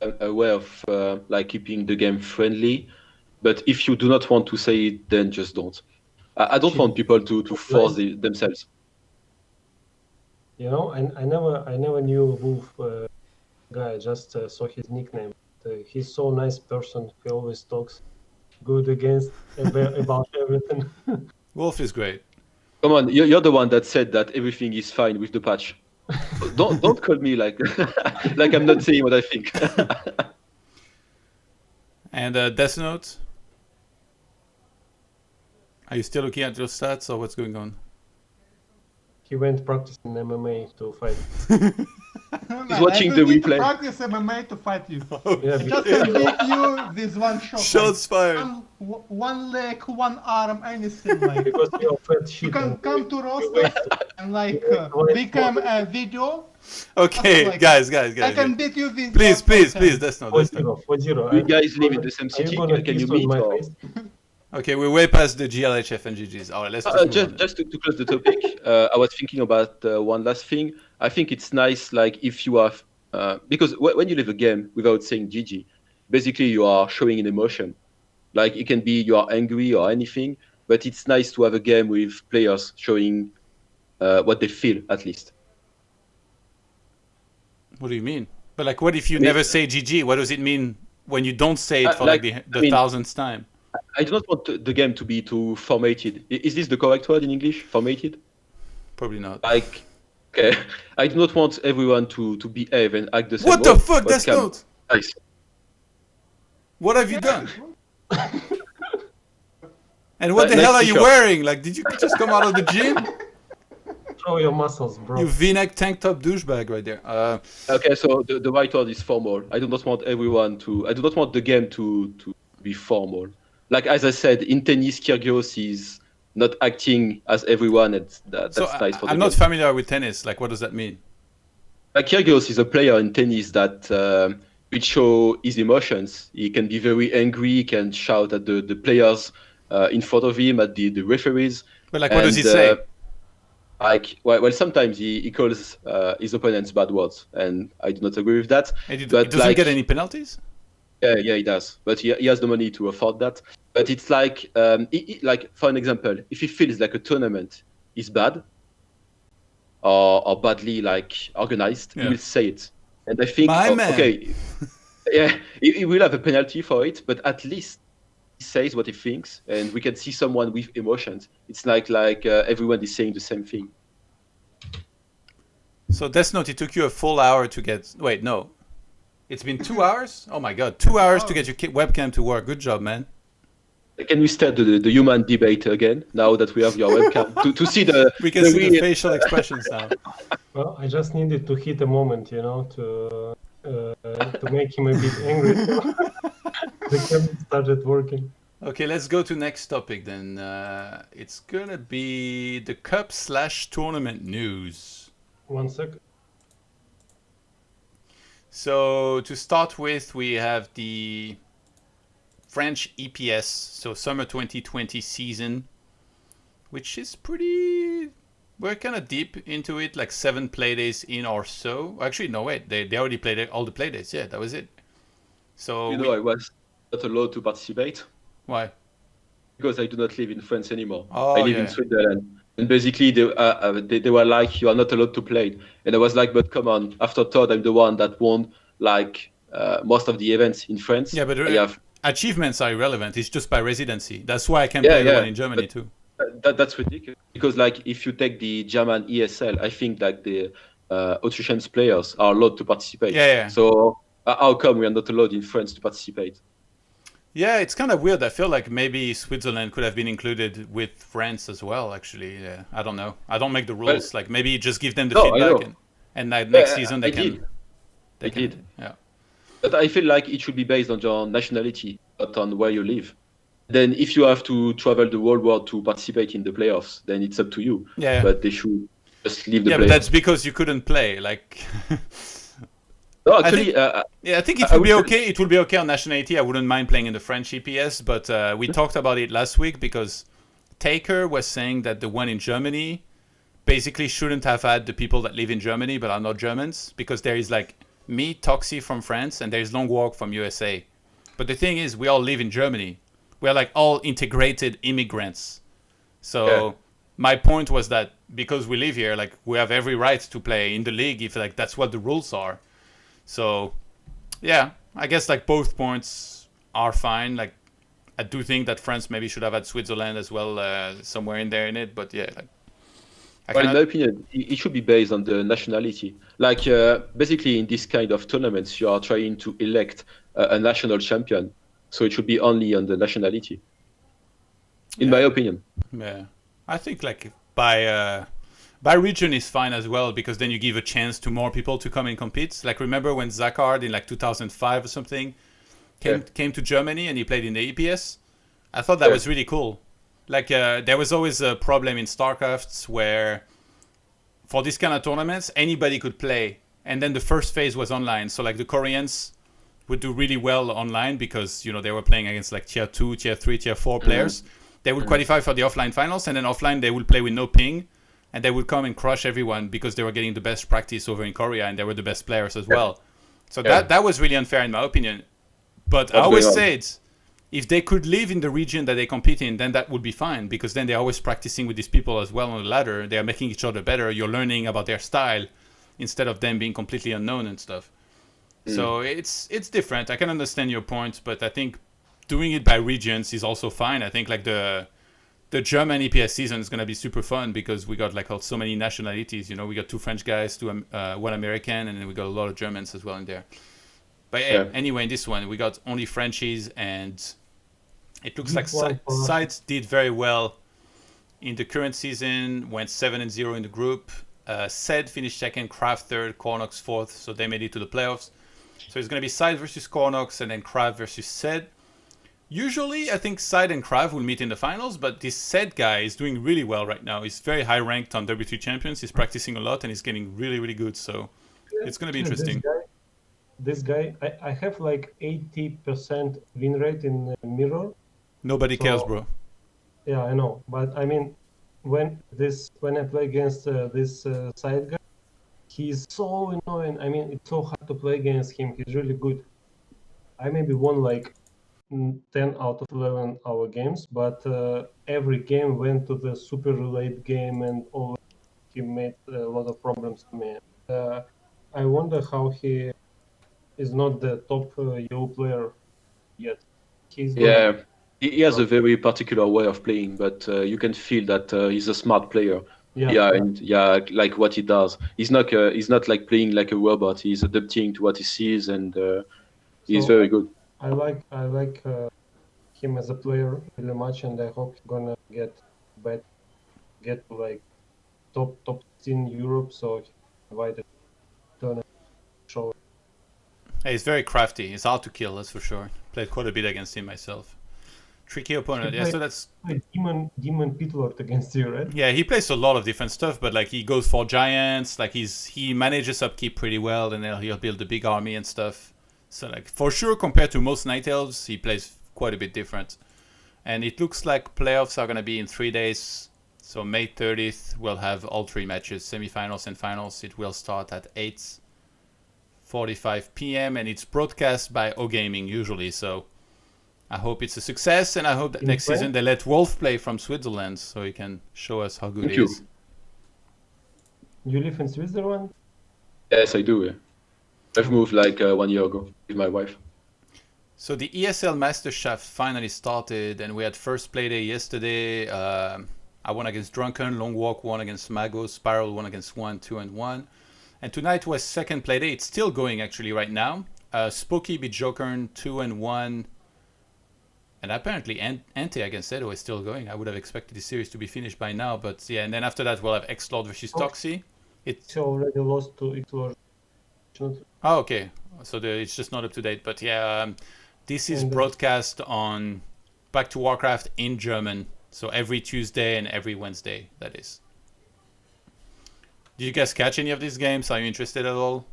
a way of like keeping the game friendly. But if you do not want to say it, then just don't. I don't want people to force themselves. You know, I never knew Wolf guy. Just saw his nickname. He's so nice person. He always talks good against about everything. Wolf is great. Come on, you're the one that said that everything is fine with the patch. Don't call me like like I'm not saying what I think. And Death Note? Are you still looking at your stats, or what's going on? He went practicing MMA to fight. He's watching the replay. Practice MMA to fight you. Yeah, Just can beat you this one shot. Shots fired. One leg, one arm, anything like. because you're fat shit. You can and come to you roster wait. and like wait become for a video. Okay, Like, guys. I can beat you this. Please, 1%. Death Note. Death Note. 4-0. You guys live in the same Are you city. gonna Can you piss on meet? my Or... face? Okay, we're way past the GLHF and GGs. All right, let's just move on. Just to close the topic, I was thinking about one last thing. I think it's nice, like if you have, because when you leave a game without saying GG, basically you are showing an emotion. Like it can be you are angry or anything, but it's nice to have a game with players showing what they feel at least. What do you mean? But like, what if you never say GG? What does it mean when you don't say it for like the thousandth time? I do not want the game to be too formatted. Is this the correct word in English? Formatted? Probably not. Like, okay, I do not want everyone to behave and act the same. What the fuck? That's not. Nice. What have you done? And what the hell are you wearing? Like, did you just come out of the gym? Show your muscles, bro. You V-neck tank top douchebag right there. Okay, so the right word is formal. I do not want everyone to. I do not want the game to be formal. Like as I said, in tennis, Kyrgios is not acting as everyone. That's so nice for the I'm not familiar with tennis. Like, what does that mean? Like Kyrgios is a player in tennis that will show his emotions. He can be very angry. He can shout at the players in front of him, at the referees. But like, what does he say? Like, well, sometimes he calls his opponents bad words, and I do not agree with that. And he but doesn't get any penalties? Yeah, he does. But he has the money to afford that. But it's like, like for an example, if he feels like a tournament is bad or badly like organized, he will say it. And I think, okay, yeah, he will have a penalty for it, but at least he says what he thinks, and we can see someone with emotions. It's like everyone is saying the same thing. So Death Note, it took you a full hour to get. Wait, no, it's been 2 hours. Oh my god, 2 hours to get your webcam to work. Good job, man. Can we start the human debate again now that we have your webcam to see the? We can see the facial expressions now. Well, I just needed to hit a moment, to make him a bit angry. The camera started working. Okay, let's go to next topic then. It's gonna be the Cup/tournament news. 1 second. So to start with, we have the French EPS, so Summer 2020 season, which is pretty. We're kind of deep into it, like 7 playdays in or so. Actually, no, wait, they already played all the playdays. Yeah, that was it. So I was not allowed to participate. Why? Because I do not live in France anymore. Oh, I live in Switzerland. And basically, they were like, you are not allowed to play. And I was like, but come on, after ToD, I'm the one that won like most of the events in France. Yeah, but achievements are irrelevant. It's just by residency. That's why I can play the one in Germany too. That's ridiculous. Because like if you take the German ESL, I think like the Austrian players are allowed to participate. Yeah. So how come we are not allowed in France to participate? Yeah, it's kind of weird. I feel like maybe Switzerland could have been included with France as well, actually. Yeah, I don't know. I don't make the rules. Like maybe just give them the feedback and next season they can. They did. Yeah. But I feel like it should be based on your nationality, not on where you live. Then if you have to travel the whole world to participate in the playoffs, then it's up to you. Yeah. But they should just leave the playoffs. Yeah, but that's because you couldn't play. Like. No, actually, I think it will be okay. It will be okay on nationality. I wouldn't mind playing in the French EPS, but we talked about it last week because Taker was saying that the one in Germany basically shouldn't have had the people that live in Germany but are not Germans, because there is like me, Toxie from France, and there is Long Walk from USA. But the thing is, we all live in Germany. We are like all integrated immigrants. So my point was that because we live here, like we have every right to play in the league if like that's what the rules are. So, yeah, I guess like both points are fine. Like, I do think that France maybe should have had Switzerland as well somewhere in there in it. But yeah, like, in my opinion, it should be based on the nationality. Like, basically, in this kind of tournaments, you are trying to elect a national champion, so it should be only on the nationality. In my opinion. Yeah, I think like by region is fine as well, because then you give a chance to more people to come and compete. Like remember when Zachard in like 2005 or something came to Germany and he played in the EPS? I thought that was really cool. Like there was always a problem in StarCrafts where for this kind of tournaments anybody could play, and then the first phase was online. So like the Koreans would do really well online because they were playing against like tier 2, tier 3, tier 4 players. They would qualify for the offline finals, and then offline they would play with no ping. And they would come and crush everyone because they were getting the best practice over in Korea, and they were the best players as well. So that was really unfair in my opinion. But I always said, if they could live in the region that they compete in, then that would be fine, because then they're always practicing with these people as well on the ladder. They are making each other better. You're learning about their style instead of them being completely unknown and stuff. So it's different. I can understand your point, but I think doing it by regions is also fine. I think like the German EPS season is going to be super fun because we got like so many nationalities. You know, we got 2 French guys, 1 American, and then we got a lot of Germans as well in there. But anyway, in this one, we got only Frenchies, and it looks like Sides did very well in the current season, went 7-0 in the group. Sed finished second, Kraft third, Cornox fourth, so they made it to the playoffs. So it's going to be Side versus Cornox, and then Kraft versus Sed. Usually, I think Side and Krav will meet in the finals, but this Sed guy is doing really well right now. He's very high ranked on W3 Champions. He's practicing a lot, and he's getting really, really good. So it's going to be interesting. This guy, I have like 80% win rate in Mirror. Nobody cares, bro. Yeah, I know. But I mean, when I play against this Side guy, he's so annoying. I mean, it's so hard to play against him. He's really good. I maybe won like 10 out of 11 our games, but every game went to the super late game, and always he made a lot of problems to me. I wonder how he is not the top EU player yet. He has a very particular way of playing, but you can feel that he's a smart player. And like what he does. He's not like playing like a robot. He's adapting to what he sees, and he's very good. I like him as a player really much, and I hope he's gonna get to like top 10 Europe, so he invited to show. Hey, he's very crafty. He's hard to kill, that's for sure. Played quite a bit against him myself. Tricky opponent. Yeah, so that's Demon Pit Lord against you, right? Yeah, he plays a lot of different stuff, but like he goes for giants. Like he manages upkeep pretty well, and then he'll build a big army and stuff. So like for sure, compared to most Night Elves, he plays quite a bit different. And it looks like playoffs are gonna be in 3 days. So May 30th, we'll have all 3 matches, semifinals and finals. It will start at 8:45 p.m. and it's broadcast by ToDGaming usually. So I hope it's a success, and I hope that next season they let Wolf play from Switzerland so he can show us how good he is. You live in Switzerland? Yes, I do. Yeah. I've moved like 1 year ago with my wife. So the ESL Master Shaft finally started, and we had first play day yesterday. I won against Drunken, Long Walk won against Magos, Spiral won against 1, 2, and 1. And tonight was second play day. It's still going actually right now. Spooky beat Jokern 2 and 1. And apparently Ante against Edo is still going. I would have expected the series to be finished by now, but yeah. And then after that we'll have X-Lord versus Toxie. It's already lost to X-Lord. Oh, okay. So it's just not up to date. But yeah, this is broadcast on Back to Warcraft in German. So every Tuesday and every Wednesday, that is. Did you guys catch any of these games? Are you interested at all?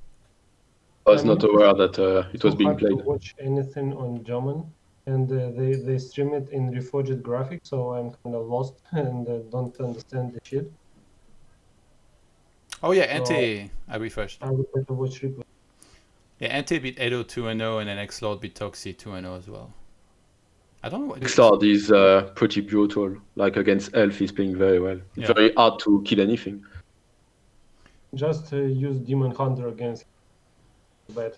I was not aware that it was being played. I watch anything on German, and they stream it in Reforged graphics, so I'm kind of lost and don't understand the shit. Oh yeah, Ante, I refreshed. I would like to watch replay. Yeah, Ante beat Edo 2-0, and then X-Lord beat Toxie 2-0 as well. I don't know what X-Lord is pretty brutal. Like against Elf, he's playing very well. It's very hard to kill anything. Just use Demon Hunter against bad.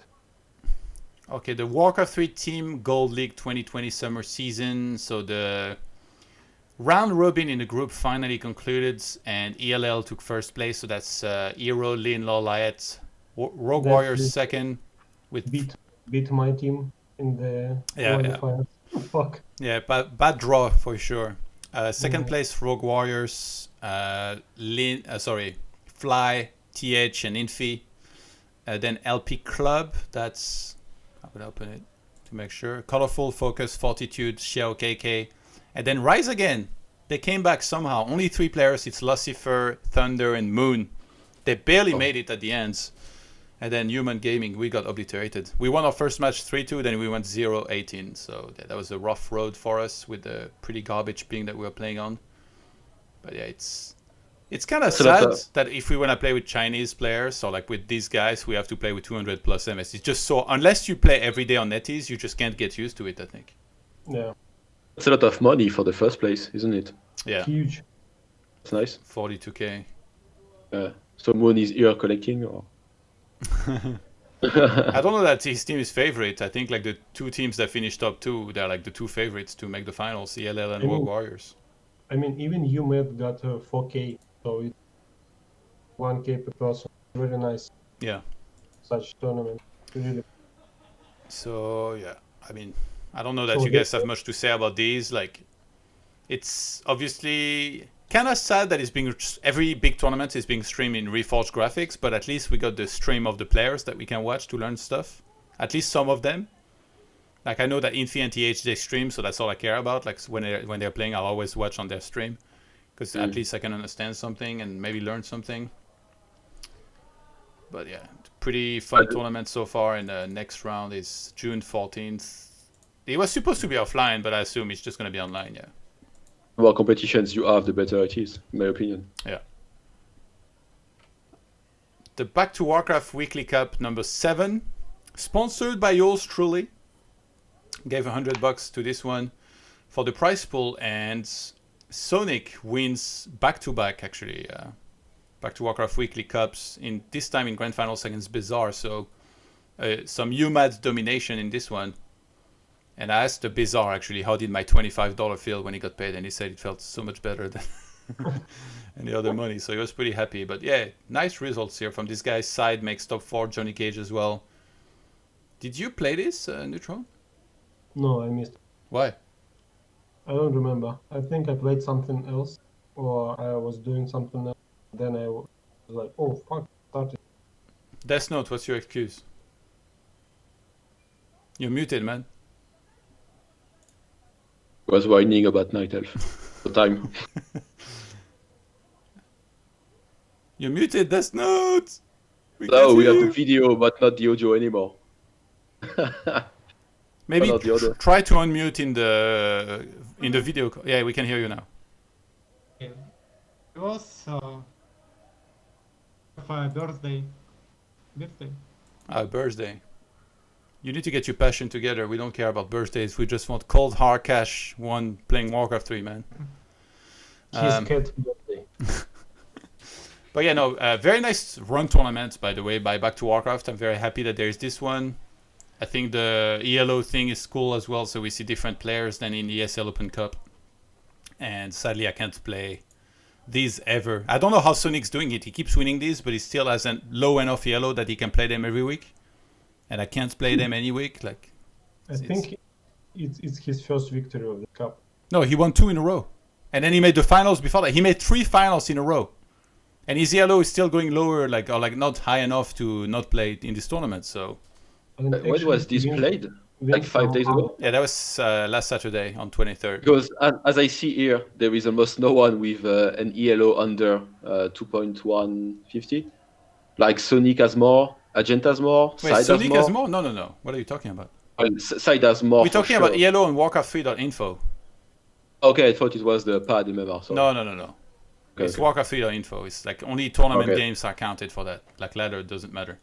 Okay, the Warcraft 3 Team Gold League 2020 summer season. So the round robin in the group finally concluded, and ELL took first place. So that's Hero, Lin, Loliet, Rogue Warriors second. With beat my team in the qualifiers. Fuck. Yeah, bad draw for sure. Second place Rogue Warriors, Fly, TH, and Infi. Then LP Club. That's I'm gonna open it to make sure. Colorful, Focus, Fortitude, Xiao KK, and then Rise Again. They came back somehow. Only 3 players. It's Lucifer, Thunder, and Moon. They barely made it at the ends. And then Human Gaming, we got obliterated. We won our first match 3-2, then we went 0-18. So that was a rough road for us with the pretty garbage ping that we were playing on. But yeah, it's kind of sad that if we want to play with Chinese players, or like with these guys, we have to play with 200 plus MS. It's just so, unless you play every day on NetEase, you just can't get used to it, I think. Yeah, That's a lot of money for the first place, isn't it? Yeah, huge. That's nice. 42k. So Moon is here collecting, or? I don't know that his team is favorite. I think like the two teams that finished top two, they're like the two favorites to make the finals, ELL and I Rogue mean- Warriors. I mean, even UMed got 4K, so it's 1K per person. Very nice. Yeah. Such tournament. Really. So yeah, I mean, I don't know that So you guys have much to say about these. Like, it's obviously kind of sad that it's being every big tournament is being streamed in Reforged graphics, but at least we got the stream of the players that we can watch to learn stuff. At least some of them. Like I know that Infi and TH they stream, so that's all I care about. Like when they're playing, I'll always watch on their stream because at least I can understand something and maybe learn something. But yeah, pretty fun tournament so far. And the next round is June 14th. It was supposed to be offline, but I assume it's just going to be online. Yeah. The more competitions you have, the better it is, in my opinion. Yeah. The Back to Warcraft Weekly Cup number 7, sponsored by yours truly. Gave $100 to this one for the prize pool, and Sonic wins back-to-back actually. Back to Warcraft Weekly Cups in this time in Grand Finals against Bizarre. So some UMAD domination in this one. And I asked the Bizarre actually, how did my $25 feel when he got paid? And he said it felt so much better than any other money. So he was pretty happy. But yeah, nice results here from this guy's side. Makes top 4, Johnny Cage as well. Did you play this, Neutron? No, I missed. Why? I don't remember. I think I played something else, or I was doing something else. Then I was like, oh fuck, started. Death Note, what's your excuse? You're muted, man. Was whining about Night Elf. The time. You're muted, Death Note! So can't we hear have the you. video, but not the audio anymore. Maybe not the other. try to unmute in the video. Yeah, we can hear you now. Yeah. It was my birthday. Birthday. You need to get your passion together. We don't care about birthdays. We just want cold hard cash. One playing Warcraft 3, man. His cat birthday. But yeah, no, very nice run tournament, by the way, by Back to Warcraft. I'm very happy that there's this one. I think the ELO thing is cool as well, so we see different players than in the ESL Open Cup. And sadly, I can't play these ever. I don't know how Sonic's doing it. He keeps winning these, but he still has a low enough ELO that he can play them every week. And I can't play them any week. Like, I think it's his first victory of the cup. no, he won 2 in a row. And then he made the finals before that. He made 3 finals in a row. And his ELO is still going lower, like or like not high enough to not play in this tournament. So And When actually, was this win- played? win Like 5 days from- ago? yeah, that was last Saturday on 23rd. Because as I see here, there is almost no one with an ELO under 2.150. Like Sonic has more, Agent has more, Wait, Side Sonic has has more. more? No. What are you talking about? Well, Side has more. We're for talking sure. about ELO and Warcraft3.info. Okay, I thought it was the pad MMR. Sorry. No. Okay, It's okay. Warcraft3.info. It's like only tournament Okay. games are counted for that. Like ladder doesn't matter.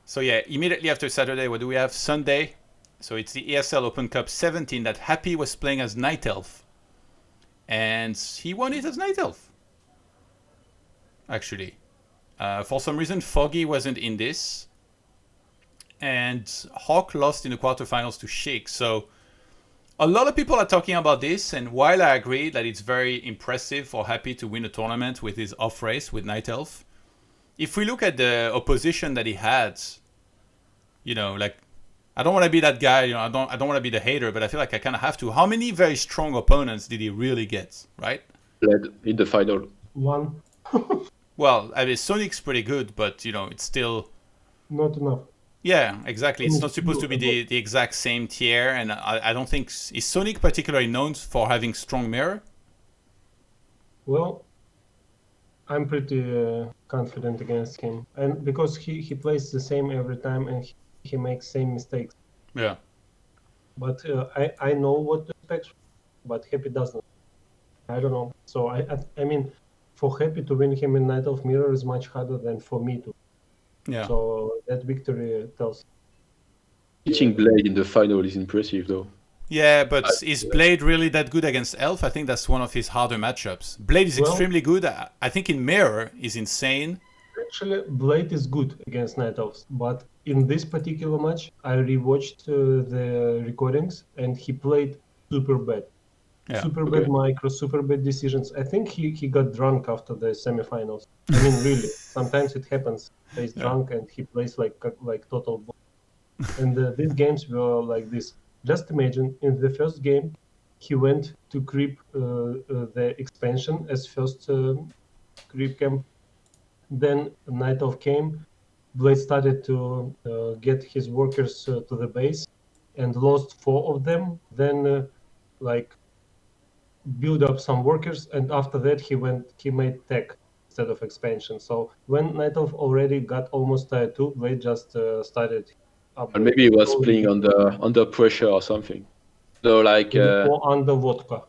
So yeah, immediately after Saturday, what do we have? Sunday. So it's the ESL Open Cup 17 that Happy was playing as Night Elf. And he won it as Night Elf. Actually. For some reason, Foggy wasn't in this. And Hawk lost in the quarterfinals to Shake. So a lot of people are talking about this, and while I agree that it's very impressive for Happy to win a tournament with his off race with Night Elf, if we look at the opposition that he had, you know, like, I don't want to be that guy, you know, I don't want to be the hater, but I feel like I kind of have to. How many very strong opponents did he really get, right? Led in the final. one, Well, I mean, Sonic's pretty good, but, you know, it's still... not enough. Yeah, exactly. It's not supposed to be the exact same tier, and I don't think... Is Sonic particularly known for having strong mirror? Well, I'm pretty confident against him, and because he plays the same every time and he makes same mistakes. Yeah. But I know what to expect, but Happy doesn't. I don't know. So I mean, for Happy to win him in Night of Mirror is much harder than for me to. Yeah. So that victory tells. Hitting Blade in the final is impressive, though. Yeah, but is Blade really that good against Elf? I think that's one of his harder matchups. Blade is extremely good. I think in Mirror is insane. Actually, Blade is good against Night Elves, but in this particular match, I rewatched the recordings, and he played super bad. Yeah. Super bad micro, super bad decisions. I think he got drunk after the semifinals. I mean, really, sometimes it happens. He's drunk and he plays like total bull. And these games were like this. Just imagine, in the first game, he went to creep the expansion as first creep camp. Then Night Elf came. Blade started to get his workers to the base and lost 4 of them. Then, build up some workers, and after that he made tech instead of expansion. So when Night Elf already got almost tier 2, Blade just started up. And maybe he was playing under pressure or something. So like or under vodka.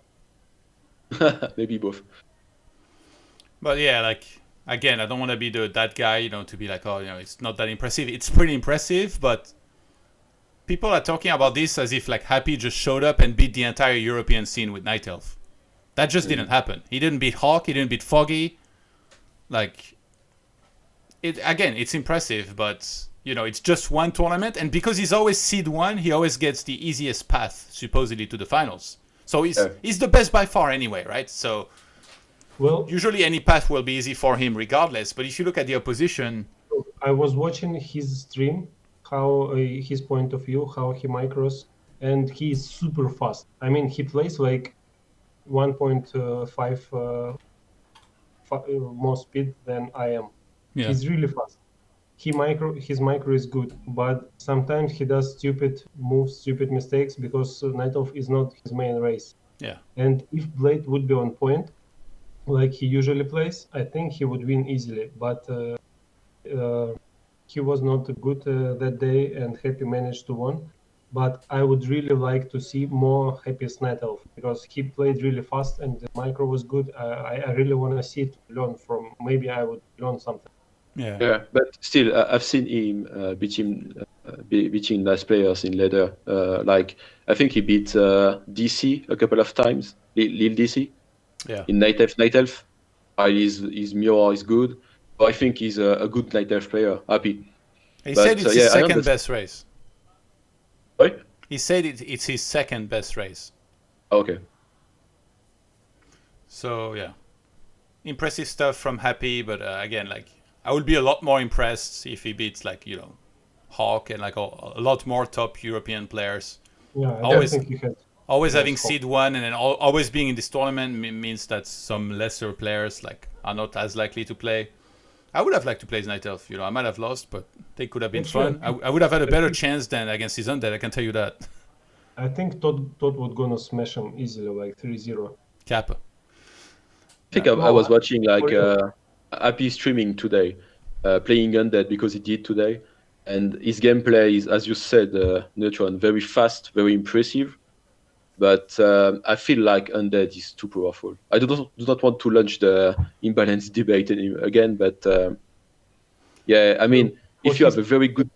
maybe both. But yeah, like again, I don't want to be that guy, to be like, oh, it's not that impressive. It's pretty impressive, but people are talking about this as if like Happy just showed up and beat the entire European scene with Night Elf. That just didn't happen. He didn't beat Hawk. He didn't beat Foggy. Like, it's impressive, but it's just one tournament, and because he's always seed 1, he always gets the easiest path supposedly to the finals. So he's the best by far anyway, right? So usually any path will be easy for him regardless. But if you look at the opposition, I was watching his stream, how his point of view, how he micros, and he is super fast. I mean, he plays like 1.5 more speed than I am. Yeah. He's really fast. His micro is good, but sometimes he does stupid moves, stupid mistakes, because Night Elf is not his main race. Yeah. And if Blade would be on point, like he usually plays, I think he would win easily. But he was not good that day, and Happy managed to win. But I would really like to see more Happy's Night Elf, because he played really fast and the micro was good. I really want to see it, learn from. Maybe I would learn something. Yeah, but still, I've seen him beating nice players in ladder. Like I think he beat DC a couple of times, Lil DC. Yeah. In Night Elf, his mirror is good. But I think he's a good Night Elf player. Happy. He said it's his second best race. Sorry? He said it's his second best race. Okay. So yeah, impressive stuff from Happy, but again, like I would be a lot more impressed if he beats like Hawk and like a lot more top European players. Yeah, I think he has. Always having seed 1 and then always being in this tournament means that some lesser players like are not as likely to play. I would have liked to play as Night Elf. I might have lost, but they could have been fun. I would have had a better chance than against his Undead, I can tell you that. I think Todd would gonna smash him easily, like 3-0. Kappa. I think I was watching like Happy streaming today, playing Undead because he did today. And his gameplay is, as you said, Neutron, very fast, very impressive. But I feel like Undead is too powerful. I do not want to launch the imbalance debate again, but yeah, I mean, if you have a very good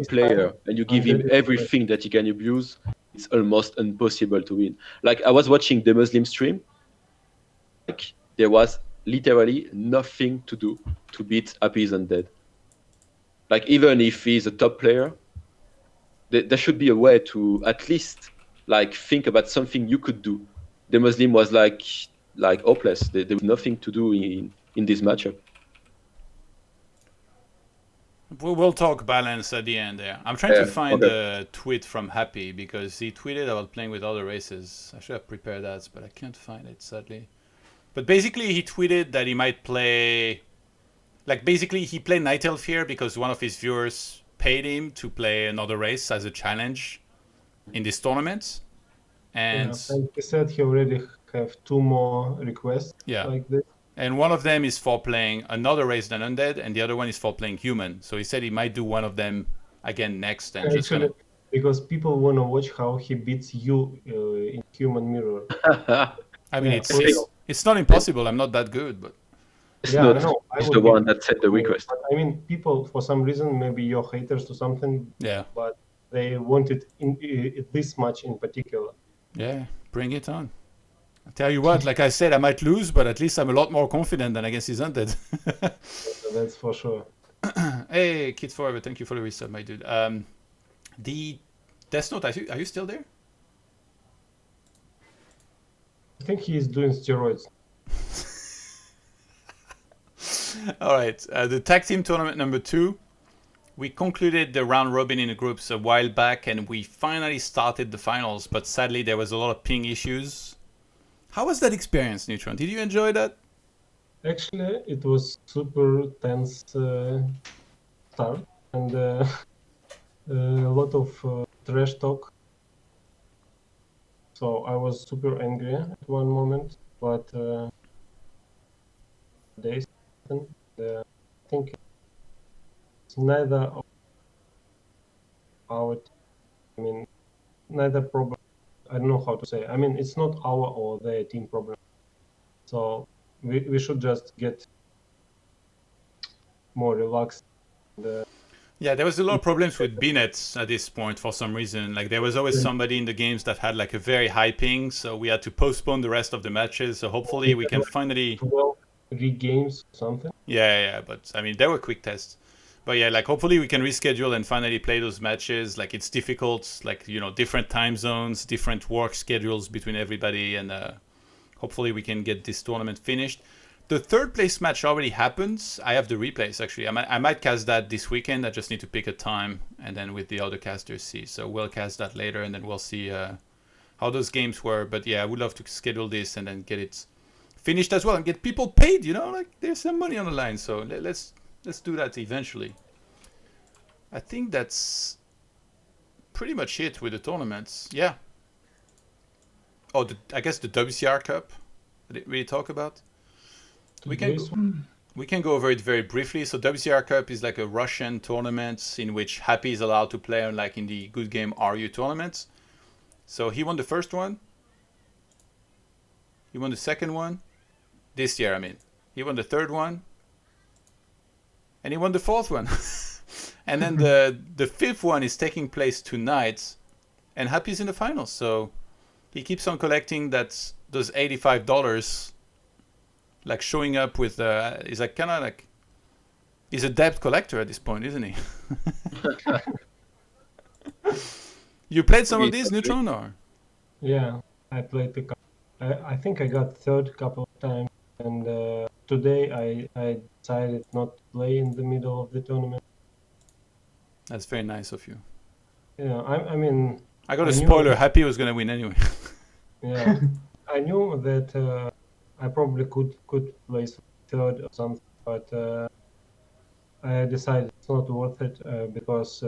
player and you give him everything that he can abuse, it's almost impossible to win. Like I was watching the Muslim stream, like there was literally nothing to do to beat Happy's Undead. Like even if he's a top player, there should be a way to at least like think about something you could do. The Muslim was like hopeless. There was nothing to do in this matchup. We'll talk balance at the end there. I'm trying to find a tweet from Happy because he tweeted about playing with other races. I should have prepared that, but I can't find it sadly. But basically he tweeted that he might play, like basically he played Night Elf here because one of his viewers paid him to play another race as a challenge in this tournament. And he said he already have 2 more requests like this. And one of them is for playing another race than Undead, and the other one is for playing Human. So he said he might do one of them again next. And actually, because people want to watch how he beats you in Human Mirror. I mean, it's not impossible. I'm not that good, but it's the one that sent the request. But, I mean, people for some reason, maybe you're haters to something. Yeah. But they want it in this match in particular. Yeah, bring it on. I tell you what, like I said, I might lose, but at least I'm a lot more confident than against his Undead. That's for sure. Hey, Kid Forever, thank you for the resub, my dude. The Death Note, are you still there? I think he's doing steroids. All right, the tag team tournament number 2. We concluded the round robin in the groups a while back, and we finally started the finals. But sadly, there was a lot of ping issues. How was that experience, Neutron? Did you enjoy that? Actually, it was super tense start and a lot of trash talk. So I was super angry at one moment, but they I think it's neither of our, I mean, neither problem. I don't know how to say. I mean, it's not our or their team problem. So we should just get more relaxed. And, Yeah, there was a lot of problems with B-nets at this point for some reason. Like there was always somebody in the games that had like a very high ping, so we had to postpone the rest of the matches. So hopefully we can finally 12 regames or something. Yeah, but I mean they were quick tests. But yeah, like hopefully we can reschedule and finally play those matches. Like it's difficult, like you know, different time zones, different work schedules between everybody, and hopefully we can get this tournament finished. The third place match already happens. I have the replays actually. I might cast that this weekend. I just need to pick a time and then with the other casters see. So we'll cast that later and then we'll see how those games were. But yeah, I would love to schedule this and then get it finished as well and get people paid. You know, like there's some money on the line. So let's do that eventually. I think that's pretty much it with the tournaments. Yeah. Oh, I guess the WCR Cup. Did it really talk about? We can go over it very briefly. So WCR Cup is like a Russian tournament in which Happy is allowed to play like in the Good Game RU tournaments. So he won the first one. He won the second one. This year, I mean. He won the third one. And he won the fourth one. And then the fifth one is taking place tonight. And Happy's in the finals. So he keeps on collecting those $85. Like showing up with he's like kind of like he's a debt collector at this point, isn't he? You played some of these, Neutron, or? Yeah, I played the cup. I think I got third couple of times, and today I decided not to play in the middle of the tournament. That's very nice of you. Yeah, I mean. I got a spoiler. Happy was gonna win anyway. Yeah, I knew that. I probably could place third or something, but I decided it's not worth it because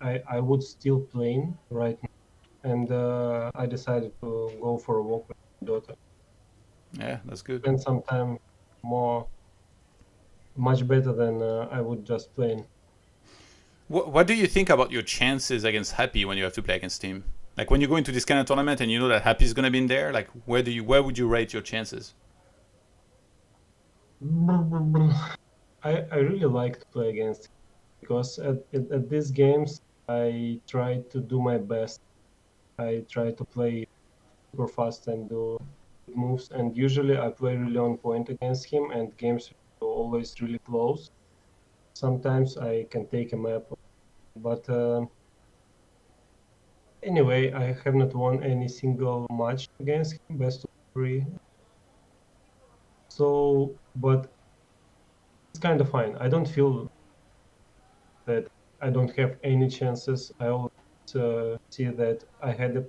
I would still playing right now, and I decided to go for a walk with my daughter. Yeah, that's good. Spend some time much better than I would just playing. What do you think about your chances against Happy when you have to play against him? Like when you go into this kind of tournament and you know that Happy is gonna be in there, like where would you rate your chances? I really like to play against him because at these games I try to do my best. I try to play super fast and do moves, and usually I play really on point against him, and games are always really close. Sometimes I can take a map, but anyway, I have not won any single match against him, best of 3. So, but it's kind of fine. I don't feel that I don't have any chances. I always see that I had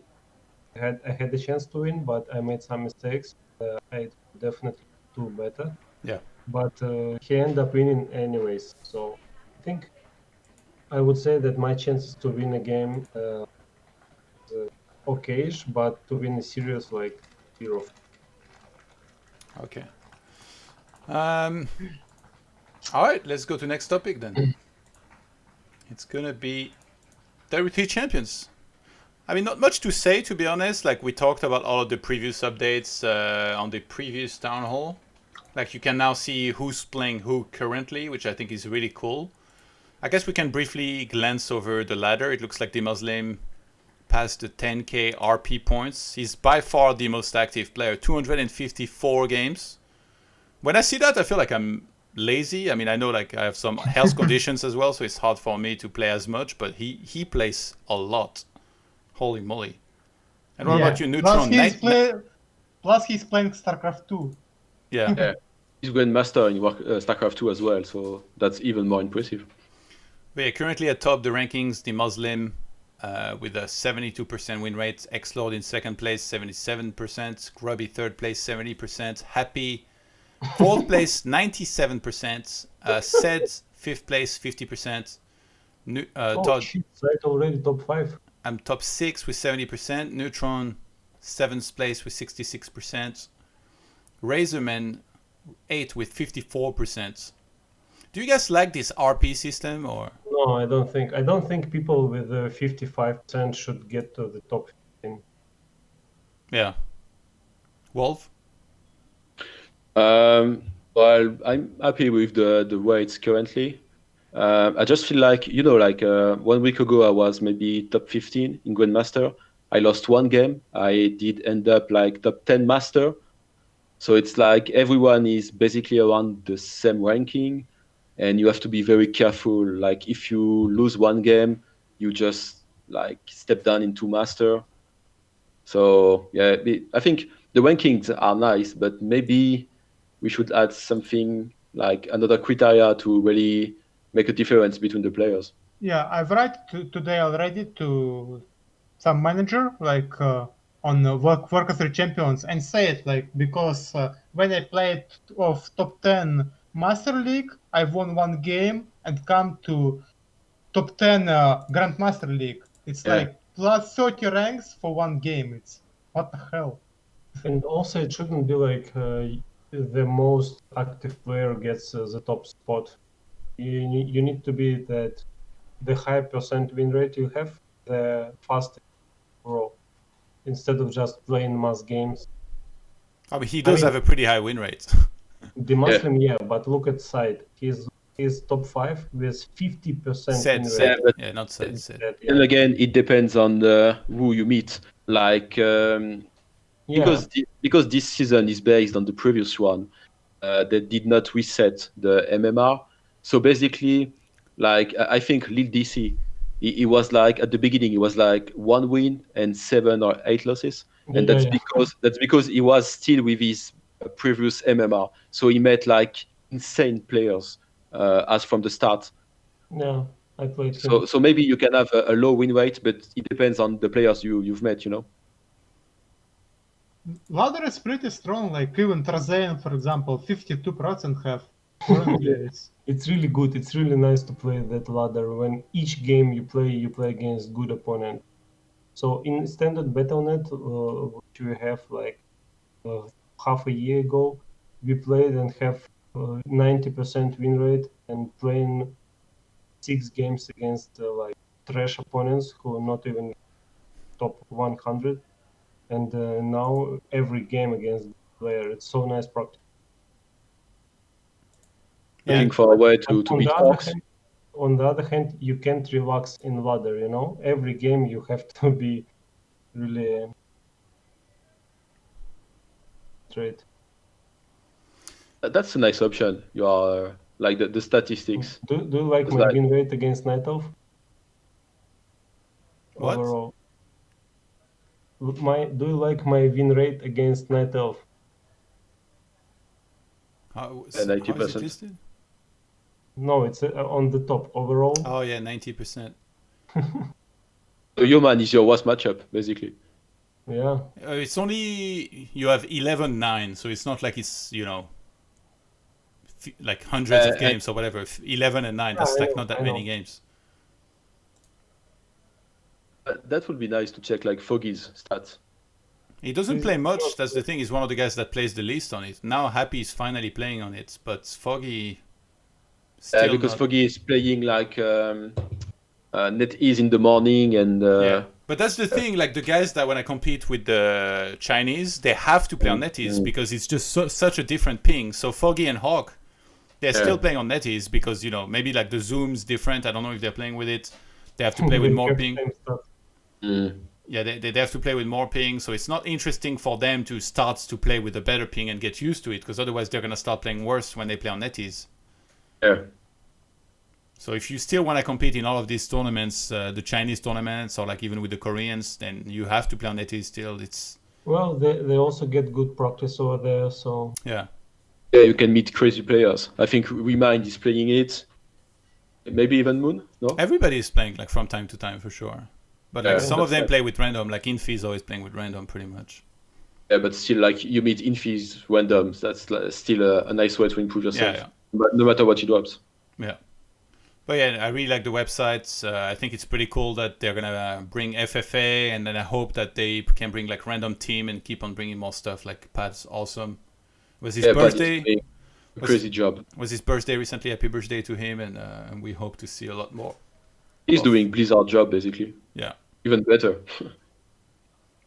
a chance to win, but I made some mistakes. I definitely do better. Yeah. But he ended up winning anyways. So I think I would say that my chances to win a game okayish, but to win a series like 0. Okay. All right, let's go to next topic then. It's gonna be WT champions. I mean, not much to say, to be honest. Like we talked about all of the previous updates on the previous town hall. Like you can now see who's playing who currently, which I think is really cool. I guess we can briefly glance over the ladder. It looks like the Muslim past the 10k RP points. He's by far the most active player, 254 games. When I see that, I feel like I'm lazy. I mean, I know like I have some health conditions as well, so it's hard for me to play as much, but he plays a lot. Holy moly. And what about you, Neutron? Plus he's playing StarCraft 2. Yeah. Yeah. He's Grandmaster in StarCraft 2 as well, so that's even more impressive. But yeah, currently atop the rankings, the Muslim with a 72% win rate, X-Lord in second place, 77%, Grubby third place, 70%, Happy fourth place, 97%, Sed fifth place, 50%, Todd, shit, Site already top 5. I'm top 6 with 70%, Neutron 7th place with 66%, Razorman 8 with 54%. Do you guys like this RP system or? No, I don't think. I don't think people with 55% should get to the top 15. Yeah. Wolf? Well, I'm happy with the way it's currently. I just feel like, 1 week ago I was maybe top 15 in Grandmaster. I lost one game. I did end up like top 10 master. So it's like everyone is basically around the same ranking, and you have to be very careful. Like if you lose one game, you just like step down into master. So yeah, I think the rankings are nice, but maybe we should add something like another criteria to really make a difference between the players. Yeah, I've write today already to some manager like on Work of the Champions and say it like because when I played of top 10 Master League, I won one game and come to top 10 Grandmaster League. It's like plus 30 ranks for one game. It's what the hell. And also, it shouldn't be like the most active player gets the top spot. You need to be that the high percent win rate you have, the fastest grow, instead of just playing mass games. I mean, he does have a pretty high win rate. The Muslim, yeah, but look at side. He's top 5 with 50% win rate. Yeah, not said. And again, it depends on who you meet. Like because this season is based on the previous one, they did not reset the MMR. So basically, like I think Lil DC, he was like at the beginning he was like 1 win and 7 or 8 losses, and that's because he was still with his previous MMR. So he met like insane players as from the start. Yeah, I played him. So maybe you can have a low win rate, but it depends on the players you've met, Ladder is pretty strong, like even Trazain, for example, 52% have. It's really good. It's really nice to play that ladder when each game you play against good opponent. So in standard Battle.net, which we have like half a year ago, we played and have 90% win rate and playing 6 games against like trash opponents who are not even top 100. And now every game against the player, it's so nice practice. Looking for a way to beat orcs. On the other hand, you can't relax in ladder, Every game you have to be really straight. That's a nice option. You are like the statistics. Do you like my win rate against Night Elf? What? Overall. Do you like my win rate against Night Elf? How is 90%. it listed? No, it's on the top overall. Oh yeah, 90%. So Human is your worst matchup, basically. Yeah. It's only you have 11-9, so it's not like it's like hundreds of games or whatever. 11 and 9, that's like not that many games. That would be nice to check like Foggy's stats. He doesn't play much. That's the thing. He's one of the guys that plays the least on it. Now Happy is finally playing on it, but Foggy. Because Foggy is playing like NetEase in the morning and. Yeah, but that's the thing. Like the guys that when I compete with the Chinese, they have to play on NetEase because it's just such a different ping. So Foggy and Hawk, they're still playing on NetEase because maybe like the zoom's different. I don't know if they're playing with it. They have to play with more ping. Yeah, they have to play with more ping, so it's not interesting for them to start to play with a better ping and get used to it, because otherwise they're going to start playing worse when they play on NetEase. Yeah. So if you still want to compete in all of these tournaments, the Chinese tournaments, or like even with the Koreans, then you have to play on NetEase still. It's Well, they also get good practice over there, so yeah. Yeah, you can meet crazy players. I think Remind is playing it. Maybe even Moon, no? Everybody is playing like from time to time for sure. But like Yeah, some of that's them right. play with random, like Infi is always playing with random pretty much. Yeah, but still, like you meet infis, randoms. That's still a nice way to improve yourself. Yeah. But no matter what you drops. Yeah. But yeah, I really like the websites. I think it's pretty cool that they're gonna bring FFA, and then I hope that they can bring like random team and keep on bringing more stuff. Like Pat's awesome. Was his Yeah, but birthday? it's a crazy job. Was his birthday recently? Happy birthday to him, and we hope to see a lot more. He's doing Blizzard job basically. Yeah. Even better.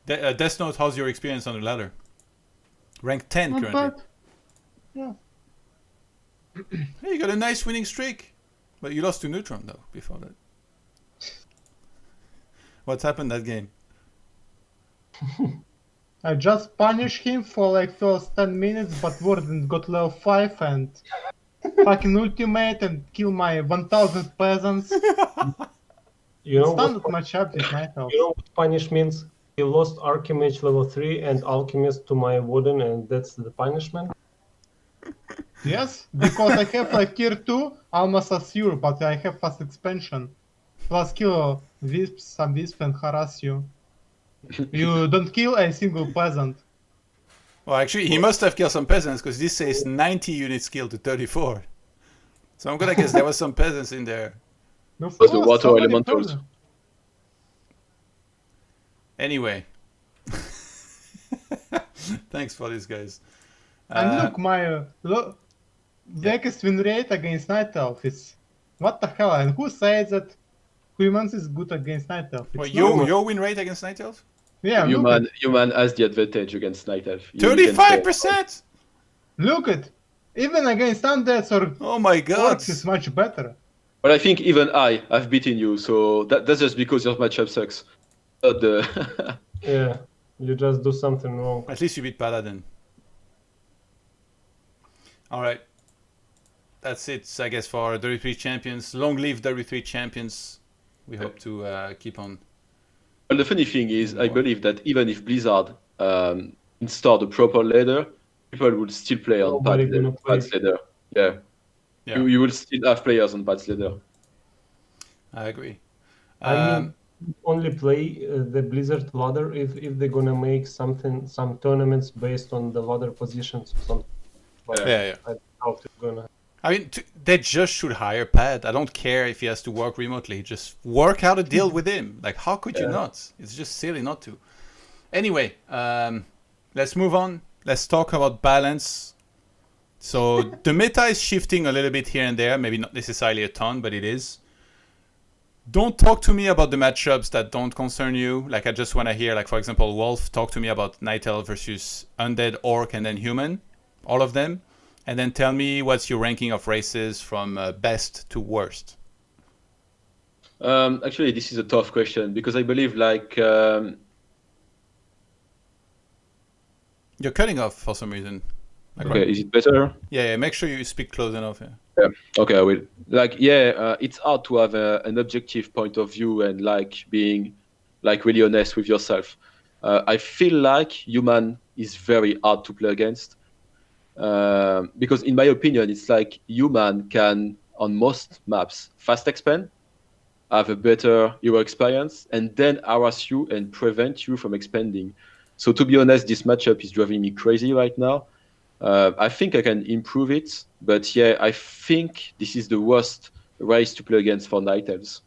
Death Note, how's your experience on the ladder? Rank 10 Not currently. bad. Yeah. Hey, you got a nice winning streak. But you lost to Neutron though before that. What's happened that game? I just punished him for like first 10 minutes, but Warden got level 5 and fucking ultimate and kill my 1000 peasants. you know Standard what, matchup with Night Elves. you know what punish means? He lost Archimage level 3 and Alchemist to my Warden, and that's the punishment. Yes, because I have like tier 2 almost assure, but I have fast expansion. Plus kill wisps, some wisp and harass you. You don't kill a single peasant. Well, actually, he must have killed some peasants because this says 90 units killed to 34. So I'm gonna guess there was some peasants in there. No, Was the water so many elementals. peasants. Anyway. Thanks for this, guys. And look, my weakest win rate against Night Elf is... What the hell? And who says that humans is good against Night Elf? It's Well, not. your win rate against Night Elf? Yeah, look at, Human has the advantage against Night Elf. You can say- 35%! look at. Even against Undeads or Oh my god! Orcs is much better. But I think even I've beaten you, so that's just because your matchup sucks. Not the Yeah, you just do something wrong. At least you beat Paladin. Alright. That's it, I guess, for WWE Champions. Long live WWE Champions. We hope to keep on. Well, the funny thing is, I believe that even if Blizzard installed a proper ladder, people would still play on Nobody gonna play. Pat's ladder. Yeah. Yeah. You will still have players on Pat's ladder. I agree. I mean, only play the Blizzard ladder if they're gonna make some tournaments based on the ladder positions or something. But Yeah. I doubt it's gonna. I mean, they just should hire Pat. I don't care if he has to work remotely. Just work out a deal with him. Like, how could you not? It's just silly not to. Anyway, let's move on. Let's talk about balance. So the meta is shifting a little bit here and there. Maybe not necessarily a ton, but it is. Don't talk to me about the matchups that don't concern you. Like, I just want to hear, like, for example, Wolf, talk to me about Night Elf versus Undead, Orc, and then Human. All of them. And then tell me what's your ranking of races from best to worst. Actually, this is a tough question because I believe like You're cutting off for some reason. Like, okay, is it better? Yeah, make sure you speak close enough. Yeah. Yeah. Okay, I will. Like, yeah, it's hard to have an objective point of view and like being like really honest with yourself. I feel like Human is very hard to play against because, in my opinion, it's like Human can on most maps fast expand, have a better hero experience, and then harass you and prevent you from expanding. So, to be honest, this matchup is driving me crazy right now. I think I can improve it, but yeah, I think this is the worst race to play against for Night Elves.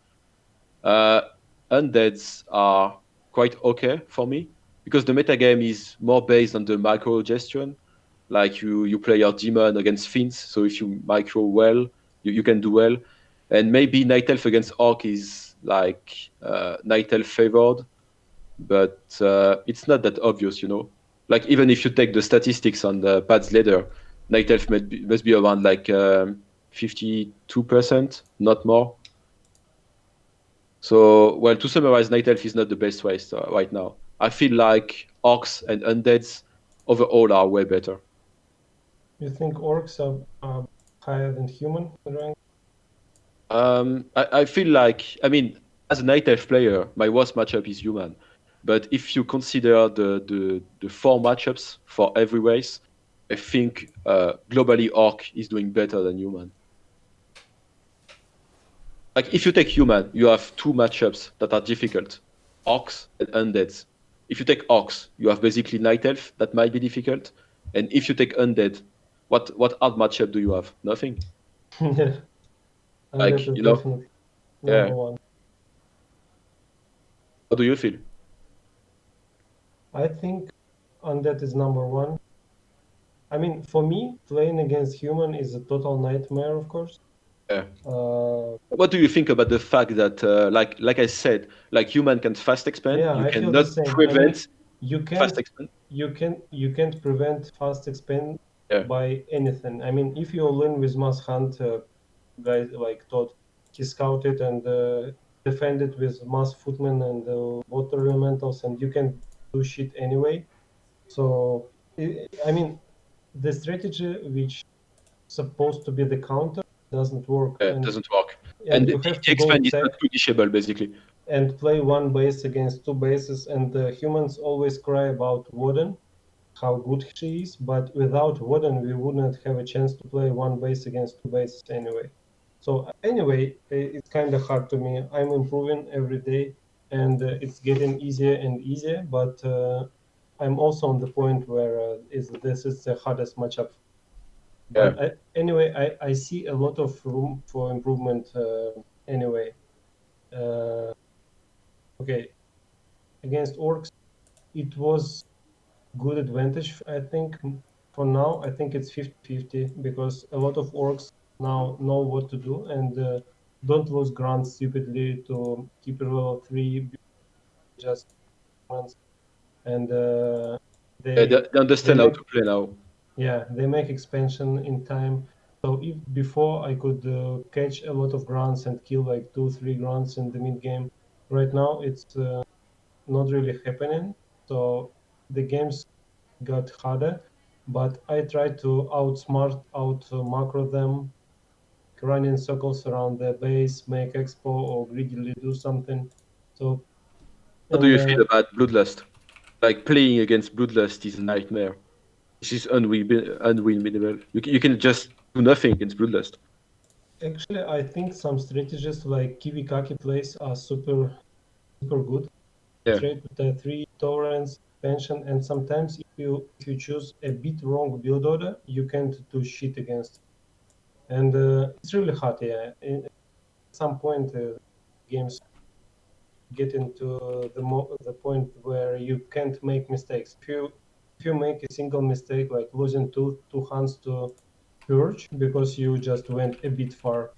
Undeads are quite okay for me because the metagame is more based on the micro gestion. Like you play your demon against fiends, so if you micro well, you can do well. And maybe Night Elf against Orc is like Night Elf favored, but it's not that obvious, you know. Like even if you take the statistics on the Pat's ladder, Night Elf must be around like 52%, not more. I So, well, to summarize, Night Elf is not the best race right now. I feel like Orcs and Undeads overall are way better. You think orcs are higher than human in rank? I feel like, I mean, as a Night Elf player, my worst matchup is human. But if you consider the four matchups for every race, I think globally Orc is doing better than human. Like if you take human, you have two matchups that are difficult, Orcs and Undeads. If you take Orcs, you have basically Night Elf that might be difficult. And if you take Undead, what hard matchup do you have? Nothing. Yeah, and that Like, is you know, definitely yeah. number one. How do you feel? I think undead is number one. I mean, for me, playing against human is a total nightmare, of course. Yeah. Uh, What do you think about the fact that, like I said, like human can fast expand, yeah, you I feel the cannot same. I mean, prevent you fast can't expand? you can't prevent fast expand Yeah, by anything. I mean, if you all in with mass hunt, guys like ToD, he scouted and defended with mass footmen and water elementals, and you can do shit anyway. So I mean, the strategy which supposed to be the counter doesn't work, yeah, it doesn't work. And and you have the to go expand is not tech punishable, basically. and play one base against two bases, and the humans always cry about Warden, how good she is, but without Warden we wouldn't have a chance to play one base against two bases anyway. So anyway, it's kind of hard to me. I'm improving every day, and it's getting easier and easier, but I'm also on the point where this is the hardest matchup. Yeah. But anyway, I see a lot of room for improvement anyway. Uh, okay, against orcs, it was good advantage, I think. For now, I think it's 50-50 because a lot of orcs now know what to do and don't lose grants stupidly to keep it level 3 just once. And Yeah, they they they understand how make to play now. yeah they make expansion in time. So if before I could catch a lot of grants and kill like 2-3 grants in the mid game, right now it's not really happening. So the games got harder, but I tried to outsmart, out macro them, run in circles around the base, make expo, or greedily do something. So, How do and you feel about Bloodlust? Like playing against Bloodlust is a nightmare. This is unwinnable. You can just do nothing against Bloodlust. actually, I think some strategies like Kivikaki plays are super good. Yeah. Trade with the three torrents, expansion, and sometimes if you choose a bit wrong build order, you can't do shit against. And it's really hard. Yeah, at some point, games get into the point where you can't make mistakes. If you make a single mistake, like losing two hands to purge because you just went a bit far,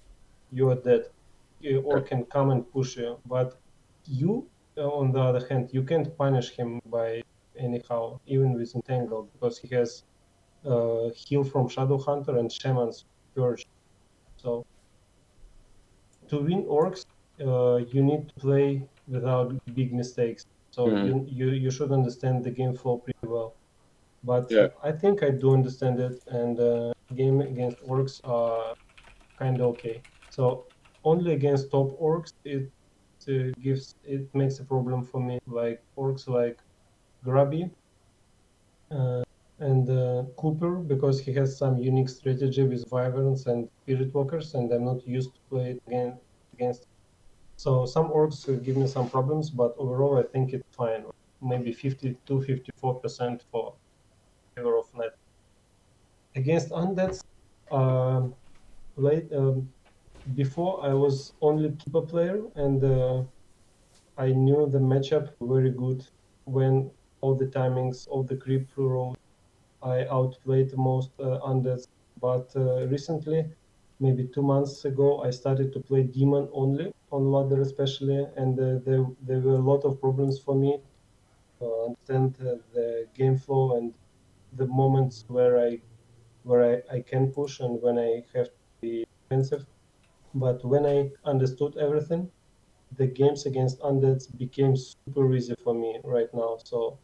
you are dead. Or Yeah. can come and push you. But you, on the other hand, you can't punish him by anyhow, even with entangle, because he has heal from Shadow Hunter and Shaman's purge. So to win orcs, you need to play without big mistakes. So Mhm. you should understand the game flow pretty well. But Yeah. I think I do understand it, and game against orcs are kind of okay. So only against top orcs it makes a problem for me. Like orcs like Grubby uh, and Cooper, because he has some unique strategy with wyverns and spirit walkers, and I'm not used to play it against. So some orgs give me some problems, but overall I think it's fine. Maybe 52-54% for favor of net. Against undeads, um, late before I was only keeper player, and I knew the matchup very good when all the timings, all the creep rules, I outplayed most undeads. But recently, maybe 2 months ago, I started to play demon only on ladder, especially, and there were a lot of problems for me to understand the game flow and the moments where I can push and when I have to be defensive. But when I understood everything, the games against undeads became super easy for me right now. So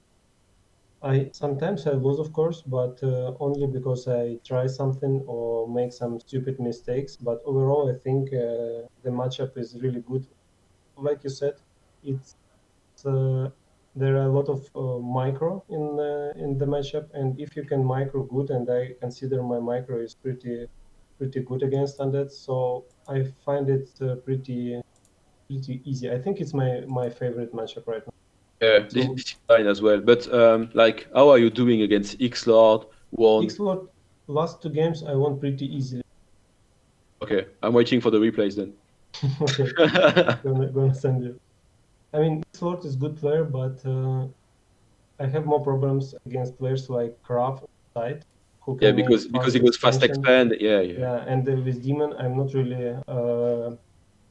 I sometimes I lose, of course, but only because I try something or make some stupid mistakes. But overall, I think the matchup is really good. Like you said, it's there are a lot of micro in the matchup, and if you can micro good, and I consider my micro is pretty good against undead, so I find it pretty easy. I think it's my favorite matchup right now. Yeah, this, So this is fine as well. But like, how are you doing against X-Lord? One. X-Lord last two games I won pretty easily. Okay, I'm waiting for the replays then. Okay, gonna send you. I mean, X-Lord is good player, but I have more problems against players like Craft side who Yeah, can make because fast it goes fast expansion. expand. Yeah, yeah. Yeah, and with Demon, I'm not really.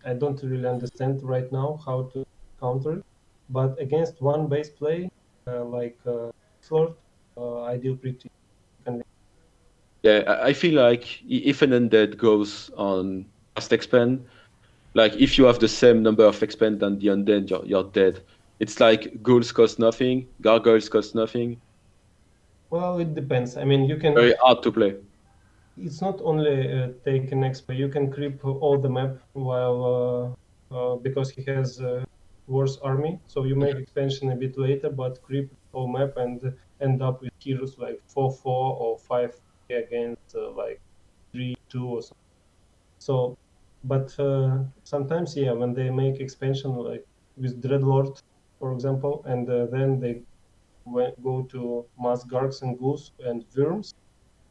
I don't really understand right now how to counter it. But against one base play like Lord, I deal pretty. Yeah, I feel like if an undead goes on fast expand, like if you have the same number of expand than the undead, you're dead. It's like ghouls cost nothing, gargoyles cost nothing. Well, it depends. I mean, you can. Very hard to play. It's not only take an expo. You can creep all the map while because he has worse army. So you make expansion a bit later, but creep all map and end up with heroes like 4-4 or 5 against like 3-2 or something. So, but sometimes, yeah, when they make expansion like with Dreadlord, for example, and then they go to mass gargs and ghouls and worms,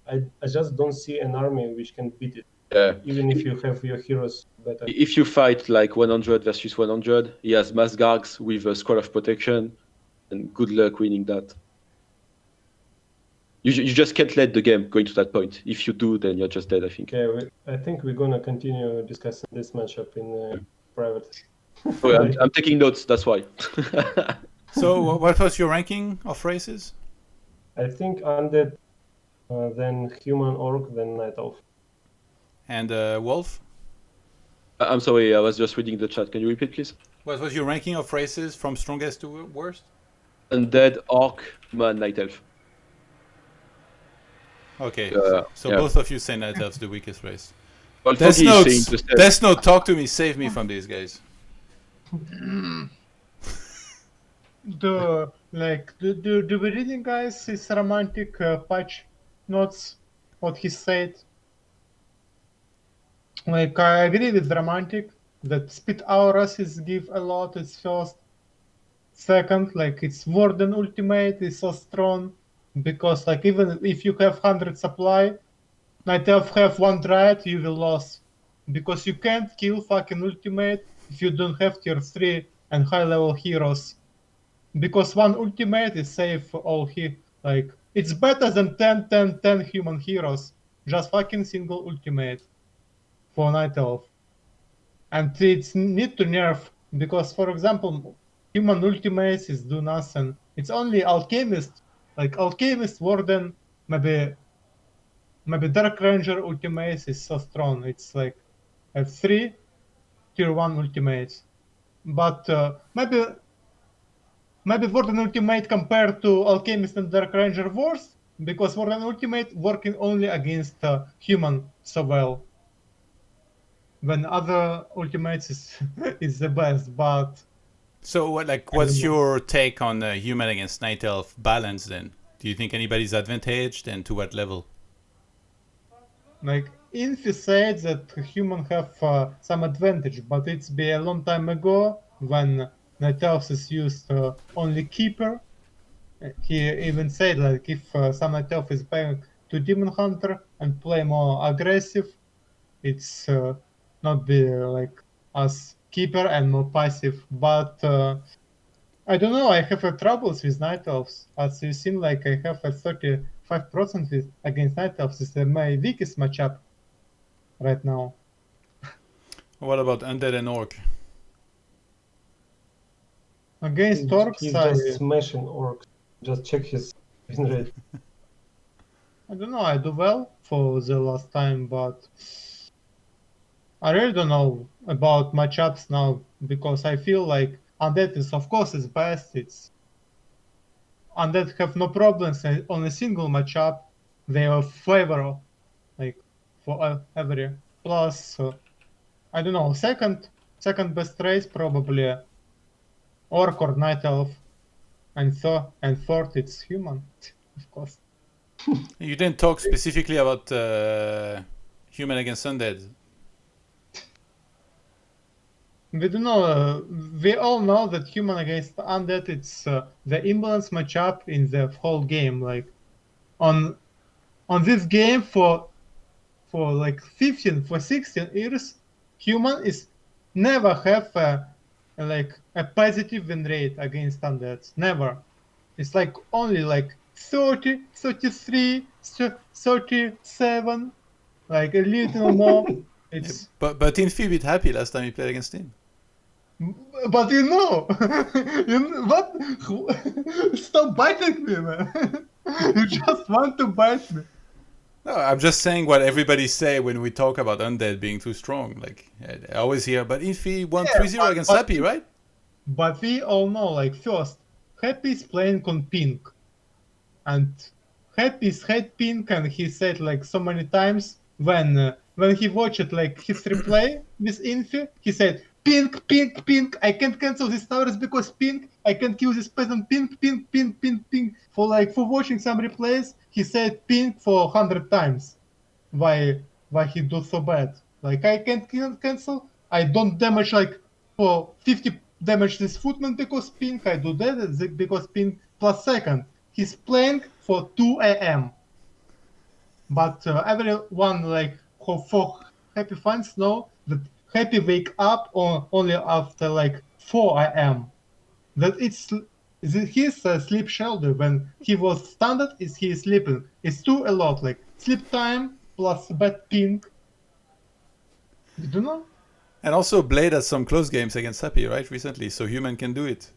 I just don't see an army which can beat it, Yeah. even if you have your heroes better. If you fight like 100 versus 100, he has mass gargs with a scroll of protection, and good luck winning that. You just can't let the game go into that point. If you do, then you're just dead, I think. Okay, I think we're gonna continue discussing this matchup in private. Oh, I'm taking notes, that's why. So, what was your ranking of races? I think undead, then human orc, then night elf. And Wolf? I'm sorry, I was just reading the chat. Can you repeat, please? What was your ranking of races from strongest to worst? Undead, orc, human, night elf. Okay, so yeah. both of you say Night Elf's the weakest race. Well, Death Foggy is saying Notes, the same. Death Note, talk to me, save me from these guys. Do we reading guys his romantic patch notes? What he said? Like I agree with romantic that speed auras is give a lot. It's first, second, like its warden ultimate is so strong because like even if you have 100 supply, night elf have one dryad, you will lose because you can't kill fucking ultimate if you don't have tier 3 and high level heroes. Because one ultimate is safe for all like it's better than 10 human heroes. Just fucking single ultimate for Night Elf. And it's need to nerf because for example human ultimates is do nothing. It's only alchemist, like alchemist, warden, maybe Dark Ranger ultimates is so strong. It's like have 3 tier 1 ultimates. But maybe Warden Ultimate compared to Alchemist and Dark Ranger worse, because Warden Ultimate working only against human so well. When other ultimates is is the best, but So, what's your take on human against Night Elf balance then? Do you think anybody's advantaged, and to what level? like Infi said that human have some advantage, but it's been a long time ago when Night Elf is used only Keeper. He even said like if some Night Elf is back to Demon Hunter and play more aggressive, it's not be like as keeper and more passive. But I don't know. I have troubles with night elves. As you seem like I have a 35% with against night elves. It's my weakest matchup right now. What about Undead and Orc? Against orcs, He's just smashing orcs. Just check his win rate. I don't know. I do well for the last time, but I really don't know about matchups now because I feel like Undead is of course is best. It's Undead have no problems on a single matchup. They are favorable, like for every. Plus, I don't know. Second best race probably Orc or Night Elf, and third it's human, of course. You didn't talk specifically about human against undead. We do know. We all know that human against undead. It's the imbalance matchup in the whole game. Like on this game for like 15 for 16 years, human is never have a positive win rate against undeads. Never. It's like only like 30, 33, 37, like a little more. It's But Infi beat Happy last time he played against him. But you know, what? Stop biting me, man. You just want to bite me. No, I'm just saying what everybody say when we talk about undead being too strong. Like I always hear, but Infi won 3-0 against Happy, right? But we all know, like, first, Happy is playing on pink. And Happy's had pink, and he said, like, so many times when he watched, like, his replay with Infi, he said, pink, pink, pink, I can't cancel these towers because pink, I can't kill this peasant, pink, pink, pink, pink, pink. For watching some replays, he said pink for 100 times. Why he do so bad? Like, I can't cancel, I don't damage, like, for 50 damage this footman because pink, I do that because pink plus second. He's playing for 2 a.m. But everyone, like, who for Happy fans know that Happy wake up only after like 4 a.m. That it's his sleep schedule when he was standard is he is sleeping. It's too a lot, like sleep time plus bad ping. You do know? And also Blade has some close games against Happy, right, recently, so human can do it.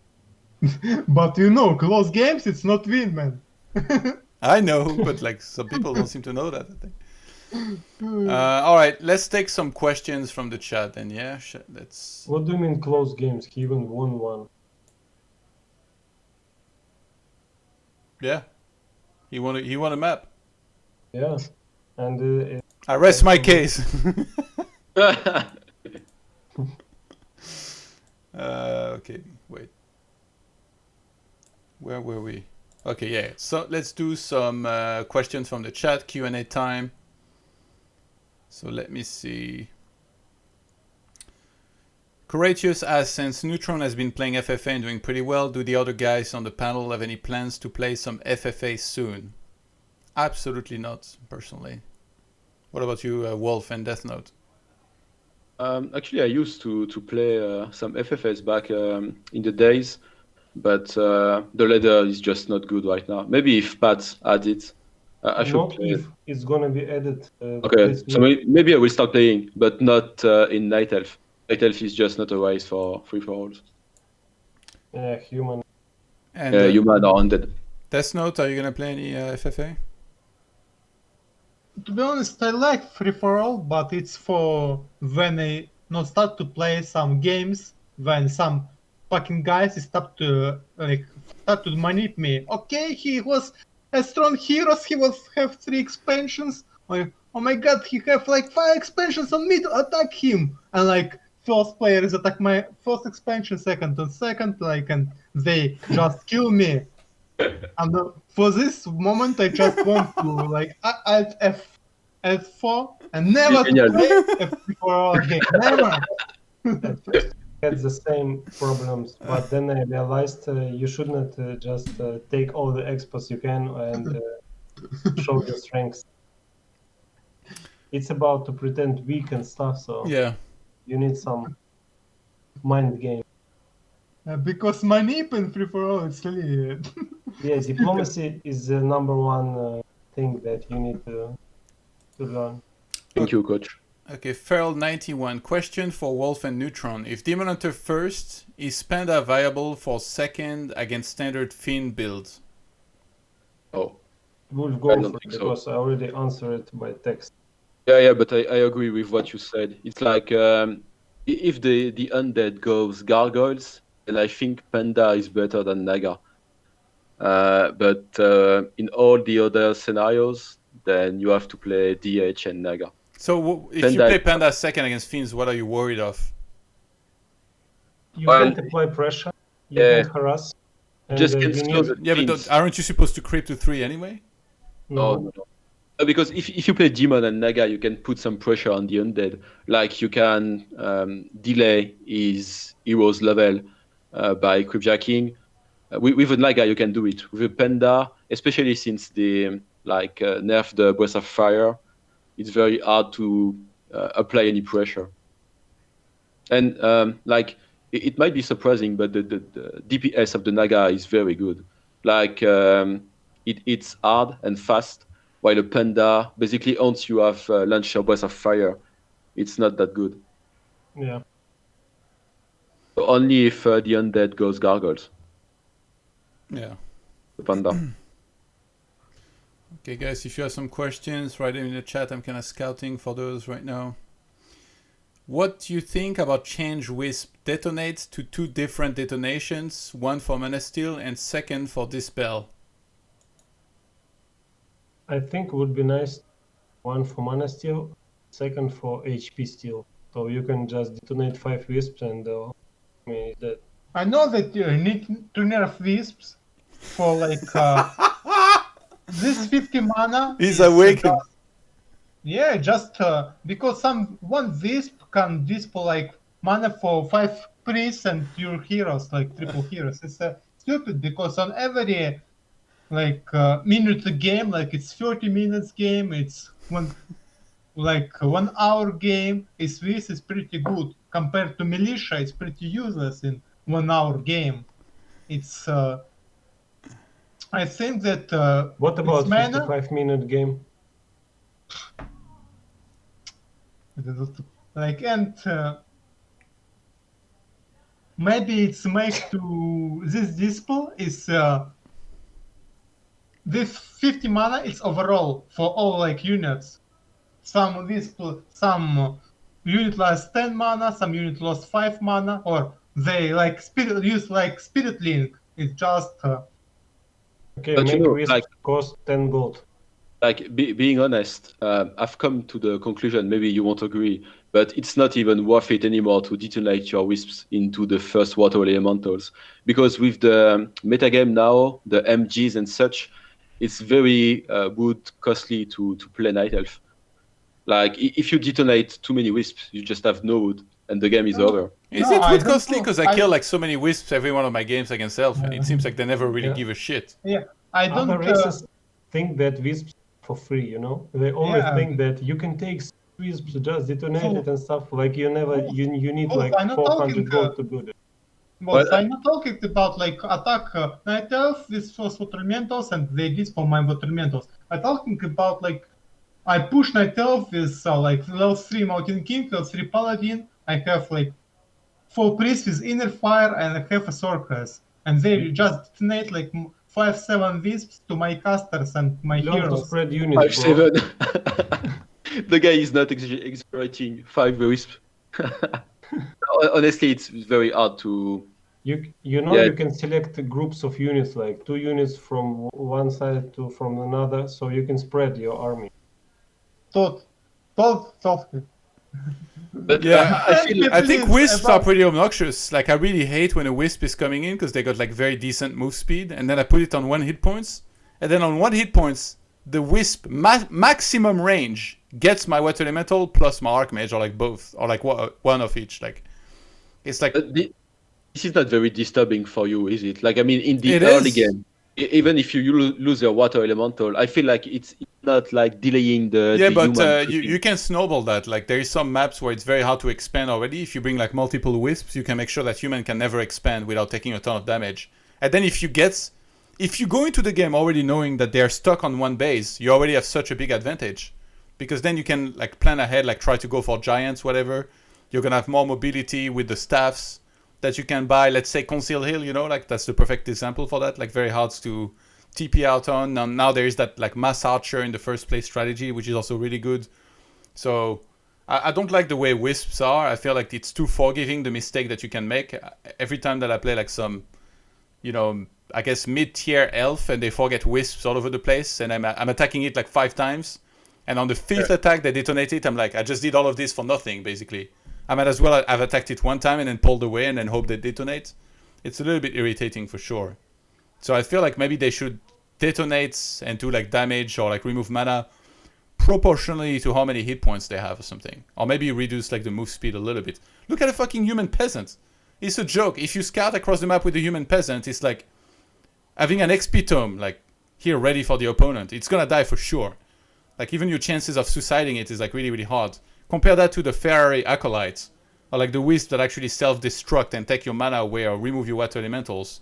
But you know, close games it's not win, man. I know, but like some people don't seem to know that, I think. All right, let's take some questions from the chat then. Yeah, let's. What do you mean close games? He even won one. Yeah, he won a map. Yeah, and I rest my case. Okay, wait. Where were we? Okay, yeah. So let's do some questions from the chat, Q&A time. So let me see. Courageous asks, since Neutron has been playing FFA and doing pretty well, do the other guys on the panel have any plans to play some FFA soon? Absolutely not, personally. What about you, Wolf and Death Note? Actually, I used to play some FFS back in the days, but the ladder is just not good right now. Maybe if Pat adds it, I should not play if it's gonna be added. Okay, this so week. maybe I will start playing, but not in Night Elf. Night Elf is just not a race for free-for-alls. Yeah, human. And Human or undead. Death Note, are you gonna play any FFA? To be honest, I like free for all, but it's for when I not start to play some games when some fucking guys start to manip me. Okay, he was a strong hero. He was have 3 expansions. Like, oh my god, he have like 5 expansions on me to attack him. And like first players attack my first expansion, second, like, and they just kill me. And for this moment, I just want to like Alt F4 and never to Genial. play a free-for-all game. Never. At first I had the same problems, but then I realized you should not just take all the expos you can and show your strengths. It's about to pretend weak and stuff, so Yeah. you need some mind game. Because manip in free-for-all, it's really... Yeah, diplomacy is the number one thing that you need to learn. Thank you, coach. Okay, Feral91. Question for Wolf and Neutron. If Demon Hunter first, is Panda viable for second against standard Fiend builds? Oh, We'll I go don't for it think so. because I already answered it by text. Yeah, but I agree with what you said. It's like if the undead goes gargoyles, then I think Panda is better than Naga. But in all the other scenarios, then you have to play DH and Naga. So if you Panda, play Panda second against Fiends, what are you worried of? You Well, can't apply pressure. You yeah, can't harass. And just you can't slow need the Yeah, but Fiends. aren't you supposed to creep to 3 anyway? no. Because if you play Demon and Naga, you can put some pressure on the undead. Like you can delay his hero's level by cryptjacking. With a Naga, you can do it. With a Panda, especially since they nerf the Breath of Fire, it's very hard to apply any pressure. And it might be surprising, but the DPS of the Naga is very good. Like it's hard and fast, while a Panda basically once you have launched your Breath of Fire, it's not that good. Yeah. So only if the undead goes gargoyles, Yeah. the Panda. Okay, guys, if you have some questions, write them in the chat. I'm kind of scouting for those right now. What do you think about change Wisp detonates to 2 different detonations, one for Mana Steel and second for Dispel? I think it would be nice, one for mana steal, second for HP steal. So you can just detonate 5 wisps and that. I know that you need to nerf wisps for like this 50 mana. He's is awakened. Just because one wisp can dispel like mana for 5 priests and your heroes, like triple heroes. It's stupid because on every minute game, like it's 30 minutes game, it's 1 hour game. This is pretty good compared to militia. It's pretty useless in 1 hour game. It's I think that What about mana, 55-minute game? maybe it's made to this dispel is this 50 mana is overall for all like units. Some unit lost 10 mana, some unit lost 5 mana, or they use spirit link. It's just Okay, But make wisp cost 10 gold. Being honest, I've come to the conclusion, maybe you won't agree, but it's not even worth it anymore to detonate your wisps into the first water elementals. Because with the metagame now, the MGs and such, it's very costly to play Night Elf. Like, if you detonate too many wisps, you just have no wood, and the game is over. Is it wood costly? Because I kill like so many wisps every one of my games against Elf, and it seems like they never really give a shit. Yeah, I don't. Other races think that wisps for free, you know? They always think that you can take wisps, just detonate it and stuff. Like you need like 400 gold to do that. But I'm not talking about like attack Night Elf with first water elementals and they dispel my water elementals. I'm talking about like I push Night Elf with like level 3 Mountain King, level 3 Paladin. I have like 4 priests with Inner Fire and I have a Sorceress. And they just detonate like 5-7 wisps to my casters and my Learn to heroes. spread units, bro. 5-7. The guy is not exaggerating. 5 wisps. Honestly, it's very hard to. You can select groups of units, like 2 units from one side to from another, so you can spread your army. Todd. But Yeah, I think wisps about- are pretty obnoxious. Like I really hate when a wisp is coming in because they got like very decent move speed, and then I put it on 1 hit points, and then on 1 hit points, the wisp maximum range gets my water elemental plus my archmage, or like both, or like one of each. Like it's like this is not very disturbing for you, is it? Like I mean, in the It early is. game, even if you lose your water elemental, I feel like it's not like delaying the. yeah, the but human you can snowball that. Like there is some maps where it's very hard to expand already. If you bring like multiple wisps, you can make sure that human can never expand without taking a ton of damage. And then if you go into the game already knowing that they are stuck on one base, you already have such a big advantage, because then you can like plan ahead, like try to go for giants, whatever. You're gonna have more mobility with the staffs that you can buy. Let's say Conceal Hill, you know, like that's the perfect example for that. Like very hard to TP out on. Now there is that like mass archer in the first place strategy, which is also really good. So I don't like the way wisps are. I feel like it's too forgiving, the mistake that you can make. Every time that I play like some, I guess mid-tier elf and they forget wisps all over the place and I'm attacking it like 5 times. And on the 5th attack they detonate it, I'm like, I just did all of this for nothing, basically. I might as well have attacked it one time and then pulled away and then hope they detonate. It's a little bit irritating for sure. So I feel like maybe they should detonate and do like damage or like remove mana proportionally to how many hit points they have or something. Or maybe reduce like the move speed a little bit. Look at a fucking human peasant. It's a joke. If you scout across the map with a human peasant, it's like having an XP tome, like here ready for the opponent. It's gonna die for sure. Like even your chances of suiciding it is like really, really hard. Compare that to the Ferrari acolytes, or like the wisps that actually self-destruct and take your mana away or remove your water elementals.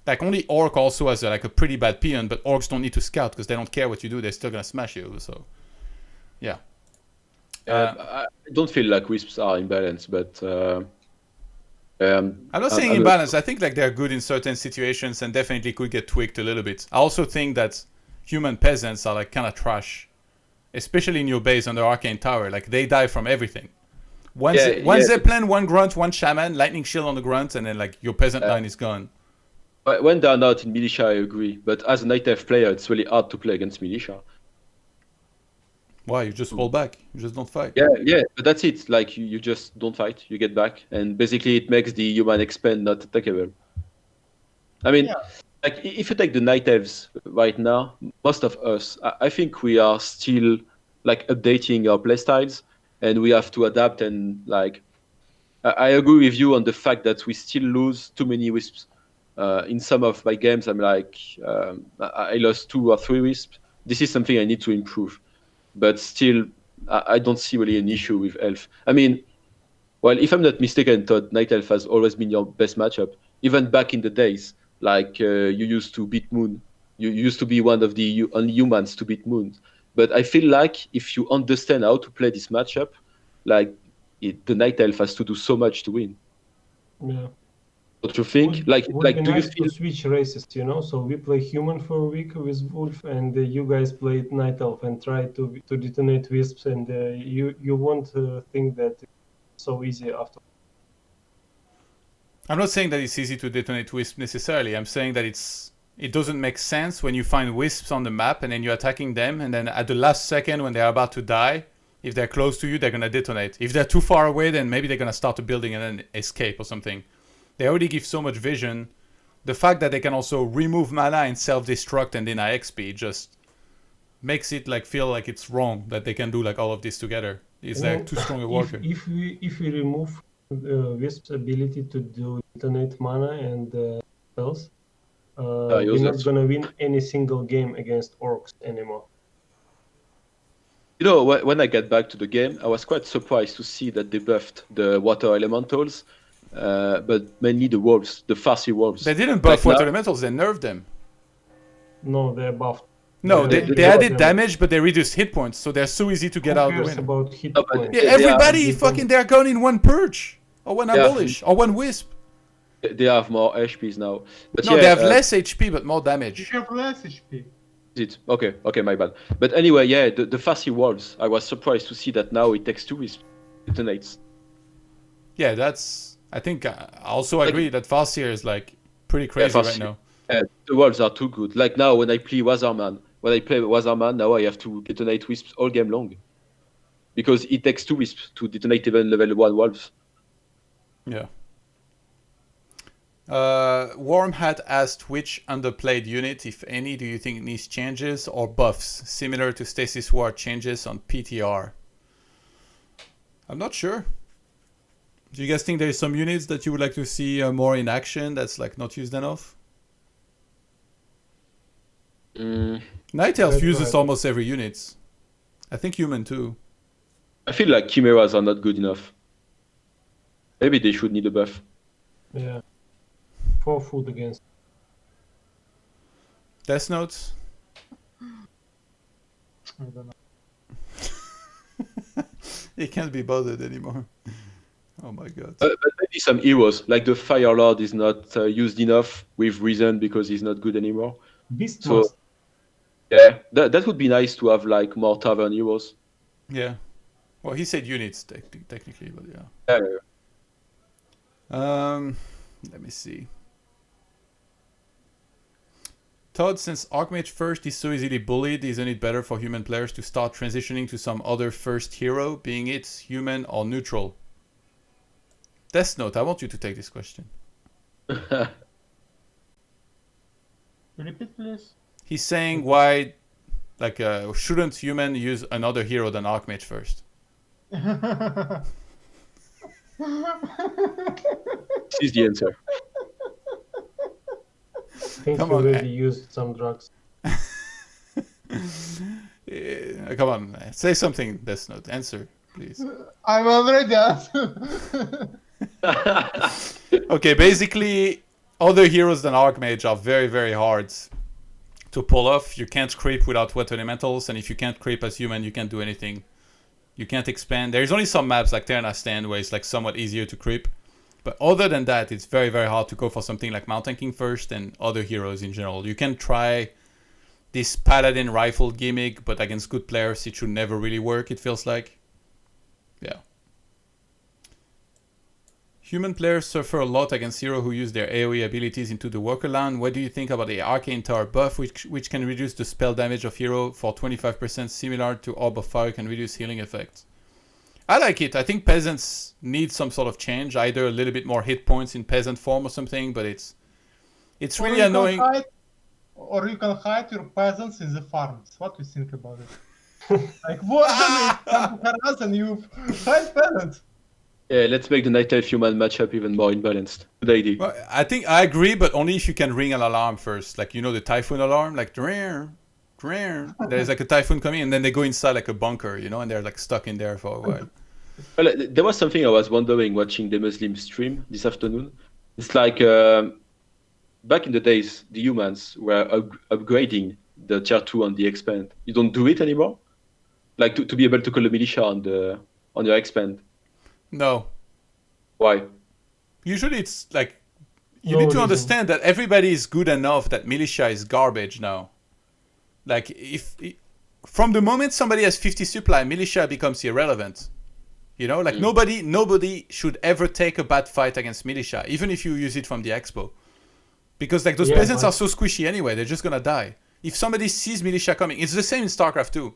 Like only Orc also has like a pretty bad peon, but Orcs don't need to scout because they don't care what you do. They're still gonna smash you. So, yeah. I don't feel like wisps are in balance, but I'm not saying imbalance. I think like they're good in certain situations and definitely could get tweaked a little bit. I also think that human peasants are like kind of trash, especially in your base under Arcane Tower. Like they die from everything. One Zeppelin, one Grunt, one Shaman, Lightning Shield on the Grunt, and then like your peasant line is gone. When they're not in militia, I agree. But as a night elf player, it's really hard to play against militia. Why? You just fall back. You just don't fight. Yeah, but that's it. Like you just don't fight. You get back, and basically it makes the human expand not attackable. I mean, like if you take the night elves right now, most of us, I think we are still like updating our playstyles, and we have to adapt. And like, I agree with you on the fact that we still lose too many wisps. In some of my games, I'm like, I lost 2 or 3 wisps. This is something I need to improve. But still, I don't see really an issue with elf. I mean, well, if I'm not mistaken, Todd, night elf has always been your best matchup. Even back in the days, like you used to beat Moon. You used to be one of the only humans to beat Moon. But I feel like if you understand how to play this matchup, like the night elf has to do so much to win. Yeah. Don't you think? Would be do nice you feel? to switch races, So we play human for a week with Wolf, and you guys played Night Elf and try to detonate wisps, and you won't think that it's so easy after. I'm not saying that it's easy to detonate wisps necessarily. I'm saying that it doesn't make sense when you find wisps on the map and then you're attacking them, and then at the last second when they're about to die, if they're close to you, they're gonna detonate. If they're too far away, then maybe they're gonna start a building and then escape or something. They already give so much vision. The fact that they can also remove mana and self-destruct and deny XP just makes it like feel like it's wrong that they can do like all of this together. It's like too strong a worker. If we remove Wisp's ability to detonate mana and spells, we're not gonna win any single game against Orcs anymore. You know, when I got back to the game, I was quite surprised to see that they buffed the water elementals. But mainly the wolves, the Farsi wolves. They didn't buff water elementals, they nerfed them. No, they're buffed. No, they added damage, but they reduced hit points, so they're so easy to get out of the win. About hit points? Yeah, everybody fucking they're gone in one purge, or one abolish, or one wisp. They have more HPs now. But no, they have less HP but more damage. You have less HP. Is it? Okay, my bad. But anyway, yeah, the Farsi wolves, I was surprised to see that now it takes 2 wisps, detonates. Yeah, I think I also agree that Farseer is like pretty crazy right now. The wolves are too good. Like now when I play Wazarman, now I have to detonate wisps all game long. Because it takes 2 wisps to detonate even level 1 wolves. Yeah. Wormhat asked which underplayed unit, if any, do you think needs changes or buffs, similar to Stasis Ward changes on PTR? I'm not sure. Do you guys think there is some units that you would like to see more in action that's like not used enough? Night Elf uses almost every unit. I think human too. I feel like chimeras are not good enough. Maybe they should need a buff. Yeah. 4 food against. Death Notes? I don't know. He can't be bothered anymore. Oh my god. But maybe some heroes, like the Firelord is not used enough with reason because he's not good anymore. Beastmaster. So, yeah, that would be nice to have like more tavern heroes. Yeah. Well, he said units technically, but yeah. Let me see. Todd, since Archmage first is so easily bullied, isn't it better for human players to start transitioning to some other first hero, being it human or neutral? Death Note, I want you to take this question. Repeat, please. He's saying why, like, shouldn't human use another hero than Archmage first? This is the answer. Think Come he on, already used some drugs. Come on, say something, Death Note. Answer, please. I'm already answered. Okay, basically, other heroes than Archmage are very, very hard to pull off. You can't creep without wet elementals, and if you can't creep as human, you can't do anything. You can't expand. There's only some maps like Terna Stand where it's like somewhat easier to creep. But other than that, it's very, very hard to go for something like Mountain King first and other heroes in general. You can try this Paladin rifle gimmick, but against good players, it should never really work, it feels like. Yeah. Human players suffer a lot against heroes who use their AoE abilities into the worker line. What do you think about the Arcane Tower buff, which can reduce the spell damage of hero for 25%, similar to Orb of Fire can reduce healing effects? I like it. I think peasants need some sort of change, either a little bit more hit points in peasant form or something, but it's really annoying. Or you can hide your peasants in the farms. What do you think about it? Like, what? Come to harass and you hide peasants. Yeah, let's make the Night Elf human matchup even more imbalanced. Good idea. Well, I think I agree, but only if you can ring an alarm first. Like, you know, the typhoon alarm, like, there's like a typhoon coming, and then they go inside like a bunker, you know, and they're like stuck in there for a while. Well, there was something I was wondering watching the Muslim stream this afternoon. It's like back in the days, the humans were upgrading the tier 2 on the expand. You don't do it anymore? Like to be able to call the militia on your expand. No. Why? Usually it's like, you need to understand that everybody is good enough that militia is garbage now. Like, from the moment somebody has 50 supply, militia becomes irrelevant. You know, like nobody should ever take a bad fight against militia, even if you use it from the expo. Because like those peasants are so squishy anyway, they're just gonna die. If somebody sees militia coming, it's the same in StarCraft 2.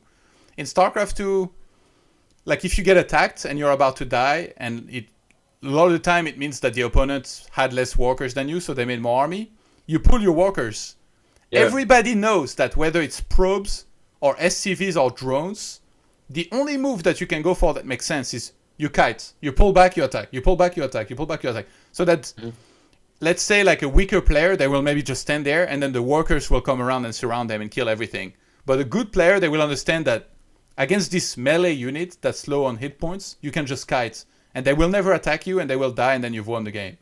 In StarCraft 2, like if you get attacked and you're about to die, and a lot of the time it means that the opponent had less walkers than you, so they made more army, you pull your walkers. Yeah. Everybody knows that whether it's probes or SCVs or drones, the only move that you can go for that makes sense is you kite. You pull back, you attack. You pull back, you attack. You pull back, you attack. So that, let's say like a weaker player, they will maybe just stand there, and then the workers will come around and surround them and kill everything. But a good player, they will understand that against this melee unit that's low on hit points, you can just kite. And they will never attack you, and they will die, and then you've won the game.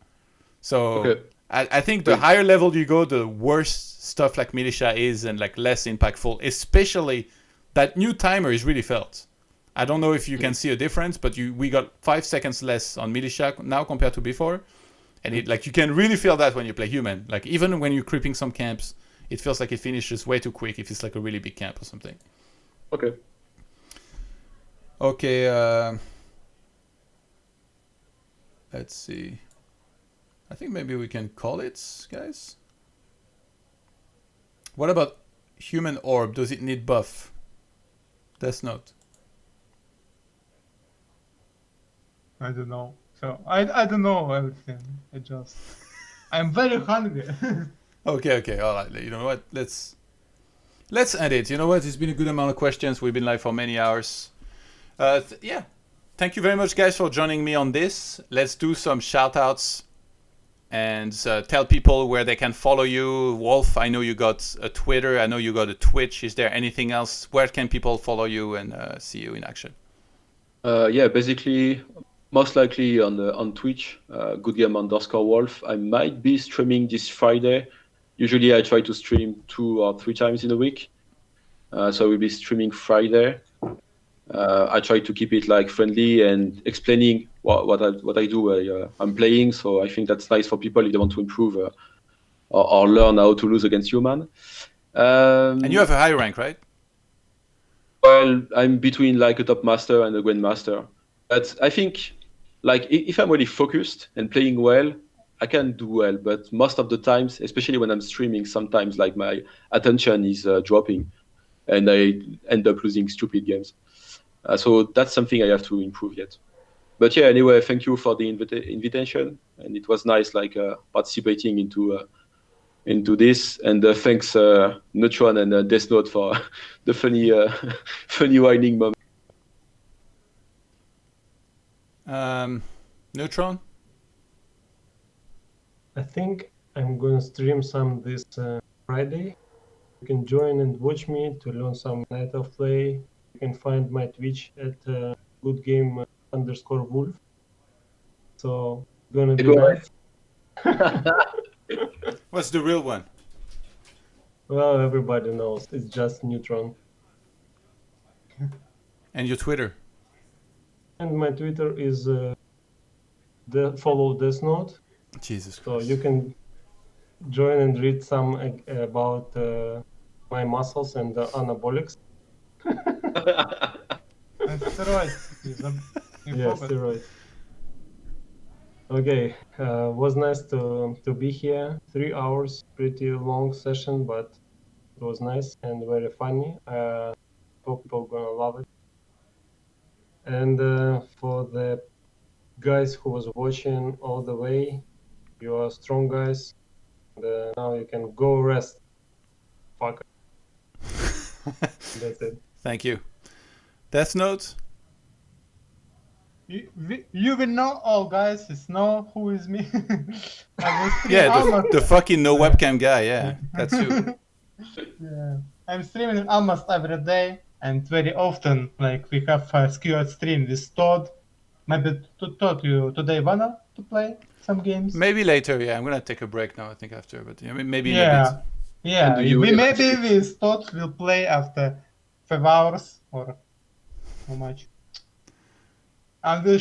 So I think the higher level you go, the worse stuff like militia is, and like less impactful. Especially that new timer is really felt. I don't know if you can see a difference, but we got 5 seconds less on militia now compared to before. And it like you can really feel that when you play human. Like even when you're creeping some camps, it feels like it finishes way too quick if it's like a really big camp or something. Okay, let's see. I think maybe we can call it, guys. What about human orb? Does it need buff? Death Note. I don't know. So I don't know everything. I'm very hungry. Okay, all right. You know what? Let's end it. You know what? It's been a good amount of questions. We've been live for many hours. Yeah. Thank you very much, guys, for joining me on this. Let's do some shout-outs and tell people where they can follow you. Wolf, I know you got a Twitter. I know you got a Twitch. Is there anything else? Where can people follow you and see you in action? Yeah, basically, most likely on Twitch, goodgame_wolf. I might be streaming this Friday. Usually I try to stream 2 or 3 times in a week. So we'll be streaming Friday. I try to keep it like friendly and explaining what I do while I'm playing. So I think that's nice for people if they want to improve or learn how to lose against human. And you have a high rank, right? Well, I'm between like a top master and a grandmaster. But I think, like, if I'm really focused and playing well, I can do well. But most of the times, especially when I'm streaming, sometimes like my attention is dropping, and I end up losing stupid games. So that's something I have to improve yet. But yeah, anyway, thank you for the invitation, and it was nice like participating into this. And thanks Neutron and Death Note for the funny funny whining moment. Neutron? I think I'm gonna stream some this Friday. You can join and watch me to learn some Night of Play. You can find my Twitch at goodgame_wolf. So gonna be nice. What's the real one? Well, everybody knows it's just Neutron. And your Twitter? And my Twitter is follow Death Note. Jesus So Christ. you can join and read some about my muscles and the anabolics. And steroids. Yeah, steroids. Okay, was nice to be here. 3 hours, pretty long session, but it was nice and very funny. Hope people gonna love it. And for the guys who was watching all the way, you are strong guys. And, now you can go rest. Fuck. That's it. Thank you. Death Note? You will know all, guys. It's know who is me. I will stream Yeah, almost- the fucking no webcam guy, yeah. That's you. Yeah. I'm streaming almost every day, and very often, like, we have a skewered stream with Todd. Maybe Todd, you today wanna to play some games? Maybe later, yeah. I'm gonna take a break now, I think, after. But yeah, maybe in a Yeah. bit. Yeah, And you we will maybe actually- with Todd will play after 5 hours or how much. I will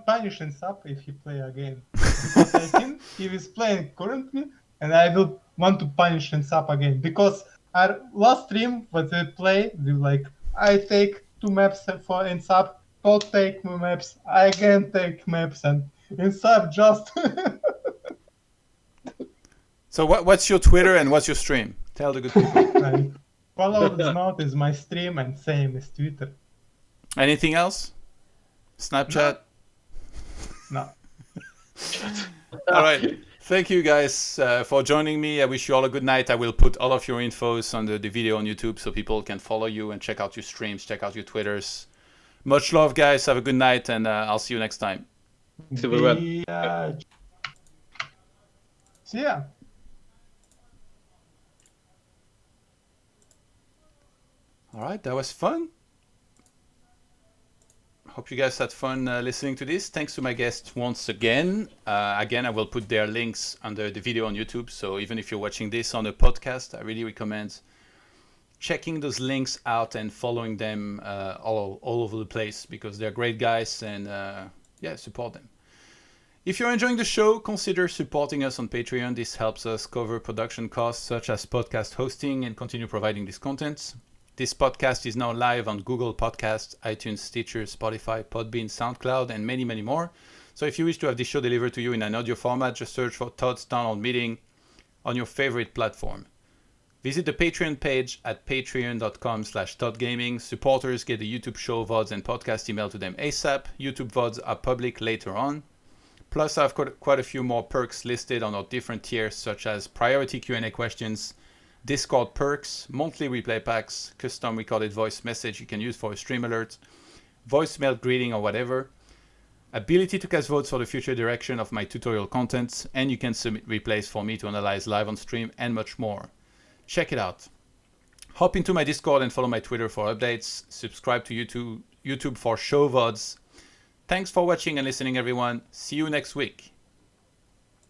punish him up if he play again. Because I think he is playing currently, and I will want to punish him up again. Because our last stream, what we play, we like, I take 2 maps for Insub, Todd take 2 maps, I again take maps, and Insub just... So what's your Twitter and what's your stream? Tell the good people. like, follow this note is my stream and same is Twitter. Anything else? Snapchat? No. All right. Thank you guys for joining me. I wish you all a good night. I will put all of your infos under the video on YouTube so people can follow you and check out your streams, check out your Twitters. Much love, guys. Have a good night, and I'll see you next time. Thanks everyone. See ya. All right, that was fun. Hope you guys had fun listening to this. Thanks to my guests once again. Again, I will put their links under the video on YouTube. So even if you're watching this on a podcast, I really recommend checking those links out and following them all over the place because they're great guys and yeah, support them. If you're enjoying the show, consider supporting us on Patreon. This helps us cover production costs such as podcast hosting and continue providing this content. This podcast is now live on Google Podcasts, iTunes, Stitcher, Spotify, Podbean, SoundCloud, and many, many more. So if you wish to have this show delivered to you in an audio format, just search for ToD's Town Hall Meeting on your favorite platform. Visit the Patreon page at patreon.com/ToDGaming. Supporters get the YouTube show VODs and podcast emailed to them ASAP. YouTube VODs are public later on. Plus, I've got quite a few more perks listed on our different tiers, such as priority Q&A questions, Discord perks, monthly replay packs, custom recorded voice message you can use for a stream alert, voicemail greeting or whatever, ability to cast votes for the future direction of my tutorial content, and you can submit replays for me to analyze live on stream, and much more. Check it out. Hop into my Discord and follow my Twitter for updates. Subscribe to YouTube for show VODs. Thanks for watching and listening, everyone. See you next week.